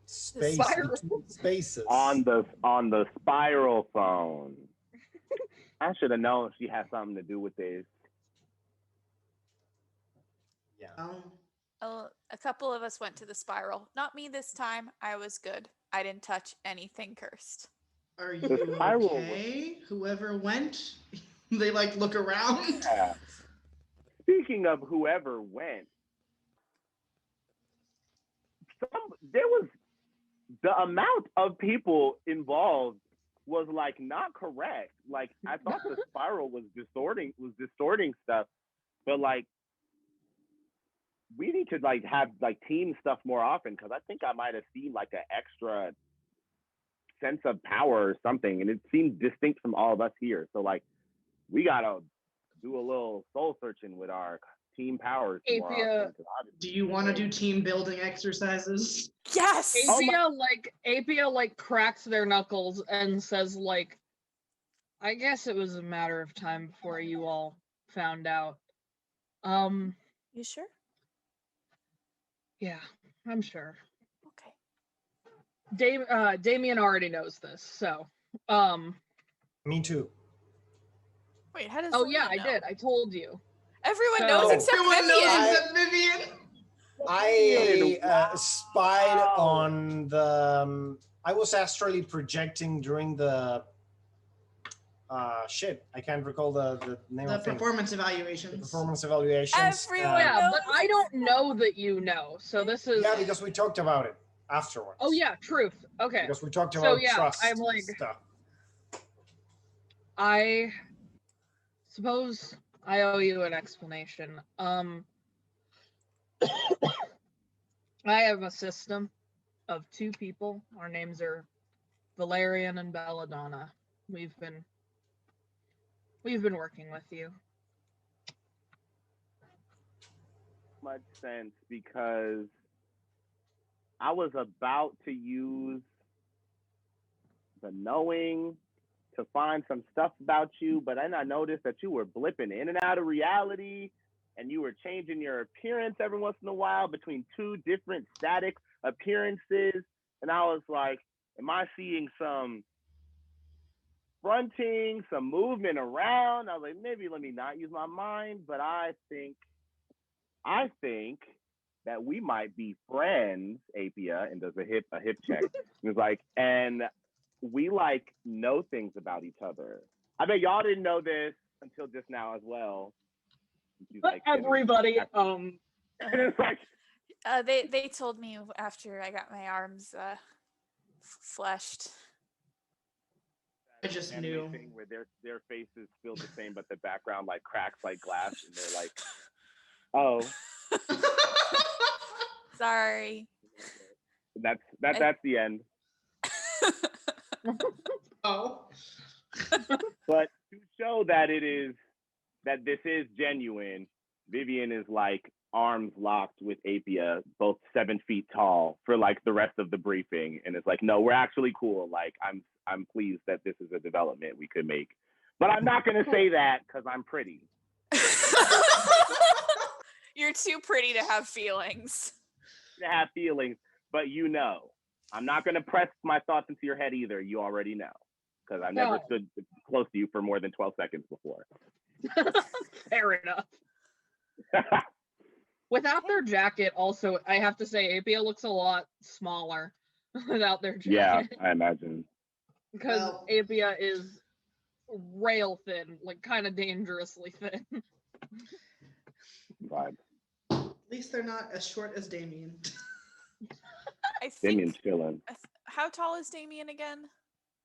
space spiral. between spaces. On the spiral phone. I should have known she had something to do with this. Yeah. A couple of us went to the spiral. Not me this time. I was good. I didn't touch anything cursed. Are The you spiral okay? Whoever went? They like look around. Yeah. Speaking of whoever went, there was the amount of people involved was like not correct. Like I thought the spiral was distorting stuff, but like we need to like have like team stuff more often because I think I might have seen like an extra sense of power or something, and it seemed distinct from all of us here. So like we gotta do a little soul searching with our team powers more Apia- often. 'Cause obviously- Do you want to do team building exercises? Yes. Apia like cracks their knuckles and says like, I guess it was a matter of time before you all found out. You sure? Yeah, I'm sure. Okay. Damien already knows this, so Me too. Wait, how does oh Lena yeah, I know? did. I told you. Everyone So- knows except Everyone knows Vivian. except Vivian. I spied Wow. on the. I was astrally projecting during the. Shit, I can't recall the name The of the thing. performance The evaluations. performance evaluations. Everyone Yeah, knows. but I don't know that you know. So this is Yeah, because we talked about it afterwards. Oh yeah, truth. Okay. Because we talked So, about yeah, trust I'm like- stuff. I suppose I owe you an explanation. I have a system of two people. Our names are Valerian and Belladonna. We've been working with you. much sense because I was about to use the knowing to find some stuff about you, but then I noticed that you were blipping in and out of reality and you were changing your appearance every once in a while between two different static appearances. And I was like, am I seeing some fronting, some movement around? I was like, maybe let me not use my mind, but I think that we might be friends, Apia, and does a hip check. It's like, and we like know things about each other. I bet y'all didn't know this until just now as well. She's But like, everybody, and it's like, They told me after I got my arms fleshed. I just Anime knew. thing where their faces feel the same, but the background like cracks like glass, and they're like, "Oh." Sorry. That's the end. Oh. But to show that this is genuine, Vivian is like arms locked with Apia, both 7 feet tall, for like the rest of the briefing, and it's like, no, we're actually cool. Like I'm pleased that this is a development we could make, but I'm not gonna say that because I'm pretty. You're too pretty to have feelings. To have feelings, but I'm not gonna press my thoughts into your head either. You already know, because I never stood close to you for more than 12 seconds before. Fair enough. Without their jacket, also, I have to say, Apia looks a lot smaller without their jacket. Yeah, I imagine. Because Apia is rail thin, like kind of dangerously thin. Vibe. At least they're not as short as Damien. I Damien's think. chilling. How tall is Damien again?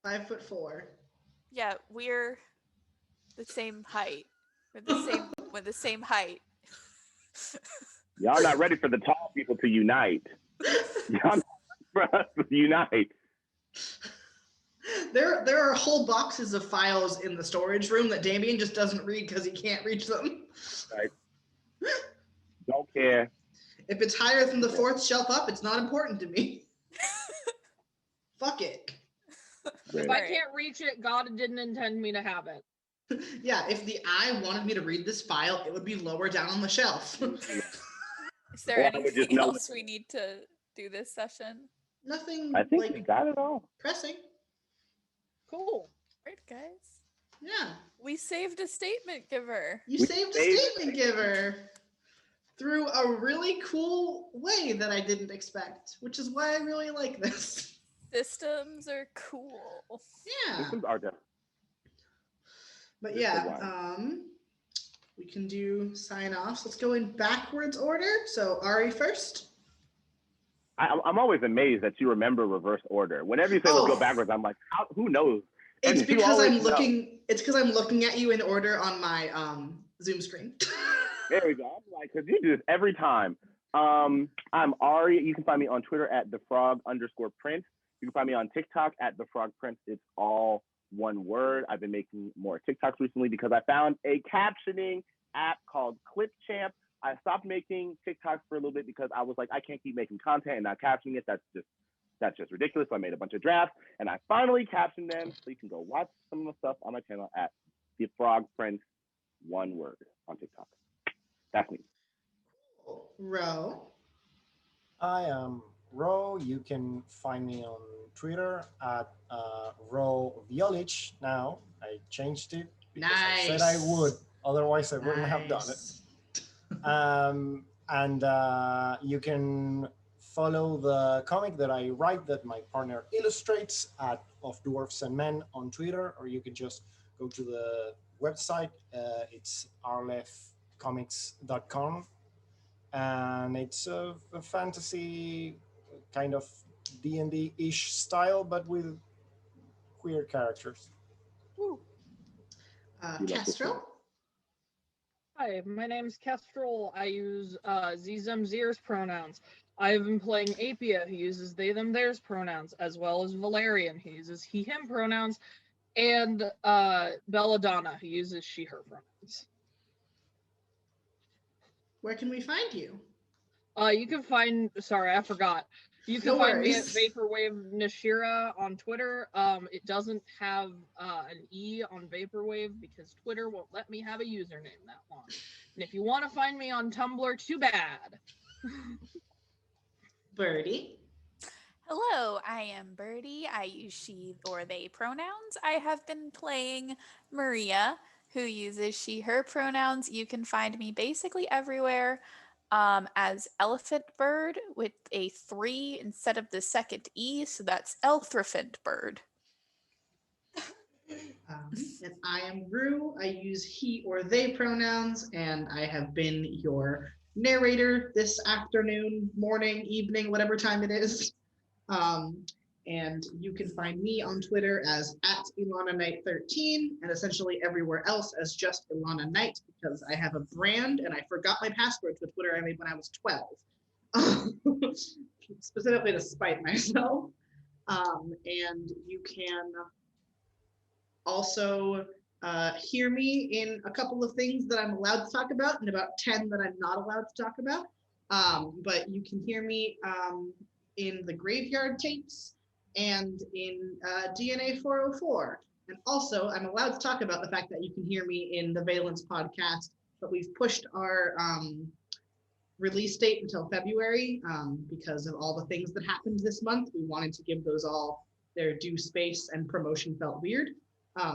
5'4". Yeah, we're the same height. We're the same height. Y'all not ready for the tall people to unite. Y'all not ready for us to unite. There are whole boxes of files in the storage room that Damien just doesn't read because he can't reach them. Right. Don't care. If it's higher than the 4th shelf up, it's not important to me. Fuck it. If I can't reach it, God didn't intend me to have it. Yeah, if the eye wanted me to read this file, it would be lower down on the shelf. Is there anything else we need to do this session? Nothing. I think we got it all. Pressing. Cool. Great, guys. Yeah. We saved a statement giver. You saved a statement giver through a really cool way that I didn't expect, which is why I really like this. Systems are cool. Yeah. Systems are good. But yeah, we can do sign-offs. Let's go in backwards order. So Ari first. I'm always amazed that you remember reverse order. Whenever you say let's go backwards, I'm like, who knows? It's because I'm looking. It's because I'm looking at you in order on my Zoom screen. There we go. I'm like, because you do this every time. I'm Ari. You can find me on Twitter at @thefrog_prince. You can find me on TikTok at @thefrogprince. It's all one word. I've been making more TikToks recently because I found a captioning app called Clipchamp. I stopped making TikToks for a little bit because I was like, I can't keep making content and not captioning it. That's just ridiculous. So I made a bunch of drafts and I finally captioned them. So you can go watch some of the stuff on my channel at The Frog Prince, one word on TikTok. That's me. Ro. I am Ro. You can find me on Twitter at Ro Violich. Now I changed it because I said I would. Otherwise, I wouldn't have done it. And you can follow the comic that I write that my partner illustrates at Of Dwarfs and Men on Twitter, or you can just go to the website. It's arlefcomics.com. And it's a fantasy kind of D&D-ish style, but with queer characters. Castro? Hi, my name's Kestrel. I use them, zers pronouns. I've been playing Apia, who uses they, them, theirs pronouns, as well as Valerian, who uses he, him pronouns, and Belladonna, who uses she, her pronouns. Where can we find you? You can find, sorry, I forgot. You can find me at Vaporwave Nashira on Twitter. It doesn't have an E on Vaporwave because Twitter won't let me have a username that long. And if you want to find me on Tumblr, too bad. Birdie. Hello, I am Birdie. I use she or they pronouns. I have been playing Maria, who uses she, her pronouns. You can find me basically everywhere as Elephant Bird with a 3 instead of the second E, so that's Elthriphant Bird. And I am Rue. I use he or they pronouns, and I have been your narrator this afternoon, morning, evening, whatever time it is. And you can find me on Twitter as @IlanaKnight13 and essentially everywhere else as just Ilana Knight, because I have a brand and I forgot my password to Twitter I made when I was 12. Specifically to spite myself. And you can also hear me in a couple of things that I'm allowed to talk about and about 10 that I'm not allowed to talk about. But you can hear me in the Graveyard Tapes and in DNA 404. And also, I'm allowed to talk about the fact that you can hear me in the Valence podcast, but we've pushed our release date until February because of all the things that happened this month. We wanted to give those all their due space, and promotion felt weird.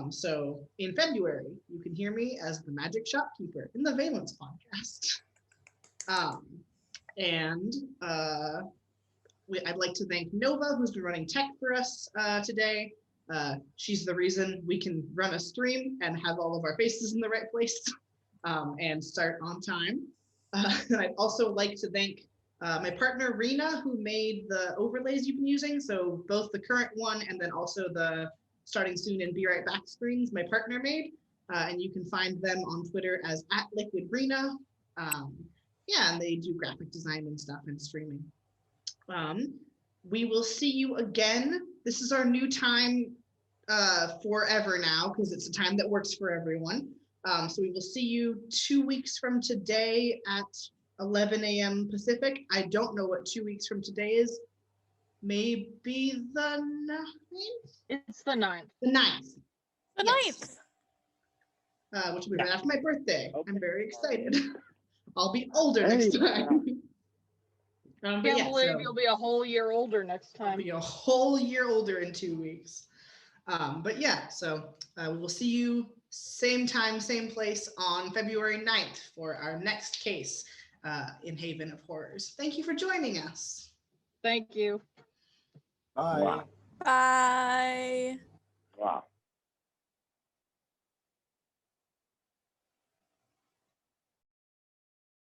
So in February, you can hear me as the Magic Shopkeeper in the Valence podcast. I'd like to thank Nova, who's been running tech for us today. She's the reason we can run a stream and have all of our faces in the right place and start on time. I'd also like to thank my partner, Rena, who made the overlays you've been using. So both the current one and then also the starting soon and be right back screens my partner made. And you can find them on Twitter as @LiquidRena. Yeah, and they do graphic design and stuff and streaming. We will see you again. This is our new time forever now, because it's a time that works for everyone. So we will see you 2 weeks from today at 11 a.m. Pacific. I don't know what 2 weeks from today is. Maybe the 9th? It's the 9th. The 9th. The Yes. 9th. Which will be right after my birthday. Okay. I'm very excited. I'll be older next time. Can't Yeah, believe so you'll be a whole year older next I'll time. be a whole year older in 2 weeks. But yeah, so we will see you same time, same place on February 9th for our next case in Haven of Horrors. Thank you for joining us. Thank you. Bye. Wow. Bye.